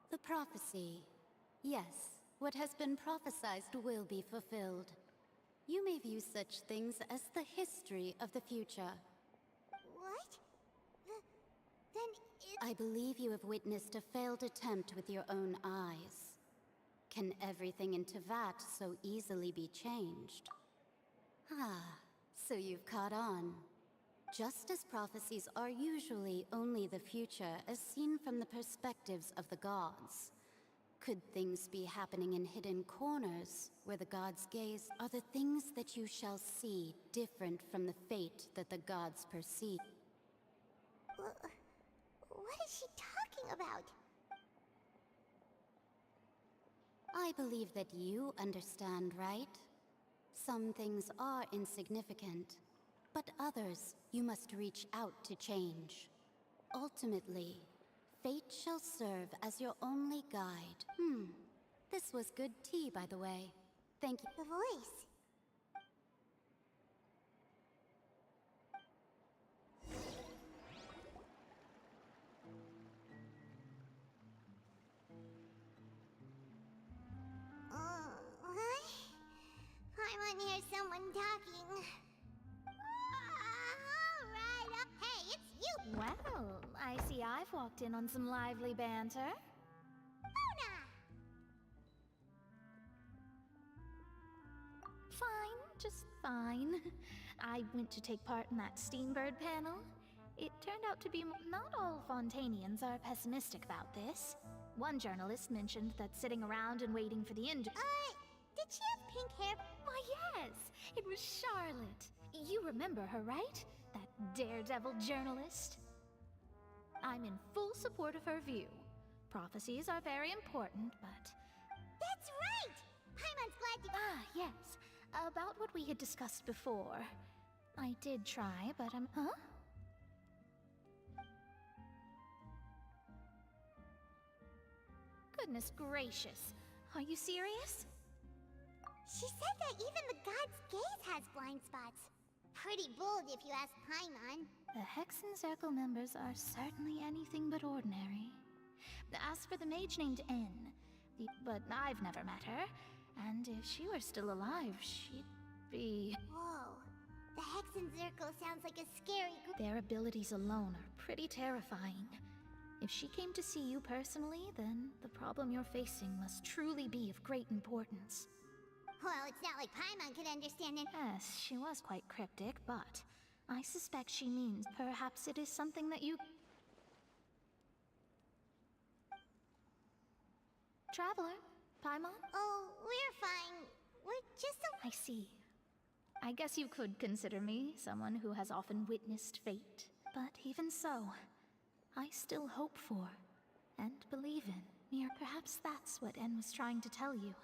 The prophecy. Yes, what has been prophesied will be fulfilled. You may view such things as the history of the future. What? Then I believe you have witnessed a failed attempt with your own eyes. Can everything in Tevat so easily be changed? Ah, so you've caught on. Just as prophecies are usually only the future as seen from the perspectives of the gods, could things be happening in hidden corners where the gods gaze? Are the things that you shall see different from the fate that the gods perceive? What is she talking about? I believe that you understand, right? Some things are insignificant, but others you must reach out to change. Ultimately, fate shall serve as your only guide. This was good tea, by the way. Thank you. The voice. Paimon hears someone talking. Alright, hey, it's you! Well, I see I've walked in on some lively banter. Mona! Fine, just fine. I went to take part in that Steambird panel. It turned out to be not all Fontainians are pessimistic about this. One journalist mentioned that sitting around and waiting for the end... Did she have pink hair? Why, yes! It was Charlotte. You remember her, right? That daredevil journalist? I'm in full support of her view. Prophecies are very important, but... That's right! Paimon's glad to... Yes. About what we had discussed before. I did try, but Huh? Goodness gracious. Are you serious? She said that even the god's gaze has blind spots. Pretty bold if you ask Paimon. The Hexen Circle members are certainly anything but ordinary. As for the mage named N, but I've never met her, and if she were still alive, she'd be... Whoa. The Hexen Circle sounds like a scary group. Their abilities alone are pretty terrifying. If she came to see you personally, then the problem you're facing must truly be of great importance. Well, it's not like Paimon could understand it. Yes, she was quite cryptic, but I suspect she means perhaps it is something that you... Traveler, Paimon? Oh, we're fine. We're just a... I see. I guess you could consider me someone who has often witnessed fate. But even so, I still hope for and believe in. Perhaps that's what En was trying to tell you.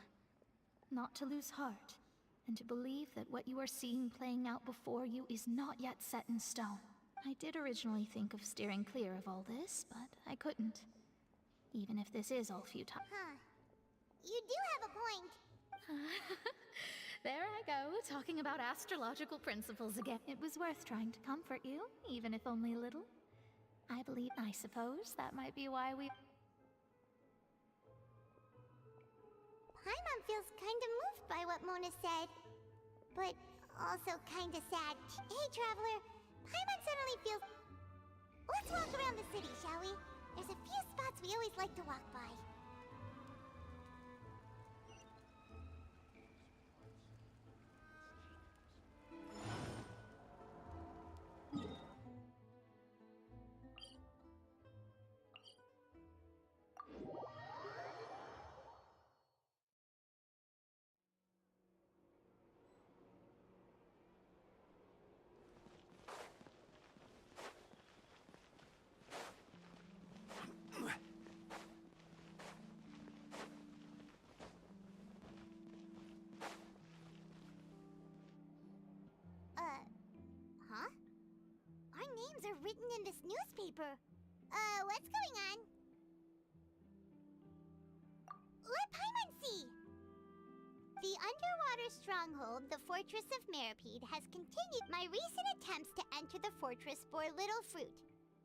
Not to lose heart, and to believe that what you are seeing playing out before you is not yet set in stone. I did originally think of steering clear of all this, but I couldn't. Even if this is all futile. Huh. You do have a point. There I go, talking about astrological principles again. It was worth trying to comfort you, even if only a little. I suppose that might be why we... Paimon feels kinda moved by what Mona said. But also kinda sad. Hey, Traveler. Paimon suddenly feels... Let's walk around the city, shall we? There's a few spots we always like to walk by. Huh? Our names are written in this newspaper. What's going on? Let Paimon see! The underwater stronghold, the Fortress of Meripede, has continued. My recent attempts to enter the fortress bore little fruit.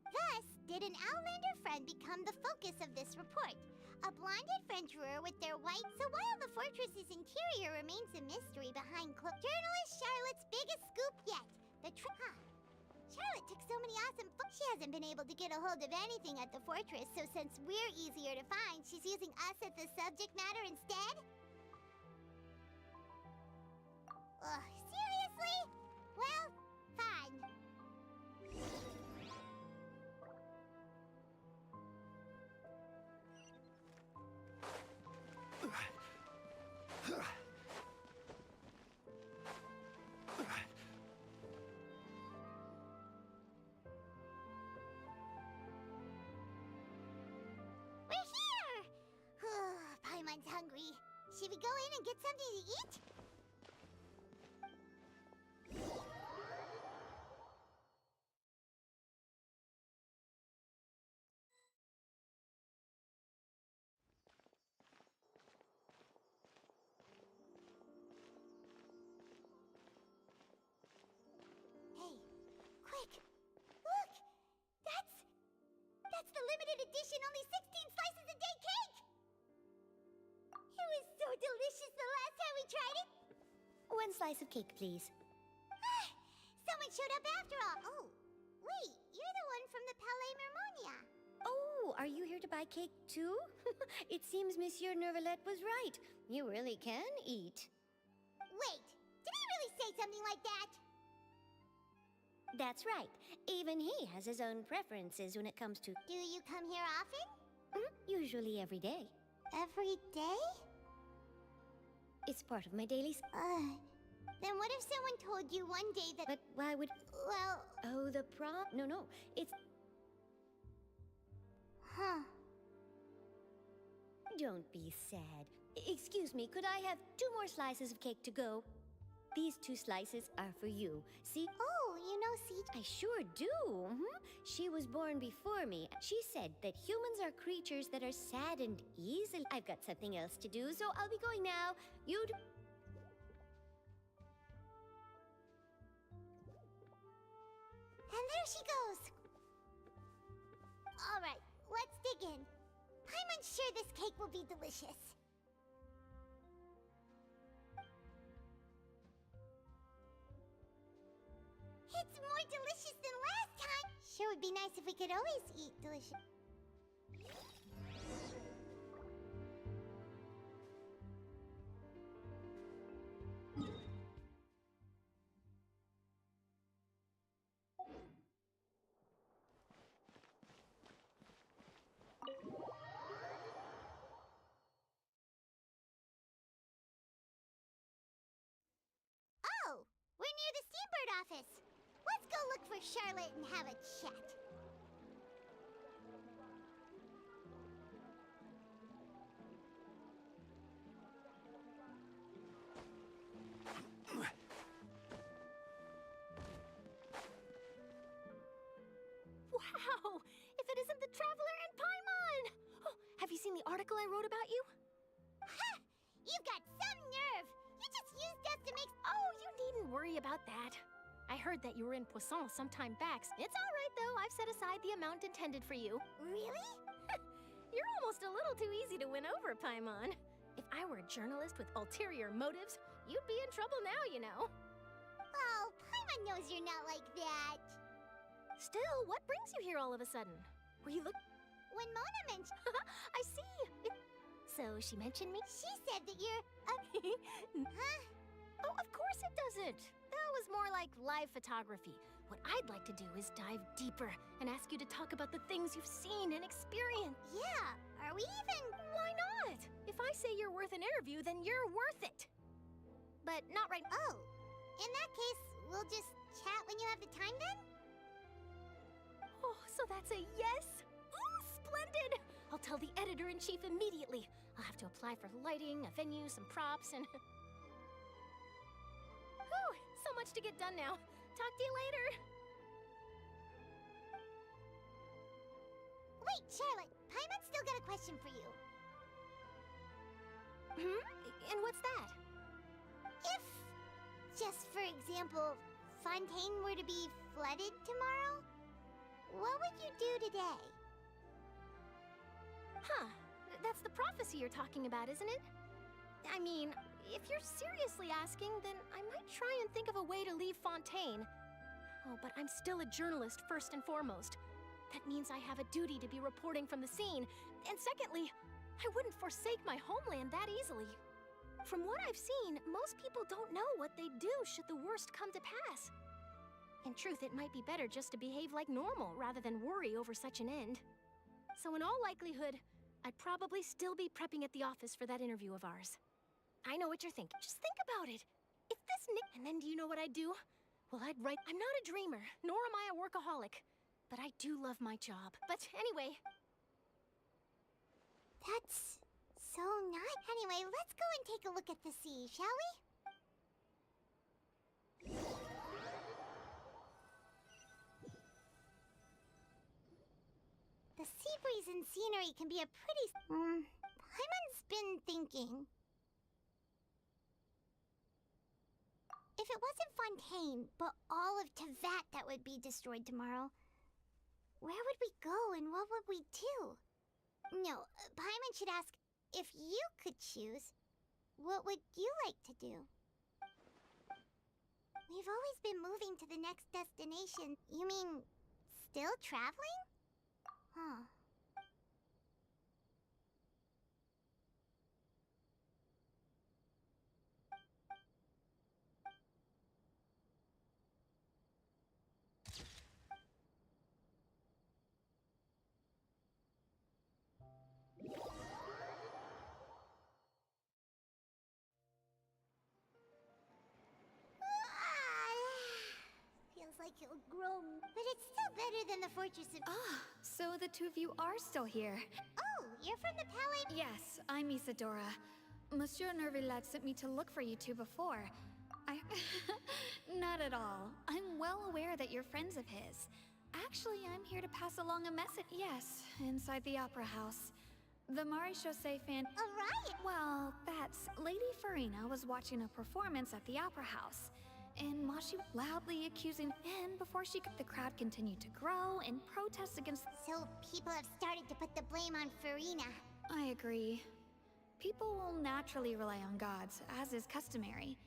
Thus, did an Outlander friend become the focus of this report? A blonde adventurer with their white... So while the fortress's interior remains a mystery behind journalist Charlotte's biggest scoop yet. Charlotte took so many awesome She hasn't been able to get a hold of anything at the fortress, so since we're easier to find, she's using us as the subject matter instead? Ugh, seriously? Well, fine. We're here! Paimon's hungry. Should we go in and get something to eat? Hey, quick! Look! That's the limited edition only 16 slices a day cake! It was so delicious the last time we tried it! 1 slice of cake, please. Someone showed up after all! Oh, wait, you're the one from the Palais Mermonia. Oh, are you here to buy cake too? It seems Monsieur Neuvillette was right. You really can eat. Wait, did he really say something like that? That's right. Even he has his own preferences when it comes to... Do you come here often? Usually every day. Every day? It's part of my daily... Then what if someone told you one day that... But why would... Well... Oh, the No, it's... Huh. Don't be sad. Excuse me, could I have 2 more slices of cake to go? These 2 slices are for you. See? Oh, you know Siege? I sure do. She was born before me. She said that humans are creatures that are saddened easily. I've got something else to do, so I'll be going now. You'd... And there she goes. All right, let's dig in. Paimon's sure this cake will be delicious. It's more delicious than last time. Sure would be nice if we could always eat delicious. We're near the Seabird office. Let's go look for Charlotte and have a chat. Wow! If it isn't the Traveler and Paimon! Oh, have you seen the article I wrote about you? Ha! You've got some nerve! You just used us to make... Oh, you needn't worry about that. I heard that you were in Poisson some time back. It's all right, though. I've set aside the amount intended for you. Really? You're almost a little too easy to win over, Paimon. If I were a journalist with ulterior motives, you'd be in trouble now, you know. Oh, Paimon knows you're not like that. Still, what brings you here all of a sudden? Were you When Mona mentioned... I see. So she mentioned me? She said that you're... Huh? Oh, of course it doesn't. That was more like live photography. What I'd like to do is dive deeper and ask you to talk about the things you've seen and experienced. Yeah, are we even... Why not? If I say you're worth an interview, then you're worth it. But not right... Oh, in that case, we'll just chat when you have the time then? Oh, so that's a yes? Ooh, splendid! I'll tell the editor-in-chief immediately. I'll have to apply for lighting, a venue, some props, and... Whew, so much to get done now. Talk to you later. Wait, Charlotte. Paimon's still got a question for you. And what's that? If, just for example, Fontaine were to be flooded tomorrow, what would you do today? Huh. That's the prophecy you're talking about, isn't it? I mean, if you're seriously asking, then I might try and think of a way to leave Fontaine. Oh, but I'm still a journalist first and foremost. That means I have a duty to be reporting from the scene. And secondly, I wouldn't forsake my homeland that easily. From what I've seen, most people don't know what they'd do should the worst come to pass. In truth, it might be better just to behave like normal rather than worry over such an end. So in all likelihood, I'd probably still be prepping at the office for that interview of ours. I know what you're thinking. Just think about it. If this And then do you know what I'd do? Well, I'd write... I'm not a dreamer, nor am I a workaholic. But I do love my job. But anyway... That's so nice. Anyway, let's go and take a look at the sea, shall we? The sea breeze and scenery can be a pretty... Paimon's been thinking. If it wasn't Fontaine, but all of Tevat that would be destroyed tomorrow, where would we go and what would we do? No, Paimon should ask, if you could choose, what would you like to do? We've always been moving to the next destination. You mean, still traveling? Huh. Feels like it'll grow, but it's still better than the Fortress of... So the two of you are still here. Oh, you're from the Palais... Yes, I'm Isadora. Monsieur Nervillet sent me to look for you two before. Not at all. I'm well aware that you're friends of his. Actually, I'm here to pass along a message. Yes, inside the Opera House. The Marie-Chaussee fan... A riot? Well, that's... Lady Farina was watching a performance at the Opera House. And while she was loudly accusing Finn before she could... The crowd continued to grow and protest against... So people have started to put the blame on Farina. I agree. People will naturally rely on gods, as is customary.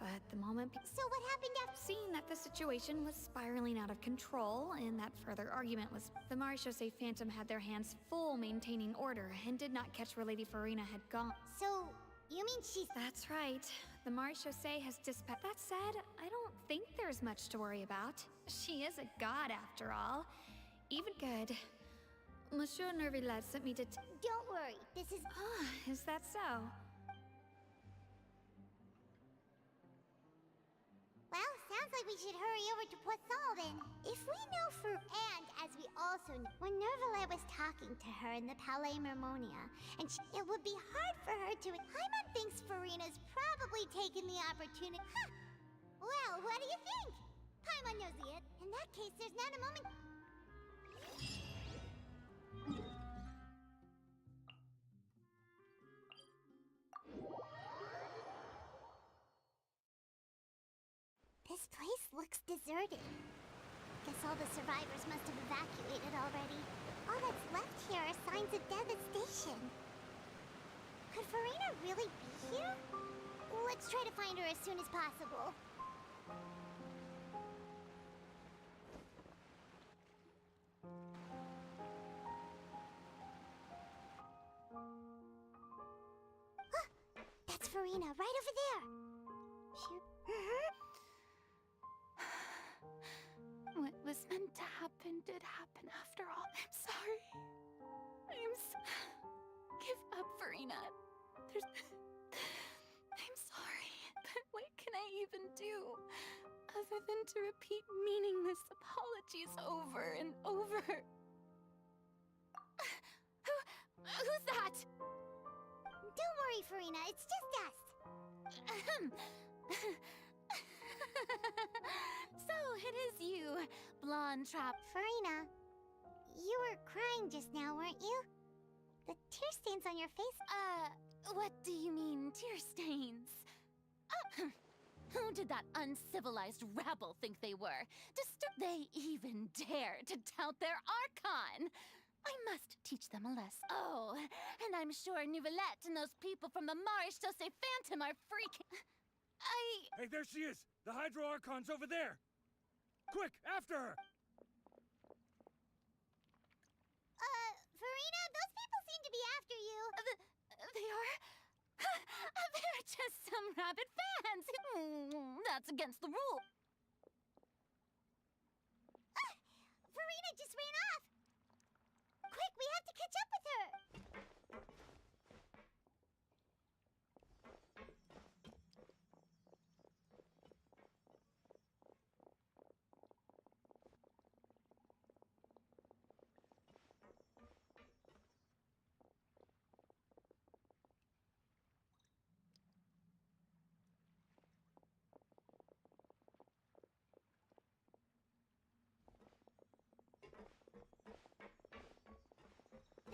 But the moment... So what happened after... Seeing that the situation was spiraling out of control, and that further argument was... The Marie-Chaussee Phantom had their hands full maintaining order, and did not catch where Lady Farina had gone. So, you mean she's... That's right. The Marie-Chaussee has dispatched... That said, I don't think there's much to worry about. She is a god, after all. Even good. Monsieur Nervillet sent me to... Don't worry, this is... Is that so? Well, sounds like we should hurry over to Poisson then. If we know for and as we also know, when Nervalet was talking to her in the Palais Mermonia, and it would be hard for her to. Paimon thinks Farina's probably taken the opportunity. Huh! Well, what do you think? Paimon knows it. In that case, there's not a moment. This place looks deserted. Guess all the survivors must have evacuated already. All that's left here are signs of devastation. Could Farina really be here? Let's try to find her as soon as possible. Ah, that's Farina, right over there. What was meant to happen did happen after all. I'm sorry. Give up, Farina. I'm sorry, but what can I even do other than to repeat meaningless apologies over and over? Who's that? Don't worry, Farina. It's just us. So it is you, blonde trap. Farina, you were crying just now, weren't you? The tear stains on your face. What do you mean, tear stains? Who did that uncivilized rabble think they were? They even dare to tout their Archon! I must teach them a lesson. Oh, and I'm sure Nouvellette and those people from the Maréchaussée Phantom are freaking... Hey, there she is! The Hydro Archon's over there! Quick, after her! Farina, those people seem to be after you. They are? They're just some rabid fans. That's against the rule. Farina just ran off! Quick, we have to catch up with her!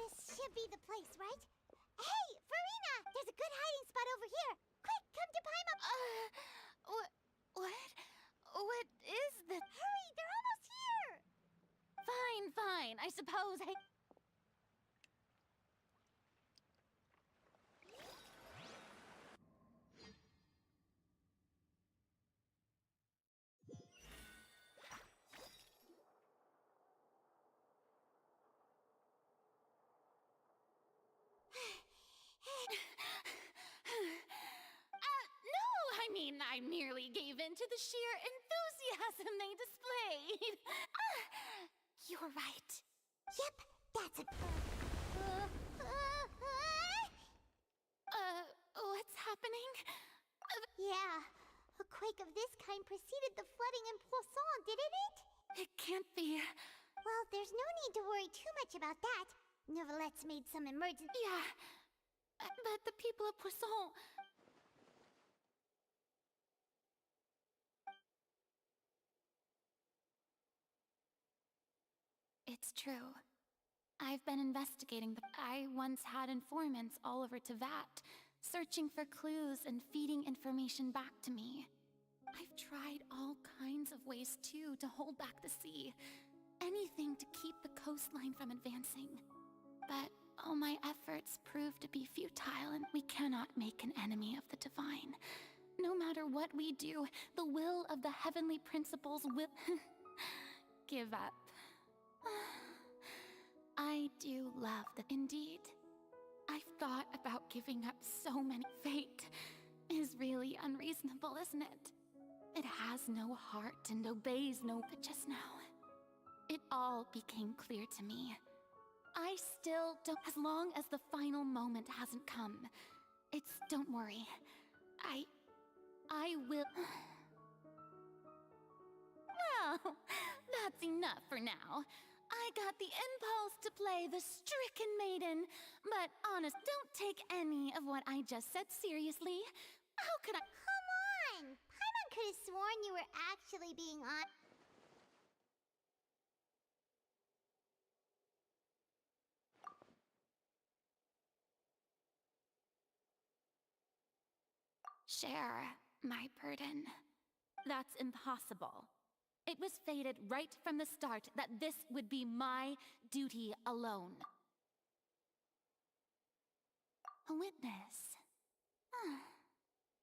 This should be the place, right? Hey, Farina! There's a good hiding spot over here! Quick, come to Paimon! What? What is this? Hurry, they're almost here! Fine. I suppose I... I merely gave in to the sheer enthusiasm they displayed. You're right. Yep, that's it. What's happening? Yeah, a quake of this kind preceded the flooding in Poisson, didn't it? It can't be. Well, there's no need to worry too much about that. Nouvellette's made some emergency... Yeah, but the people of Poisson... It's true. I've been investigating I once had informants all over Tevat, searching for clues and feeding information back to me. I've tried all kinds of ways, too, to hold back the sea. Anything to keep the coastline from advancing. But all my efforts proved to be futile, and we cannot make an enemy of the divine. No matter what we do, the will of the heavenly principles will... give up. I do love that. Indeed, I've thought about giving up so many. Fate is really unreasonable, isn't it? It has no heart and obeys no... But just now, it all became clear to me. I still don't... As long as the final moment hasn't come, don't worry. I will... Well, that's enough for now. I got the impulse to play the stricken maiden, but honest, don't take any of what I just said seriously. How could I— Come on! Paimon could have sworn you were actually being on. Share my burden. That's impossible. It was fated right from the start that this would be my duty alone. A witness.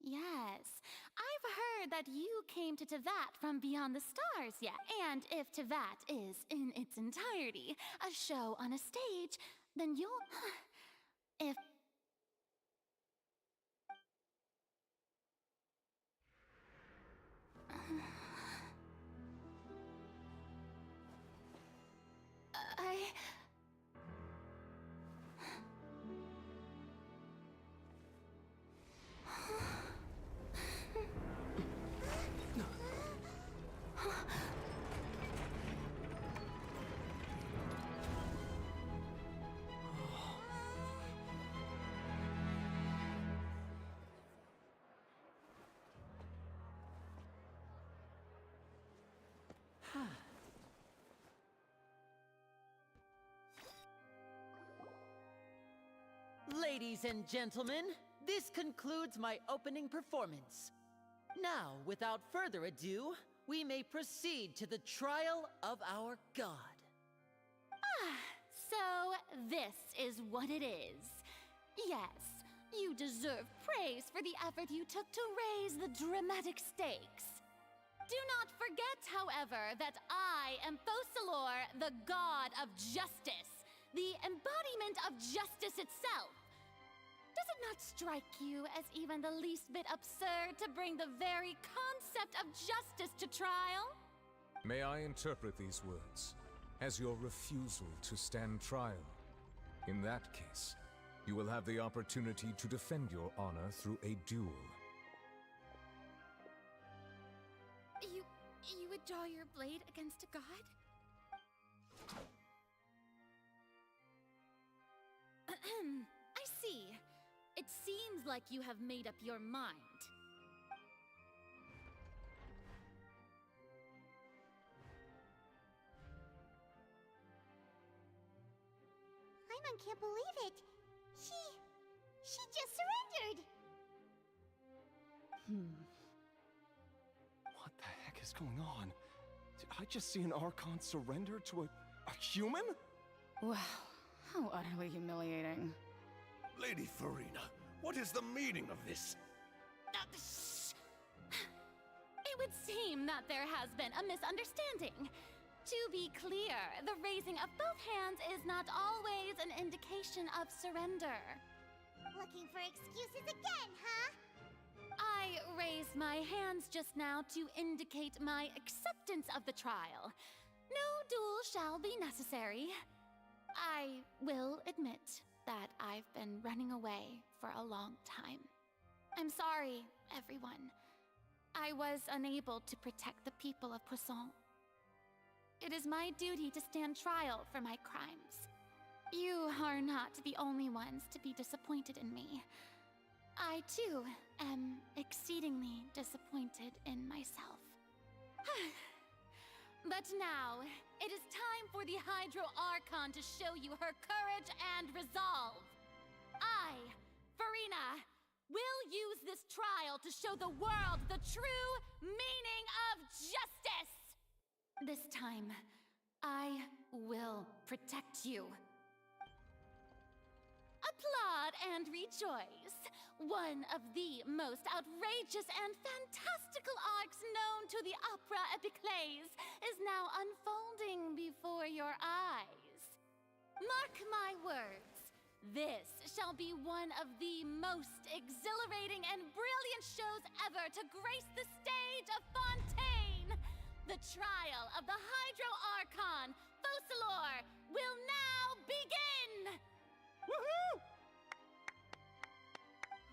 Yes, I've heard that you came to Tevat from beyond the stars, yeah. And if Tevat is, in its entirety, a show on a stage, then you'll— if— I— Ladies and gentlemen, this concludes my opening performance. Now, without further ado, we may proceed to the trial of our god. So this is what it is. Yes, you deserve praise for the effort you took to raise the dramatic stakes. Do not forget, however, that I am Fosalor, the god of justice, the embodiment of justice itself. Does it not strike you as even the least bit absurd to bring the very concept of justice to trial? May I interpret these words as your refusal to stand trial? In that case, you will have the opportunity to defend your honor through a duel. You would draw your blade against a god? I see. It seems like you have made up your mind. Paimon can't believe it. She just surrendered. What the heck is going on? Did I just see an Archon surrender to a human? Wow, how utterly humiliating. Lady Farina, what is the meaning of this? It would seem that there has been a misunderstanding. To be clear, the raising of both hands is not always an indication of surrender. Looking for excuses again, huh? I raised my hands just now to indicate my acceptance of the trial. No duel shall be necessary. I will admit that I've been running away for a long time. I'm sorry, everyone. I was unable to protect the people of Poisson. It is my duty to stand trial for my crimes. You are not the only ones to be disappointed in me. I, too, am exceedingly disappointed in myself. But now, it is time for the Hydro Archon to show you her courage and resolve. I, Farina, will use this trial to show the world the true meaning of justice! This time, I will protect you. Applaud and rejoice! One of the most outrageous and fantastical arcs known to the opera epiclese is now unfolding before your eyes. Mark my words, this shall be one of the most exhilarating and brilliant shows ever to grace the stage of Fontaine! The trial of the Hydro Archon, Fosalor, will now begin! Woohoo!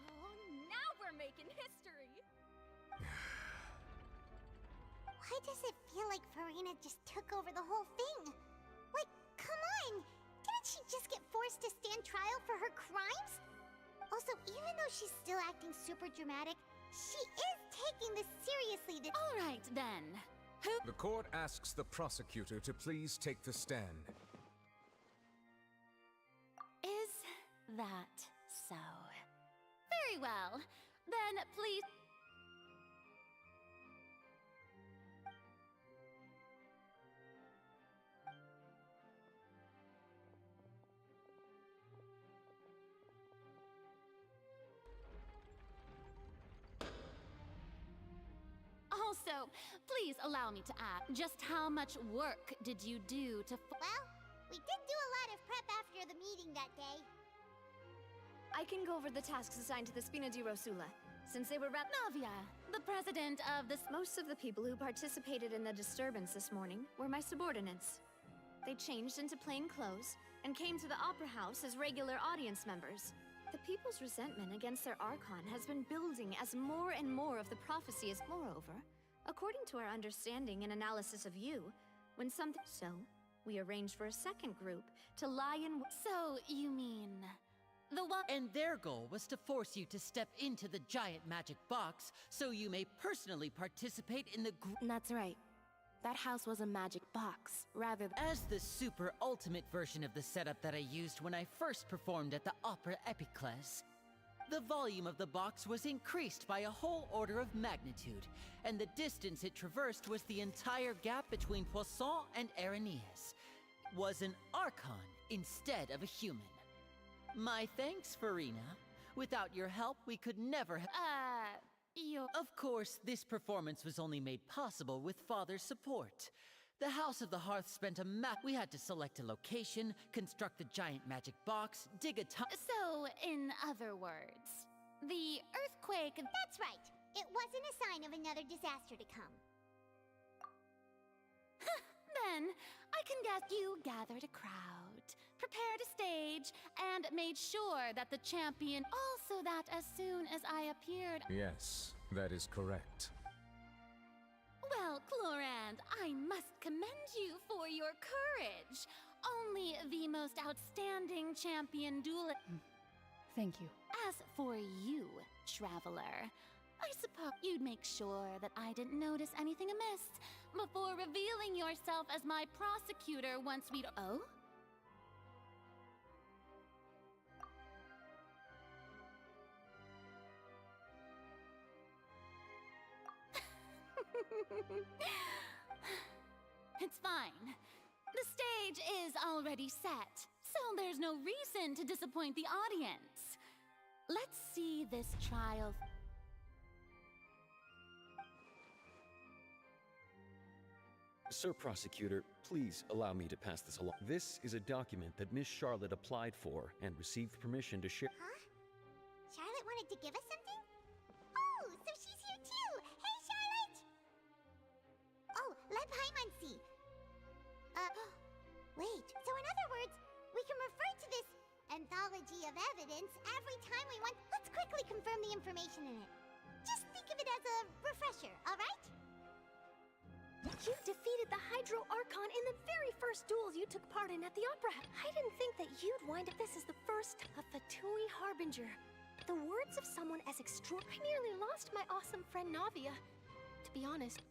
Oh, now we're making history! Why does it feel like Farina just took over the whole thing. Like, come on! Didn't she just get forced to stand trial for her crimes? Also, even though she's still acting super dramatic, she is taking this seriously this— All right, then. The court asks the prosecutor to please take the stand. Is that so? Very well. Then please... Also, please allow me to ask, just how much work did you do to... Well, we did do a lot of prep after the meeting that day. I can go over the tasks assigned to the Spina di Rosula, since they were Navia, the president of the... Most of the people who participated in the disturbance this morning were my subordinates. They changed into plain clothes and came to the Opera House as regular audience members. The people's resentment against their Archon has been building as more and more of the prophecy is... Moreover, according to our understanding and analysis of you, when something... So, we arranged for a second group to lie in... So, you mean... the one... And their goal was to force you to step into the giant magic box so you may personally participate in the That's right. That house was a magic box, rather than... As the super ultimate version of the setup that I used when I first performed at the Opera Epiclese, the volume of the box was increased by a whole order of magnitude, and the distance it traversed was the entire gap between Poisson and Areneus. Was an Archon instead of a human. My thanks, Farina. Without your help, we could never have... Of course, this performance was only made possible with Father's support. The House of the Hearth spent a We had to select a location, construct the giant magic box, dig a tunnel... So, in other words, the earthquake... That's right. It wasn't a sign of another disaster to come. Then, I can guess you gathered a crowd, prepared a stage, and made sure that the champion... Also that as soon as I appeared... Yes, that is correct. Well, Clorand, I must commend you for your courage. Only the most outstanding champion duelist... Thank you. As for you, Traveler, I suppose you'd make sure that I didn't notice anything amiss before revealing yourself as my prosecutor once we'd... Oh? It's fine. The stage is already set, so there's no reason to disappoint the audience. Let's see this trial. Sir Prosecutor, please allow me to pass this along. This is a document that Miss Charlotte applied for and received permission to share. Huh? Charlotte wanted to give us something? Oh, so she's here too! Hey, Charlotte! Oh, Leb Hymansi. Wait, so in other words, we can refer to this anthology of evidence every time we want... Let's quickly confirm the information in it. Just think of it as a refresher, alright? You defeated the Hydro Archon in the very first duel you took part in at the Opera. I didn't think that you'd wind up... This is the first of Fatui Harbinger. The words of someone as extraordinary... I nearly lost my awesome friend Navia. To be honest,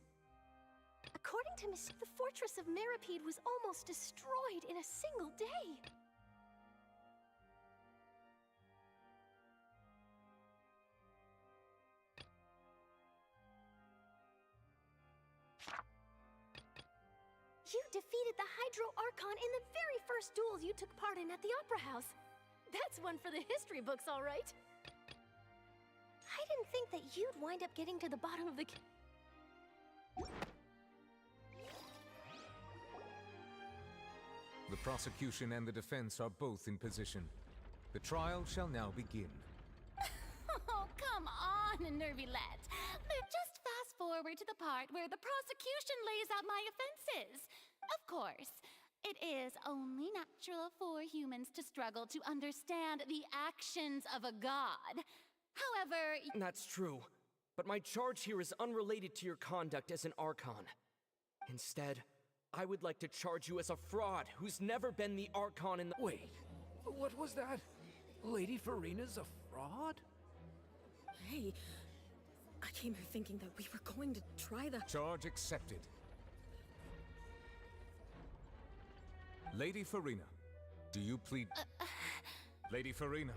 according to Miss... The fortress of Meripede was almost destroyed in a single day. You defeated the Hydro Archon in the very first duel you took part in at the Opera House. That's one for the history books, all right. I didn't think that you'd wind up getting to the bottom of the... The prosecution and the defense are both in position. The trial shall now begin. Oh, come on, Nervylette. Just fast forward to the part where the prosecution lays out my offenses. Of course, it is only natural for humans to struggle to understand the actions of a god. However... That's true. But my charge here is unrelated to your conduct as an Archon. Instead, I would like to charge you as a fraud who's never been the Archon in the— Wait, what was that? Lady Farina's a fraud? Hey, I came here thinking that we were going to try the— Charge accepted. Lady Farina, do you plead— Lady Farina.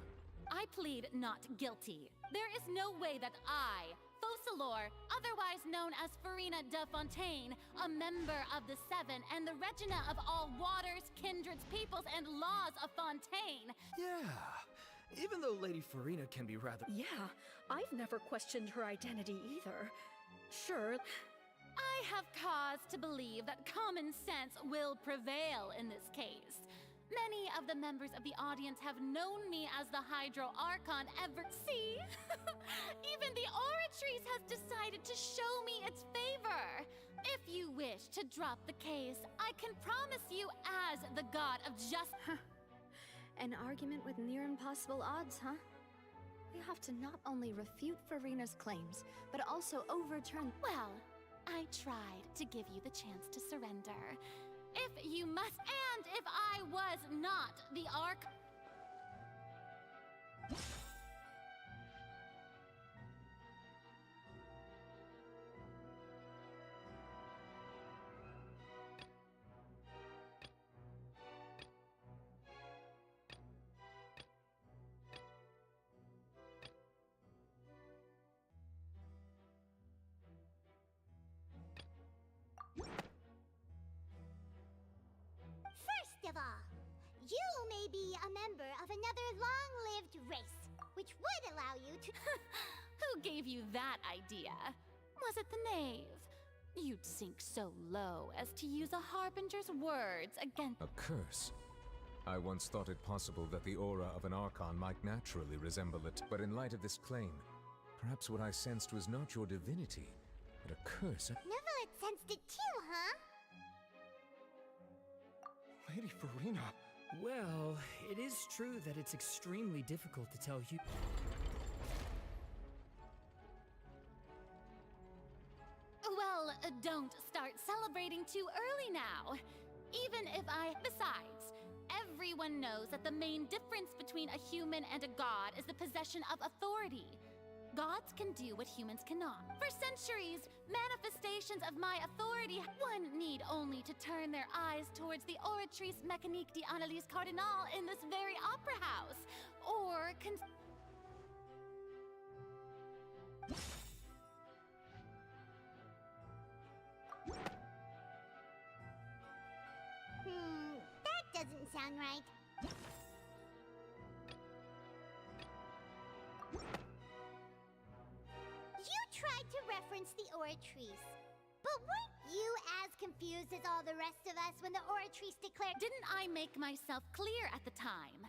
I plead not guilty. There is no way that I, Focalor, otherwise known as Farina de Fontaine, a member of the Seven and the Regina of all waters, kindreds, peoples, and laws of Fontaine. Yeah, even though Lady Farina can be rather— Yeah, I've never questioned her identity either. Sure. I have cause to believe that common sense will prevail in this case. Many of the members of the audience have known me as the Hydro Archon ever— See? Even the Oratrice has decided to show me its favor. If you wish to drop the case, I can promise you as the god of justice— An argument with near impossible odds, huh? We have to not only refute Farina's claims, but also overturn— Well, I tried to give you the chance to surrender. If you must, and if I was not the Arch— First of all, you may be a member of another long-lived race, which would allow you to— Who gave you that idea? Was it the knave? You'd sink so low as to use a harbinger's words against— A curse. I once thought it possible that the aura of an Archon might naturally resemble it, but in light of this claim, perhaps what I sensed was not your divinity, but a curse. Neverlet sensed it too, huh? Lady Farina. Well, it is true that it's extremely difficult to tell you. Well, don't start celebrating too early now. Even if I— Besides, everyone knows that the main difference between a human and a god is the possession of authority. Gods can do what humans cannot. For centuries, manifestations of my authority— One need only to turn their eyes towards the Oratrice Mécanique d'Analyse Cardinal in this very opera house, or That doesn't sound right. You tried to reference the Oratrice, but weren't you as confused as all the rest of us when the Oratrice declared— Didn't I make myself clear at the time?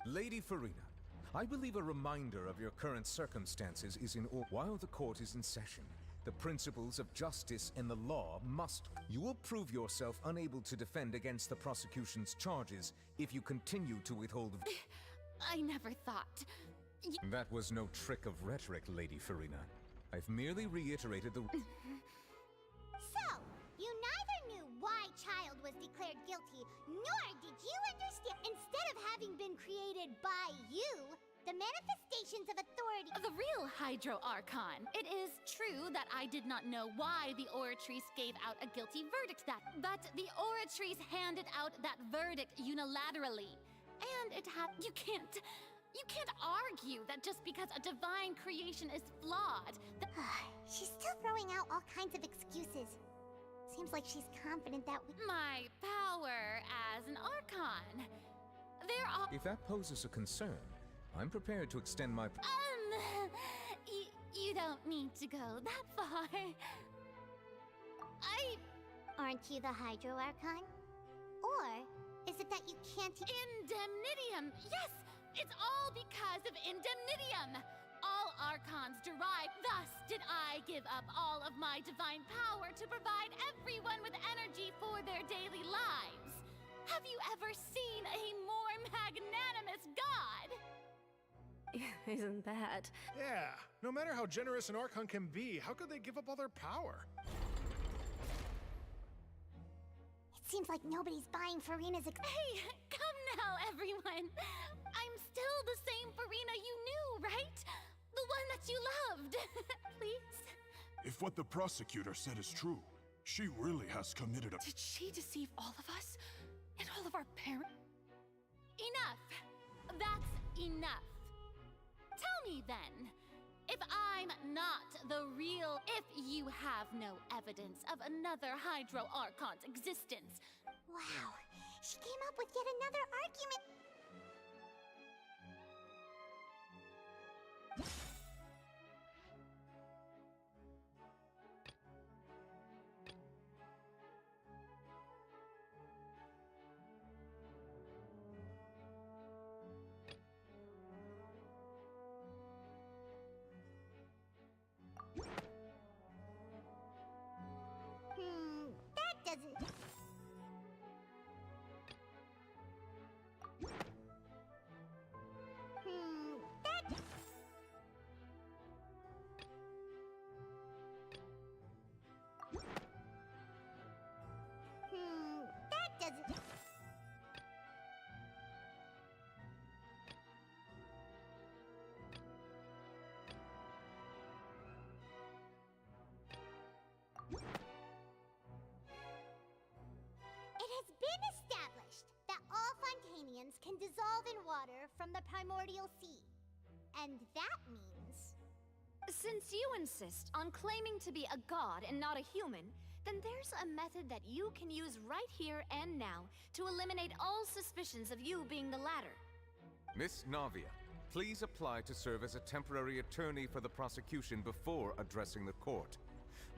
Lady Farina, I believe a reminder of your current circumstances is in order. While the court is in session, the principles of justice and the law must— You will prove yourself unable to defend against the prosecution's charges if you continue to withhold— I never thought— That was no trick of rhetoric, Lady Farina. I've merely reiterated the— So, you neither knew why Child was declared guilty, nor did you understand— Instead of having been created by you, the manifestations of authority— The real Hydro Archon. It is true that I did not know why the Oratrice gave out a guilty verdict but the Oratrice handed out that verdict unilaterally. And it You can't argue that just because a divine creation is flawed— She's still throwing out all kinds of excuses. Seems like she's confident that My power as an Archon. There are— If that poses a concern, I'm prepared to extend my— You don't need to go that far. Aren't you the Hydro Archon? Or is it that you can't— Indemnitium! Yes! It's all because of Indemnitium! All Archons derive— Thus did I give up all of my divine power to provide everyone with energy for their daily lives. Have you ever seen a more magnanimous god? Isn't that? Yeah, no matter how generous an Archon can be, how could they give up all their power? Seems like nobody's buying Farina's Hey, come now, everyone. I'm still the same Farina you knew, right? The one that you loved. Please? If what the prosecutor said is true, she really has committed a... Did she deceive all of us? And all of our parents? Enough. That's enough. Tell me then, if I'm not the real, if you have no evidence of another Hydro Archon's existence. Wow, she came up with yet another argument. That doesn't... that... that doesn't... It has been established that all Fontanians can dissolve in water from the primordial sea. And that means... Since you insist on claiming to be a god and not a human, then there's a method that you can use right here and now to eliminate all suspicions of you being the latter. Miss Navia, please apply to serve as a temporary attorney for the prosecution before addressing the court.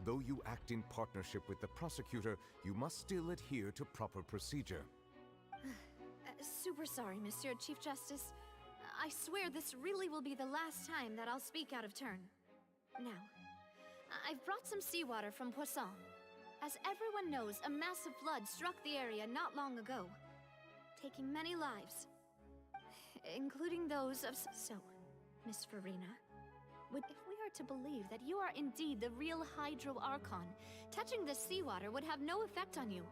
Though you act in partnership with the prosecutor, you must still adhere to proper procedure. Super sorry, Monsieur Chief Justice. I swear this really will be the last time that I'll speak out of turn. Now, I've brought some seawater from Poisson. As everyone knows, a massive flood struck the area not long ago, taking many lives, including those of... So, Miss Farina, if we are to believe that you are indeed the real Hydro Archon, touching this seawater would have no effect on you.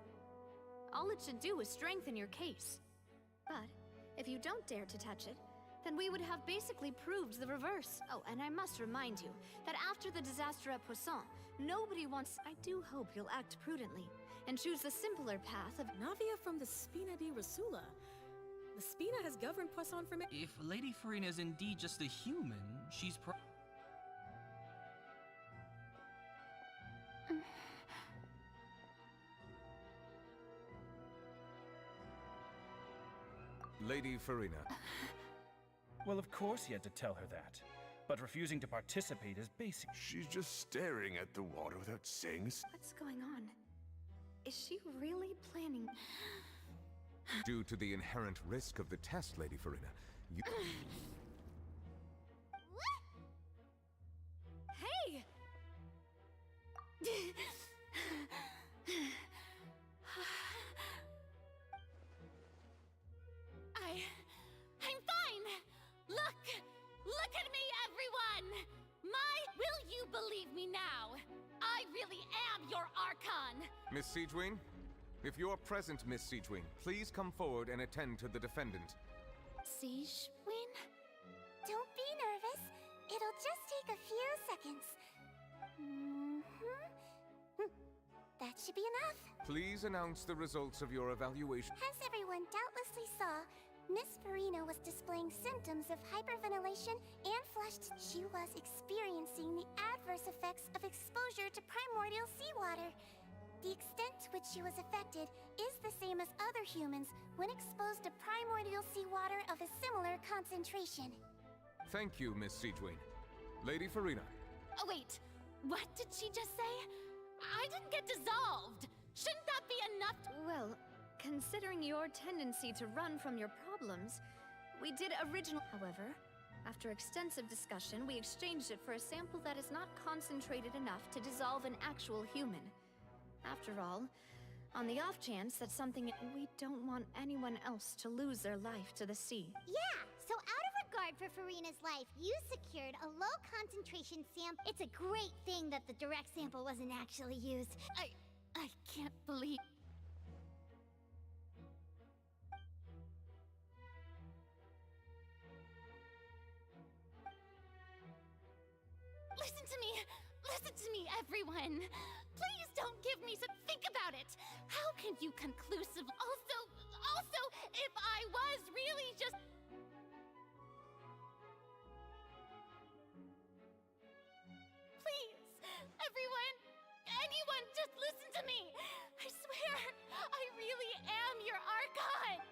All it should do is strengthen your case. But if you don't dare to touch it, then we would have basically proved the reverse. Oh, and I must remind you that after the disaster at Poisson, nobody wants... I do hope you'll act prudently and choose the simpler path of... Navia from the Spina di Rasula. The Spina has governed Poisson for If Lady Farina is indeed just a human, she's Lady Farina. Well, of course he had to tell her that. But refusing to participate is basic. She's just staring at the water without saying a... What's going on? Is she really planning... Due to the inherent risk of the test, Lady Farina, you... Hey! I'm fine! Look at me, everyone! Will you believe me now? I really am your Archon! Miss Siegewin? If you're present, Miss Siegewin, please come forward and attend to the defendant. Siegewin? Don't be nervous. It'll just take a few seconds. That should be enough. Please announce the results of your evaluation. As everyone doubtlessly saw, Miss Farina was displaying symptoms of hyperventilation and flushed. She was experiencing the adverse effects of exposure to primordial seawater. The extent to which she was affected is the same as other humans when exposed to primordial seawater of a similar concentration. Thank you, Miss Siegewin. Lady Farina. Oh, wait. What did she just say? I didn't get dissolved. Shouldn't that be enough? Well, considering your tendency to run from your problems, we did However, after extensive discussion, we exchanged it for a sample that is not concentrated enough to dissolve an actual human. After all, on the off chance that we don't want anyone else to lose their life to the sea. Yeah, so out of regard for Farina's life, you secured a low concentration sample. It's a great thing that the direct sample wasn't actually used. I can't believe... everyone! Please don't give me some... Think about it! How can you conclusive... Also, if I was really just... Please, everyone, anyone, just listen to me! I swear, I really am your Archon!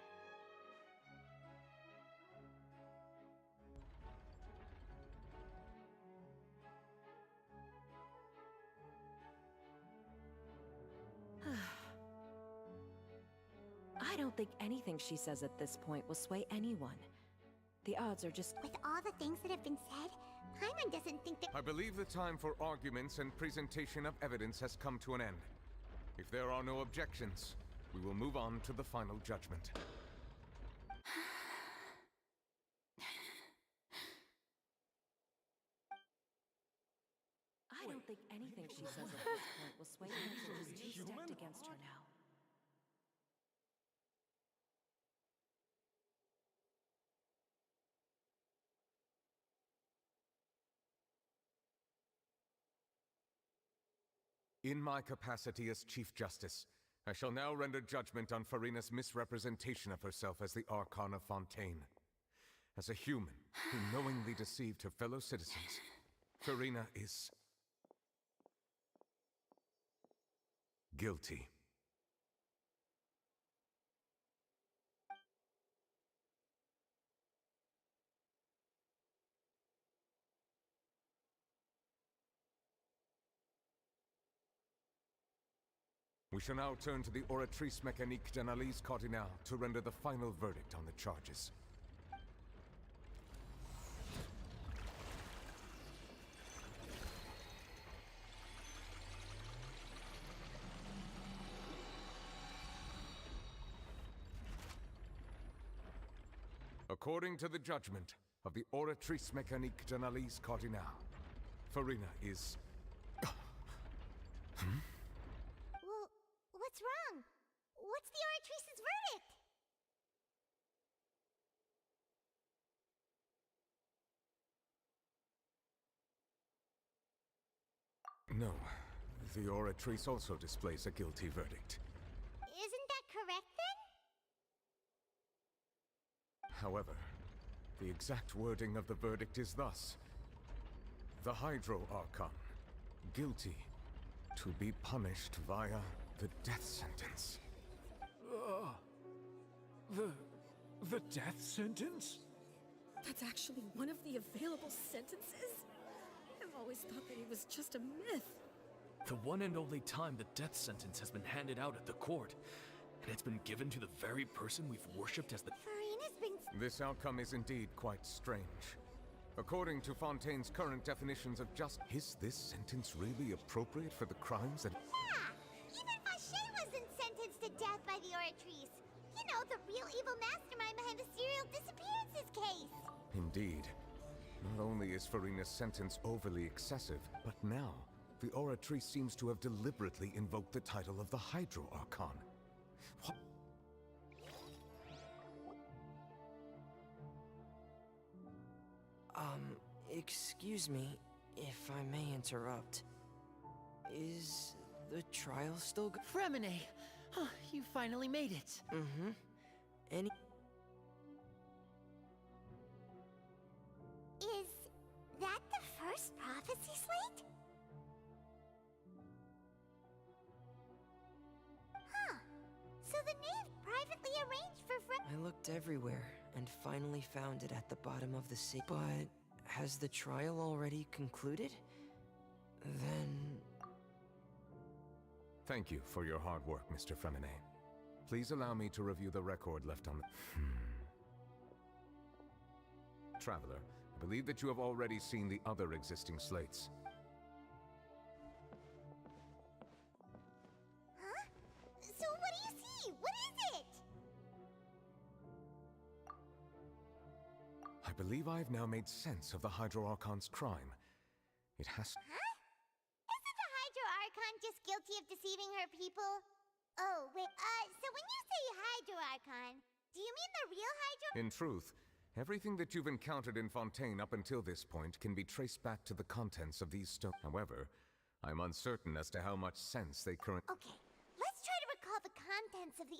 I don't think anything she says at this point will sway anyone. The odds are just... With all the things that have been said, Paimon doesn't think that... I believe the time for arguments and presentation of evidence has come to an end. If there are no objections, we will move on to the final judgment. I don't think anything she says at this point will sway anyone who's too stacked against her now. In my capacity as Chief Justice, I shall now render judgment on Farina's misrepresentation of herself as the Archon of Fontaine. As a human who knowingly deceived her fellow citizens, Farina is... guilty. We shall now turn to the Oratrice Mécanique d'Analyse Cardinale to render the final verdict on the charges. According to the judgment of the Oratrice Mécanique d'Analyse Cardinale, Farina is... Well, what's wrong? What's the Oratrice's verdict? No, the Oratrice also displays a guilty verdict. Isn't that correct then? However, the exact wording of the verdict is thus. The Hydro Archon, guilty, to be punished via the death sentence. The death sentence? That's actually one of the available sentences? I've always thought that it was just a myth. The one and only time the death sentence has been handed out at the court, and it's been given to the very person we've worshipped as the... Farina's been... This outcome is indeed quite strange. According to Fontaine's current definitions of justice, is this sentence really appropriate for the crimes that... Yeah! Even Fache wasn't sentenced to death by the Oratrice. You know, the real evil mastermind behind the serial disappearances case. Indeed. Not only is Farina's sentence overly excessive, but now, the Oratrice seems to have deliberately invoked the title of the Hydro Archon. What? Excuse me, if I may interrupt. Is the trial still go- Fremine! Huh, you finally made it. Mm-hmm. Any- Is that the first prophecy slate? Huh. So the knave privately arranged for I looked everywhere and finally found it at the bottom of the sea. But has the trial already concluded? Then... Thank you for your hard work, Mr. Fremine. Please allow me to review the record left on the... Traveler, I believe that you have already seen the other existing slates. Huh? So what do you see? What is it? I believe I have now made sense of the Hydro Archon's crime. It has... Huh? Isn't the Hydro Archon just guilty of deceiving her people? Oh, wait, so when you say Hydro Archon, do you mean the real Hydro? In truth, everything that you've encountered in Fontaine up until this point can be traced back to the contents of these stones. However, I'm uncertain as to how much sense they currently... Okay, let's try to recall the contents of the...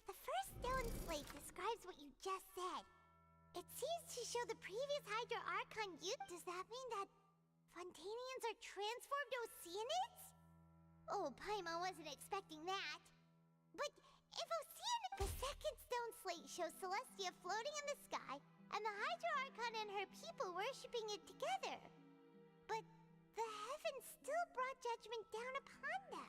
The first stone slate describes what you just said. It seems to show the previous Hydro Archon youth. Does that mean that Fontanians are transformed Oceanids? Oh, Paimon wasn't expecting that. But if Oceanid... The second stone slate shows Celestia floating in the sky, and the Hydro Archon and her people worshipping it together. But the heavens still brought judgment down upon them.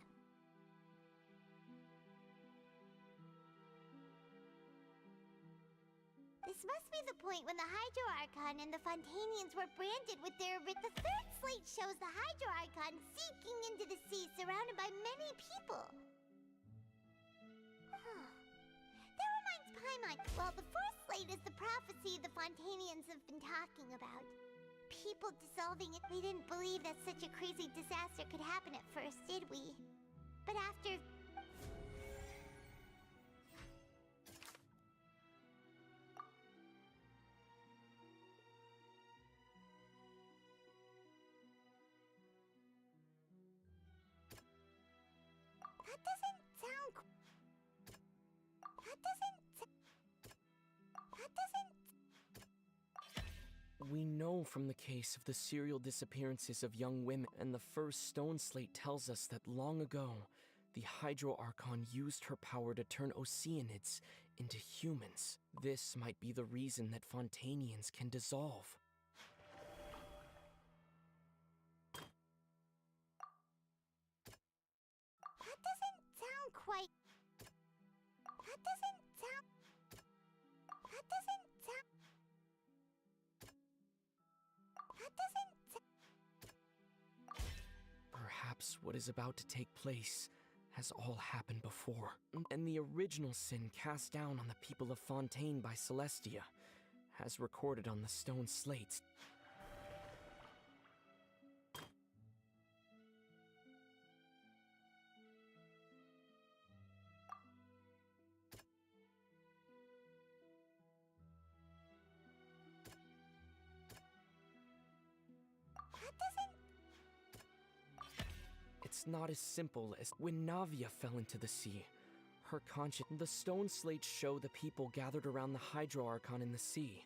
This must be the point when the Hydro Archon and the Fontanians were branded with their... The third slate shows the Hydro Archon sinking into the sea surrounded by many people. That reminds Paimon. Well, the fourth slate is the prophecy the Fontanians have been talking about. People dissolving it. We didn't believe that such a crazy disaster could happen at first, did we? But after... That doesn't sound... We know from the case of the serial disappearances of young women, and the first stone slate tells us that long ago, the Hydro Archon used her power to turn Oceanids into humans. This might be the reason that Fontanians can dissolve. That doesn't sound quite... That doesn't sound... That doesn't sound... That doesn't sound... Perhaps what is about to take place has all happened before. And the original sin cast down on the people of Fontaine by Celestia, as recorded on the stone slates. It's not as simple as when Navia fell into the sea. Her conscience... The stone slates show the people gathered around the Hydro Archon in the sea.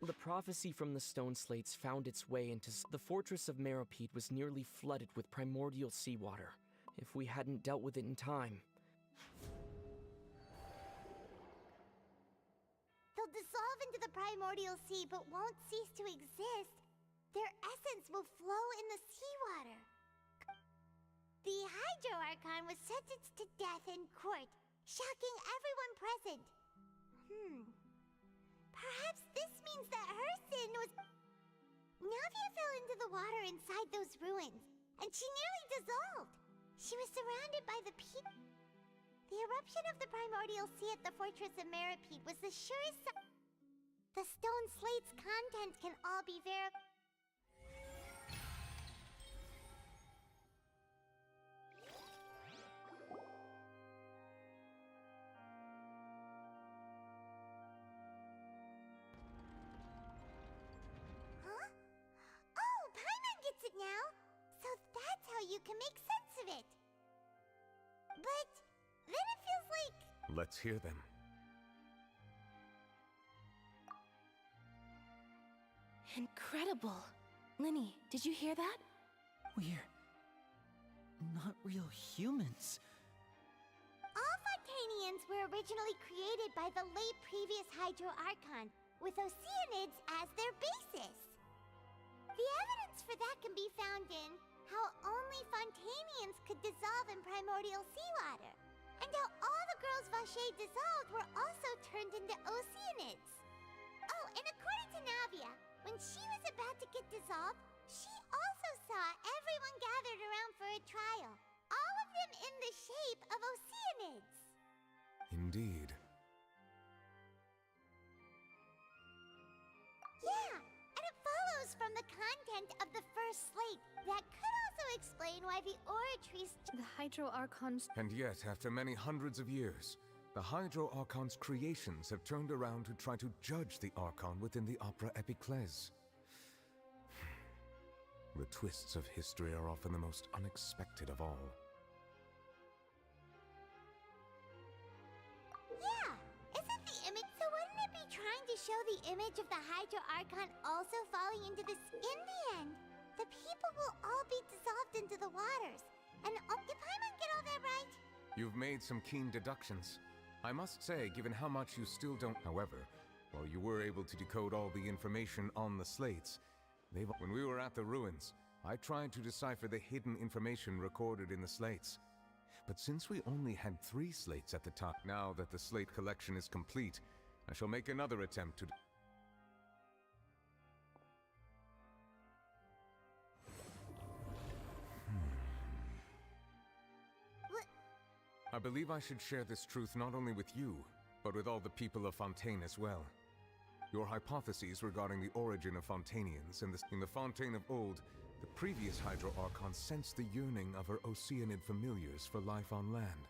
The prophecy from the stone slates found its way into... The fortress of Meropide was nearly flooded with primordial seawater. If we hadn't dealt with it in time... They'll dissolve into the primordial sea but won't cease to exist. Their essence will flow in the seawater. The Hydro Archon was sentenced to death in court, shocking everyone present. Perhaps this means that her sin was... Navia fell into the water inside those ruins, and she nearly dissolved. She was surrounded by the people. The eruption of the primordial sea at the fortress of Meropide was the surest... The stone slate's contents can all be verified. Huh? Oh, Paimon gets it now! So that's how you can make sense of it! But then it feels like... Let's hear them. Incredible! Linny, did you hear that? We're not real humans. All Fontanians were originally created by the late previous Hydro Archon, with Oceanids as their basis. The evidence for that can be found in how only Fontanians could dissolve in primordial seawater, and how all the girls Vacher dissolved were also turned into Oceanids. Oh, and according to Navia, when she was about to get dissolved, she also saw everyone gathered around for a trial, all of them in the shape of Oceanids. why the Oratries... The Hydro Archons... And yet, after many hundreds of years, the Hydro Archon's creations have turned around to try to judge the Archon within the Opera Epiclese. The twists of history are often the most unexpected of all. Yeah! Isn't the image... So wouldn't it be trying to show the image of the Hydro Archon also falling into the... In the end, the people will all be dissolved into the waters. And did Paimon get all that right? You've made some keen deductions. I must say, given how much you still don't... However, while you were able to decode all the information on the slates, when we were at the ruins, I tried to decipher the hidden information recorded in the slates. But since we only had 3 slates at the time, now that the slate collection is complete, I shall make another attempt to... I believe I should share this truth not only with you, but with all the people of Fontaine as well. Your hypotheses regarding the origin of Fontainians in the Fontaine of old, the previous Hydro Archon sensed the yearning of her Oceanid familiars for life on land.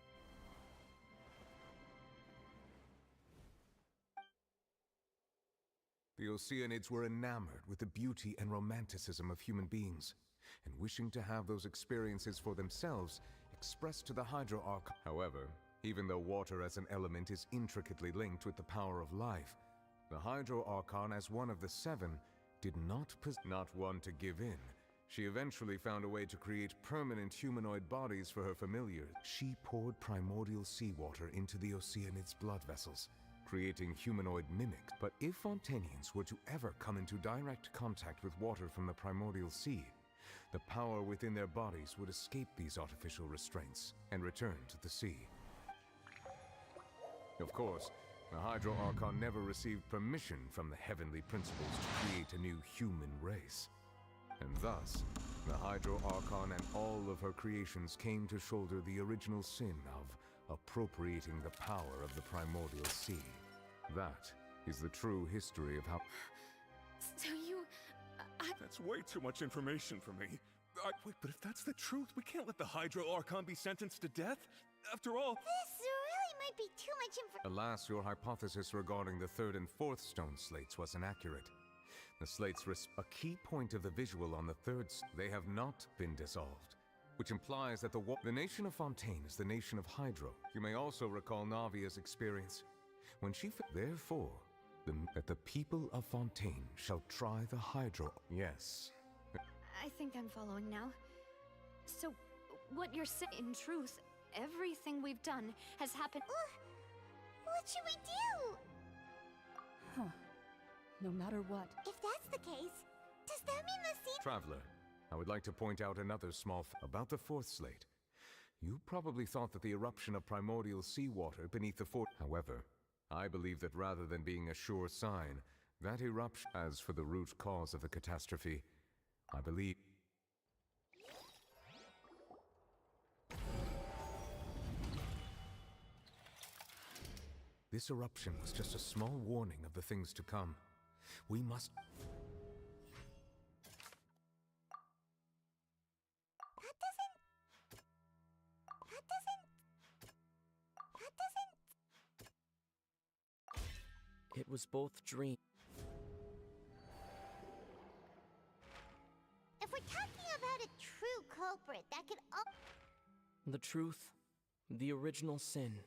The Oceanids were enamored with the beauty and romanticism of human beings, and wishing to have those experiences for themselves, expressed to the Hydro Archon. However, even though water as an element is intricately linked with the power of life, the Hydro Archon, as one of the 7, did not one to give in. She eventually found a way to create permanent humanoid bodies for her familiars. She poured primordial seawater into the Oceanids' blood vessels, creating humanoid mimics. But if Fontainians were to ever come into direct contact with water from the primordial sea, the power within their bodies would escape these artificial restraints and return to the sea. Of course, the Hydro Archon never received permission from the heavenly principles to create a new human race. And thus, the Hydro Archon and all of her creations came to shoulder the original sin of appropriating the power of the primordial sea. That is the true history of how... So you... That's way too much information for me. Wait, but if that's the truth, we can't let the Hydro Archon be sentenced to death. After all... This really might be too much information. Alas, your hypothesis regarding the 3rd and 4th stone slates was inaccurate. The slates a key point of the visual on the 3rd they have not been dissolved, which implies that the nation of Fontaine is the nation of Hydro. You may also recall Navia's experience. When she... Therefore, that the people of Fontaine shall try the Hydro... Yes. I think I'm following now. So, what you're saying, in truth, everything we've done has happened... What should we do? Huh. No matter what. If that's the case, does that mean the sea... Traveler, I would like to point out another small about the 4th slate. You probably thought that the eruption of primordial seawater beneath the 4th... However, I believe that rather than being a sure sign, that eruption... As for the root cause of the catastrophe, I believe... This eruption was just a small warning of the things to come. We must... It was both dream. If we're talking about a true culprit, that could... The truth, the original sin,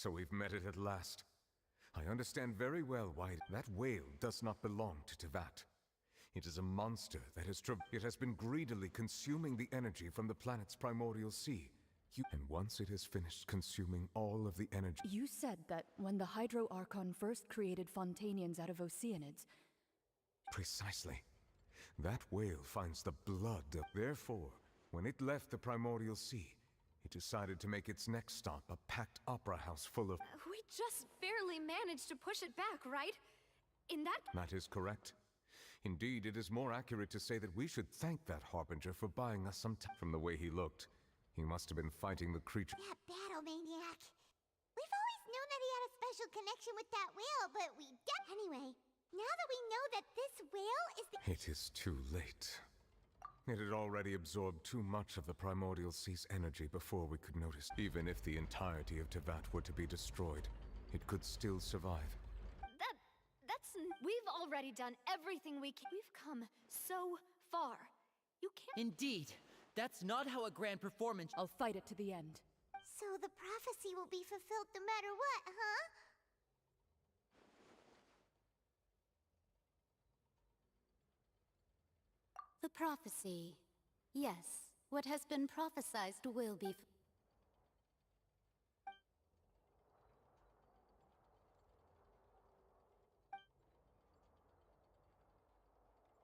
So we've met it at last. I understand very well why that whale does not belong to Tevat. It is a monster that it has been greedily consuming the energy from the planet's primordial sea. And once it has finished consuming all of the energy... You said that when the Hydro Archon first created Fontanians out of Oceanids... Precisely. That whale finds the blood of... Therefore, when it left the primordial sea, it decided to make its next stop a packed opera house full of... We just barely managed to push it back, right? In that... That is correct. Indeed, it is more accurate to say that we should thank that Harbinger for buying us some time. From the way he looked, he must have been fighting the creature. That battle maniac. We've always known that he had a special connection with that whale, but we Anyway, now that we know that this whale is the... It is too late. It had already absorbed too much of the primordial sea's energy before we could notice. Even if the entirety of Tevat were to be destroyed, it could still survive. We've already done everything we can. We've come so far. You can't... Indeed. That's not how a grand performance... I'll fight it to the end. So the prophecy will be fulfilled no matter what, huh? The prophecy. Yes, what has been prophesied will be...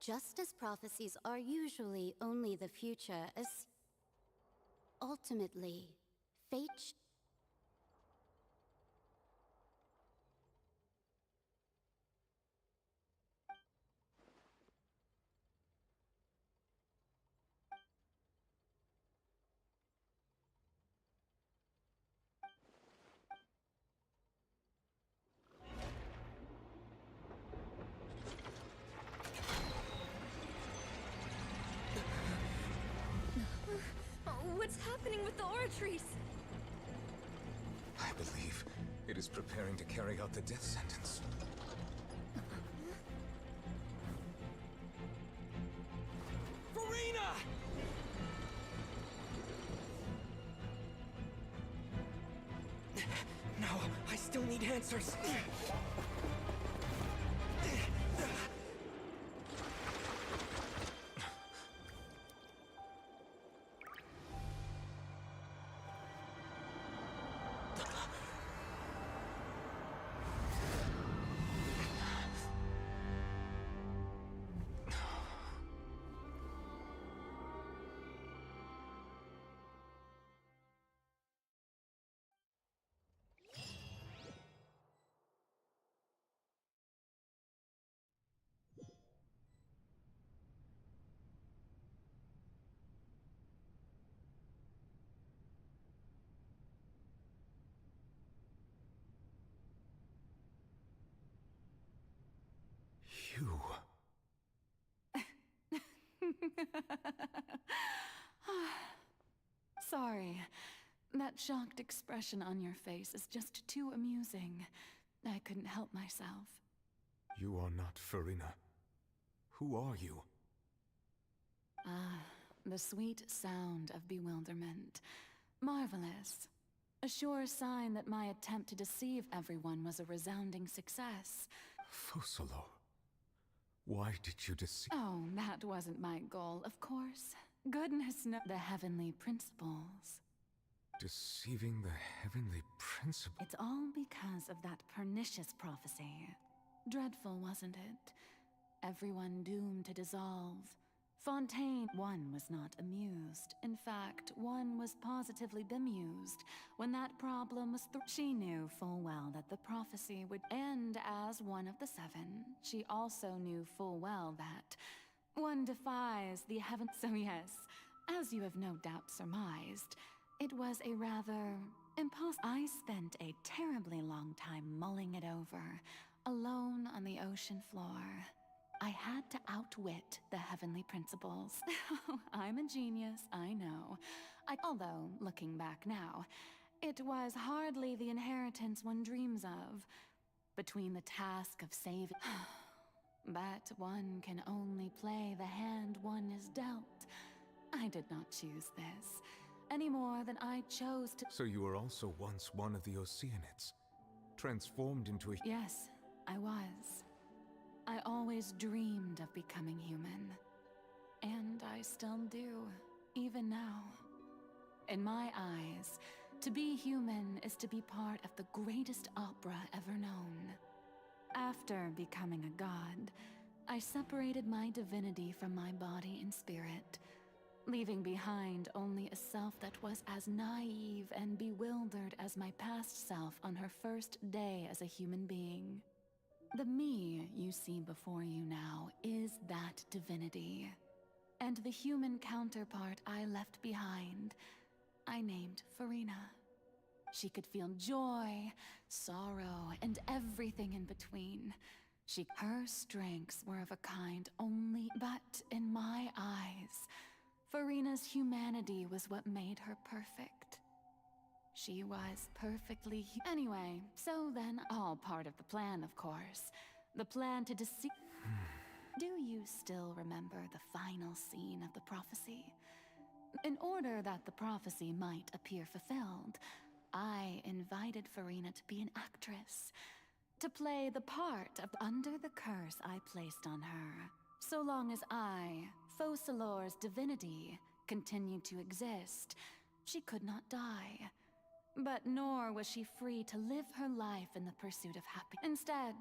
Just as prophecies are usually only the future, as ultimately, fate... What's happening with the Oratrice? I believe it is preparing to carry out the death sentence. Farina! No, I still need answers. You... Sorry. That shocked expression on your face is just too amusing. I couldn't help myself. You are not Farina. Who are you? Ah, the sweet sound of bewilderment. Marvelous. A sure sign that my attempt to deceive everyone was a resounding success. Fusalo. Why did you deceive? Oh, that wasn't my goal, of course. Goodness knows the heavenly principles. Deceiving the heavenly principle? It's all because of that pernicious prophecy. Dreadful, wasn't it? Everyone doomed to dissolve. Fontaine, one was not amused. In fact, one was positively bemused. When that problem was she knew full well that the prophecy would end as one of the seven. She also knew full well that one defies the heavens. So yes, as you have no doubt surmised, it was a rather impossible. I spent a terribly long time mulling it over, alone on the ocean floor. I had to outwit the heavenly principles. I'm a genius, I know. Although, looking back now, it was hardly the inheritance one dreams of. Between the task of saving... But one can only play the hand one is dealt. I did not choose this. any more than I chose to. So you were also once one of the Oceanids, transformed into a... Yes, I was. I always dreamed of becoming human. And I still do, even now. In my eyes, to be human is to be part of the greatest opera ever known. After becoming a god, I separated my divinity from my body and spirit, leaving behind only a self that was as naive and bewildered as my past self on her first day as a human being. The me you see before you now is that divinity. And the human counterpart I left behind, I named Farina. She could feel joy, sorrow, and everything in between. Her strengths were of a kind only, but in my eyes, Farina's humanity was what made her perfect. She was perfectly anyway, so then, all part of the plan, of course. The plan to deceive... Do you still remember the final scene of the prophecy? In order that the prophecy might appear fulfilled, I invited Farina to be an actress, to play the part of under the curse I placed on her. So long as I, Focalor's divinity, continued to exist, she could not die. But nor was she free to live her life in the pursuit of happiness. Instead,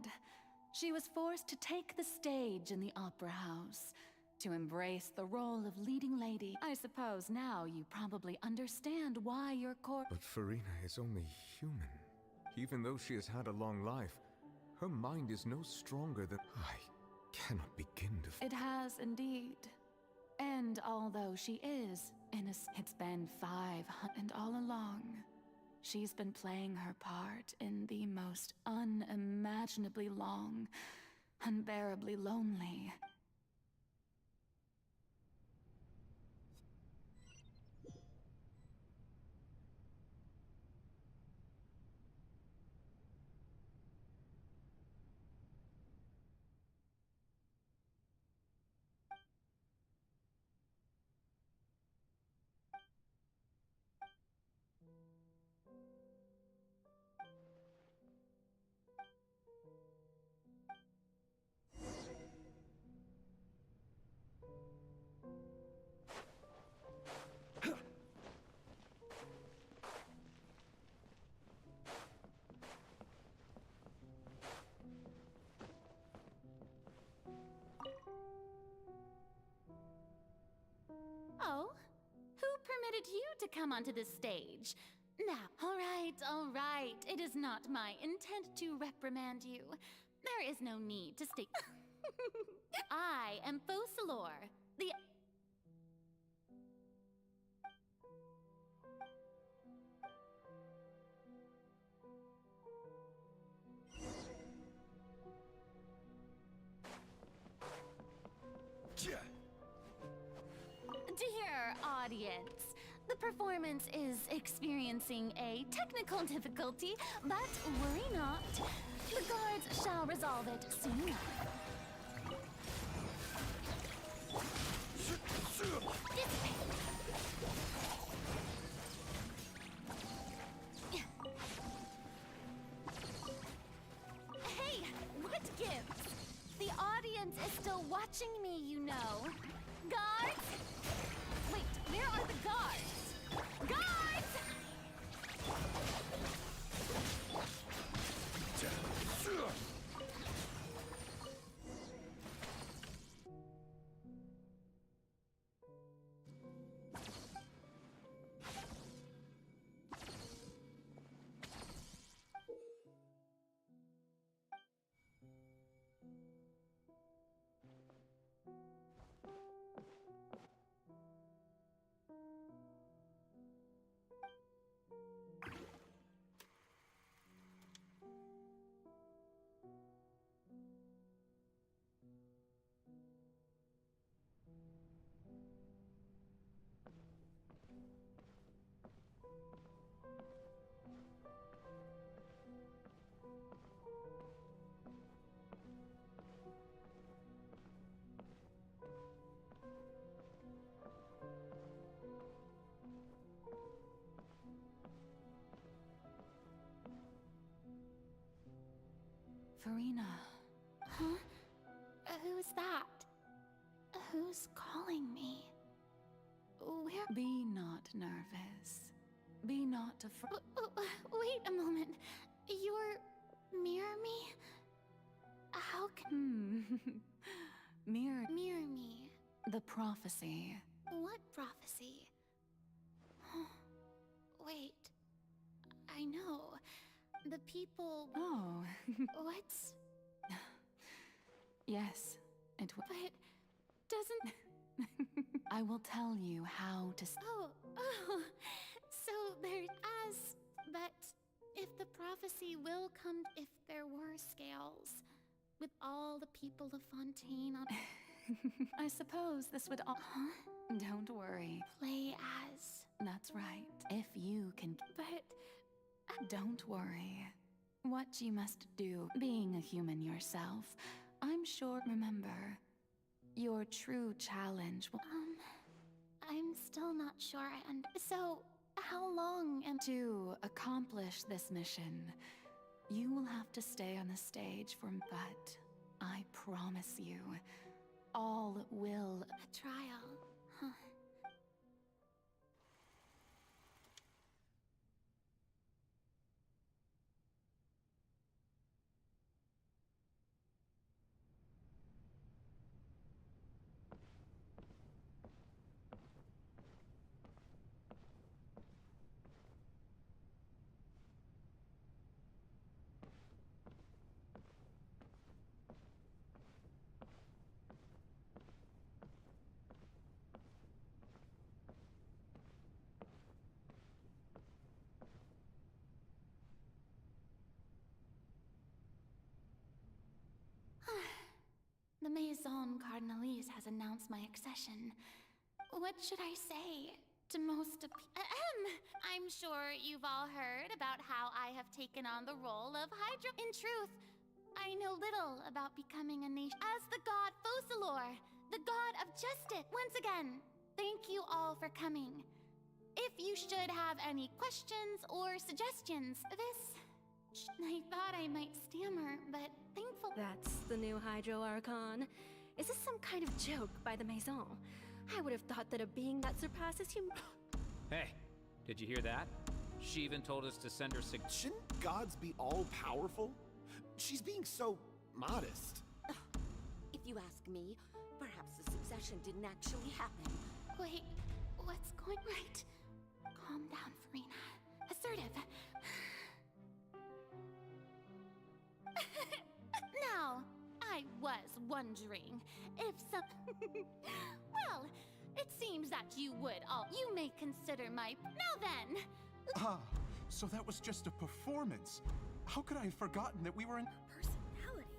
she was forced to take the stage in the opera house, to embrace the role of leading lady. I suppose now you probably understand why your But Farina is only human. Even though she has had a long life, her mind is no stronger than... I cannot begin to... It has indeed. And although she is innocent, it's been 500, and all along, she's been playing her part in the most unimaginably long, unbearably lonely. Oh? Who permitted you to come onto this stage? Now, all right. It is not my intent to reprimand you. There is no need to stay. I am Focalor, the... Dear audience, the performance is experiencing a technical difficulty, but worry not. The guards shall resolve it soon enough. Hey, what gives? The audience is still watching me, you know. Guards? Wait, where are the guards? Guards! Farina. Huh? Who's that? Who's calling me? Where? Be not nervous. Be not afraid. Wait a moment. You're mirror me? How can... Mirror me. The prophecy. What prophecy? Wait. I know. The people... Oh. What's... Yes, it will. But doesn't... I will tell you how to... Oh. So there... But if the prophecy will come... If there were scales... With all the people of Fontaine on... I suppose this would all... Huh? Don't worry. Play as... That's right. If you can... But... Don't worry. What you must do, being a human yourself, I'm sure... Remember, your true challenge will... I'm still not sure so, how long am... To accomplish this mission, you will have to stay on the stage for... But I promise you, all will... A trial, huh? The Maison Cardinalise has announced my accession. What should I say to most of... I'm sure you've all heard about how I have taken on the role of Hydra... In truth, I know little about becoming a nation... As the god Focalor, the god of justice. Once again, thank you all for coming. If you should have any questions or suggestions, I thought I might stammer, but thankful... That's the new Hydro Archon. Is this some kind of joke by the Maison? I would have thought that a being that surpasses him... Hey, did you hear that? She even told us to send her Shouldn't gods be all-powerful? She's being so modest. If you ask me, perhaps the succession didn't actually happen. Wait, what's going right? Calm down, Farina. Assertive. Now, I was wondering if some... Well, it seems that you would all... You may consider my... Now then! Ah, so that was just a performance. How could I have forgotten that we were in... Personality?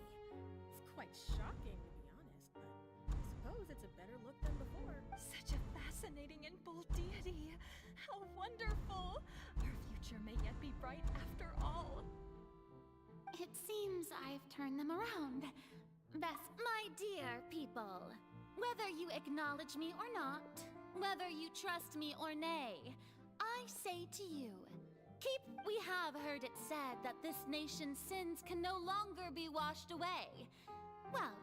It's quite shocking, to be honest, but I suppose it's a better look than before. Such a fascinating and bold deity. How wonderful! Our future may yet be bright after all. It seems I've turned them around. Best, my dear people, whether you acknowledge me or not, whether you trust me or nay, I say to you, we have heard it said that this nation's sins can no longer be washed away. Well,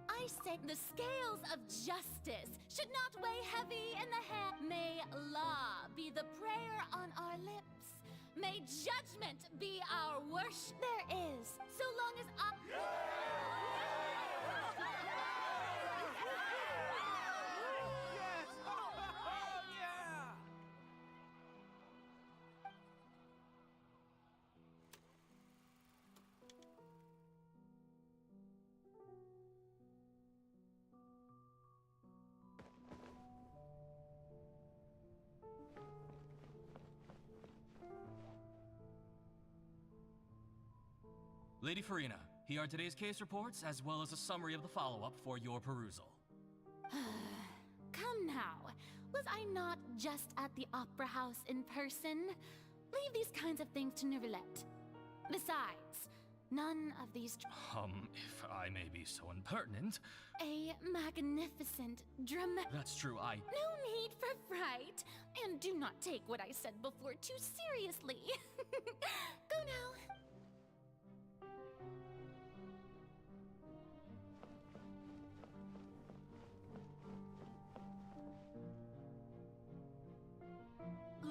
I say the scales of justice should not weigh heavy in the hand. May law be the prayer on our lips. May judgment be our worship. There is, so long as I... Yes! Oh, yeah! Lady Farina, here are today's case reports, as well as a summary of the follow-up for your perusal. Come now. Was I not just at the Opera House in person? Leave these kinds of things to Neuvillette. Besides, none of these... If I may be so impertinent... A magnificent, dramatic... That's true, No need for fright. And do not take what I said before too seriously. Go now.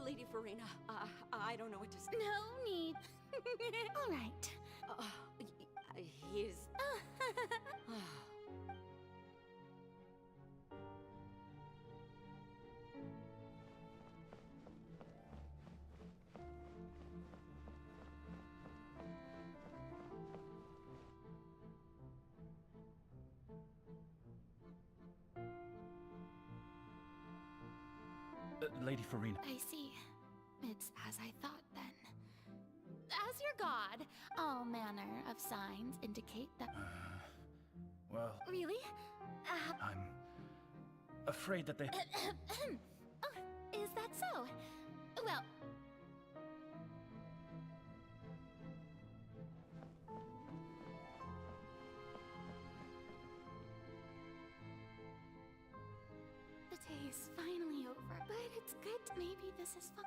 Lady Farina, I don't know what to say. No need. All right. He's... Lady Farina. I see. It's as I thought then. As your god, all manner of signs indicate that... Well... Really? I'm... afraid that they... Oh, is that so? Well... The day is finally over, but it's good. Maybe this is fun.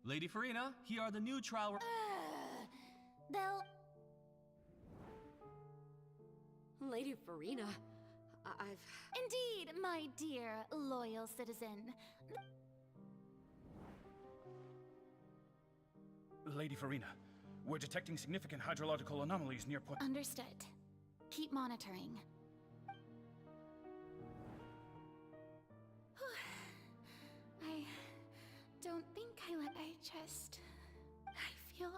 Lady Farina, here are the new trial... They'll... Lady Farina, I've... Indeed, my dear, loyal citizen. Lady Farina, we're detecting significant hydrological anomalies near Port... Understood. Keep monitoring. I don't think I just... I feel...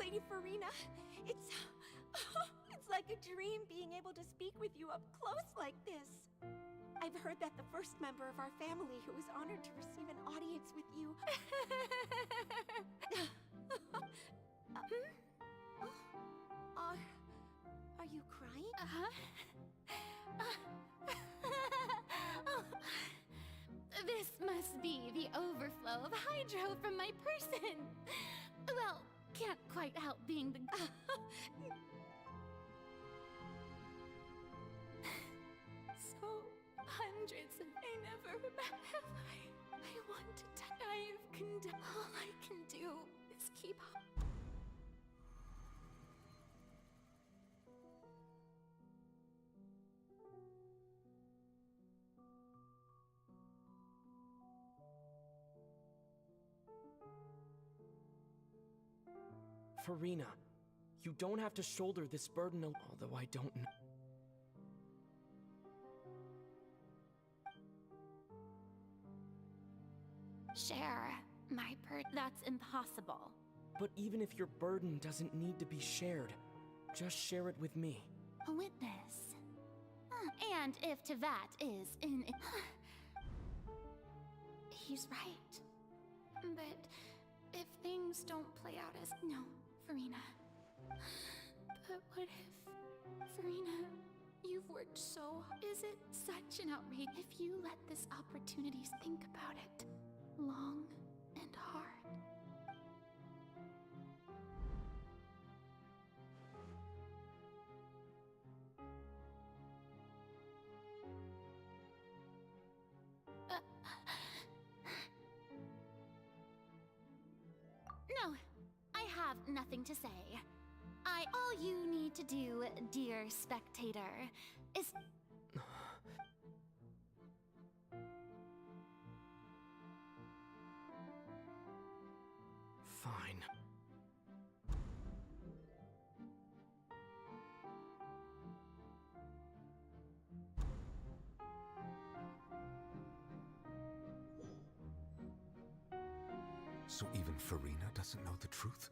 Lady Farina, it's like a dream being able to speak with you up close like this. I've heard that the first member of our family who was honored to receive an audience with you... Are you crying? This must be the overflow of hydro from my person. Well, can't quite help being the... So, hundreds of... I never have I want to die. I've condemned. All I can do is keep up. Farina, you don't have to shoulder this burden alone, although I don't know. Share my that's impossible. But even if your burden doesn't need to be shared, just share it with me. A witness. And if to that is in... He's right. But if things don't play out as... No, Farina. But what if... Farina, you've worked so... Is it such an outrage if you let this opportunity think about it? Long and hard. No, I have nothing to say. All you need to do, dear spectator, is... Fine. So even Farina doesn't know the truth?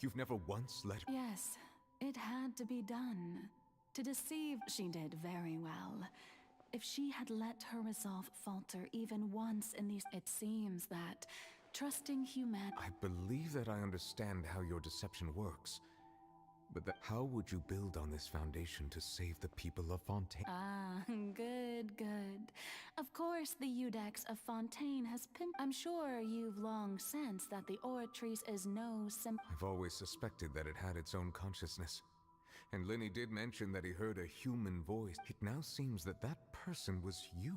You've never once let her... Yes, it had to be done. To deceive, she did very well. if she had let her resolve falter even once in these... It seems that trusting humanity... I believe that I understand how your deception works. But how would you build on this foundation to save the people of Fontaine? Ah, good, good. Of course the Eudex of Fontaine has I'm sure you've long sensed that the Oratrice is no I've always suspected that it had its own consciousness. And Lenny did mention that he heard a human voice. It now seems that that person was you.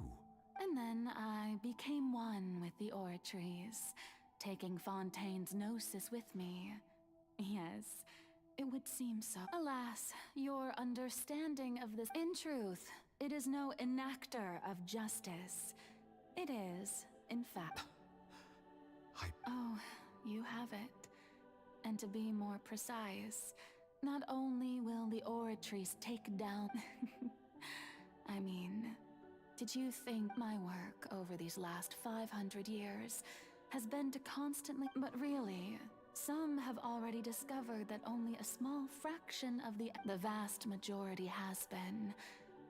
And then I became one with the Oratrice, taking Fontaine's gnosis with me. Yes, it would seem so. Alas, your understanding of this... In truth, it is no enactor of justice. It is, in fact... Oh, you have it. And to be more precise, not only will the Oratrice take down... I mean, did you think my work over these last 500 years has been to constantly... But really... Some have already discovered that only a small fraction of the vast majority has been,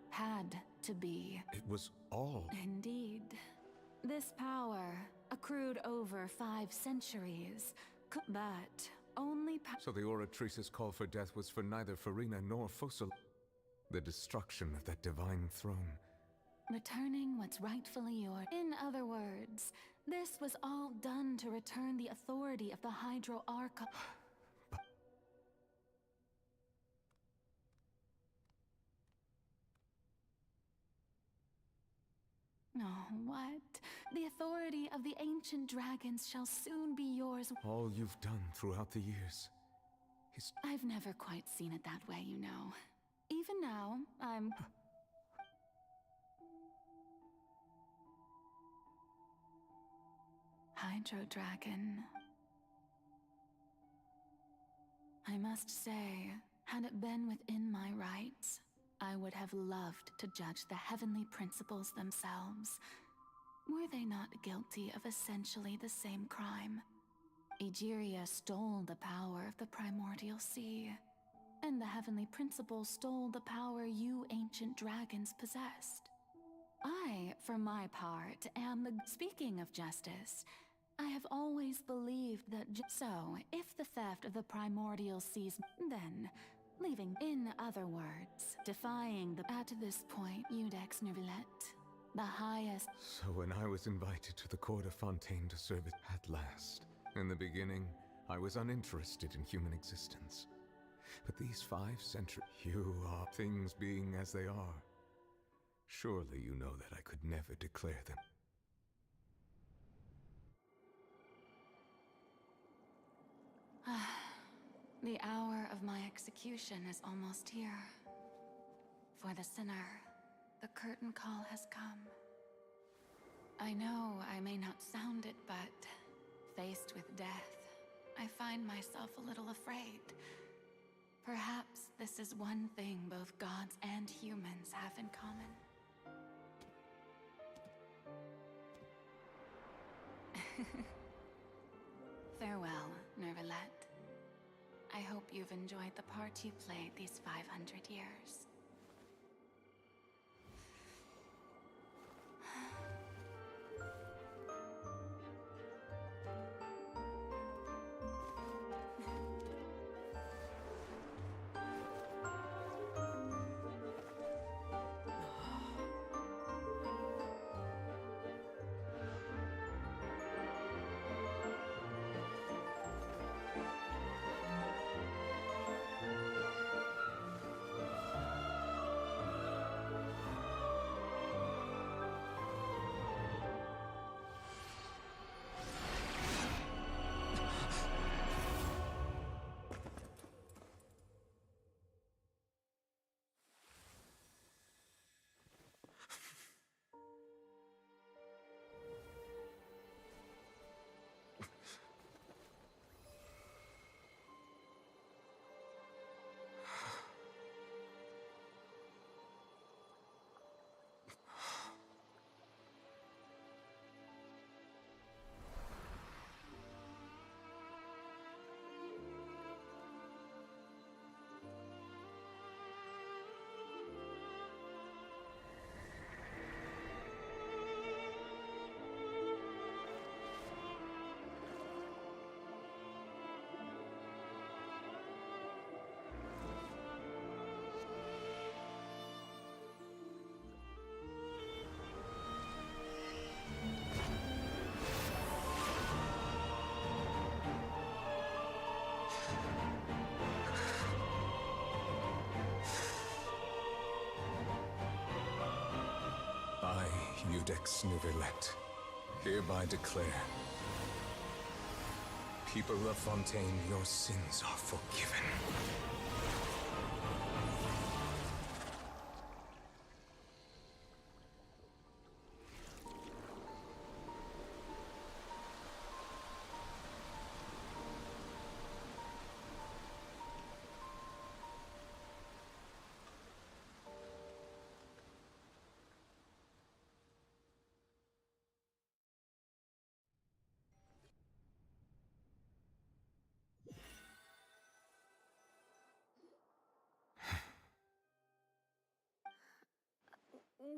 had to be. It was all. Indeed. This power, accrued over 5 centuries, but only So the Oratrice's call for death was for neither Farina nor Fossil. The destruction of that divine throne. Returning what's rightfully yours. In other words, this was all done to return the authority of the Hydro Archon. Oh, what? The authority of the ancient dragons shall soon be yours. All you've done throughout the years is... I've never quite seen it that way, you know. Even now, I'm... Hydro Dragon. I must say, had it been within my rights, I would have loved to judge the heavenly principles themselves. Were they not guilty of essentially the same crime? Egeria stole the power of the primordial sea, and the heavenly principles stole the power you ancient dragons possessed. I, for my part, am the... Speaking of justice, I have always believed that so, if the theft of the primordial seas, then, leaving, in other words, defying the... At this point, Eudex Nervilette, the highest... So when I was invited to the court of Fontaine to serve it at last, in the beginning, I was uninterested in human existence. But these 5 centuries, you are things being as they are. Surely you know that I could never declare them. The hour of my execution is almost here. For the sinner, the curtain call has come. I know I may not sound it, but faced with death, I find myself a little afraid. Perhaps this is one thing both gods and humans have in common. Farewell, Nervilette. I hope you've enjoyed the part you played these 500 years. Judex Nuverlet, hereby declare, people of Fontaine, your sins are forgiven.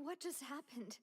What just happened?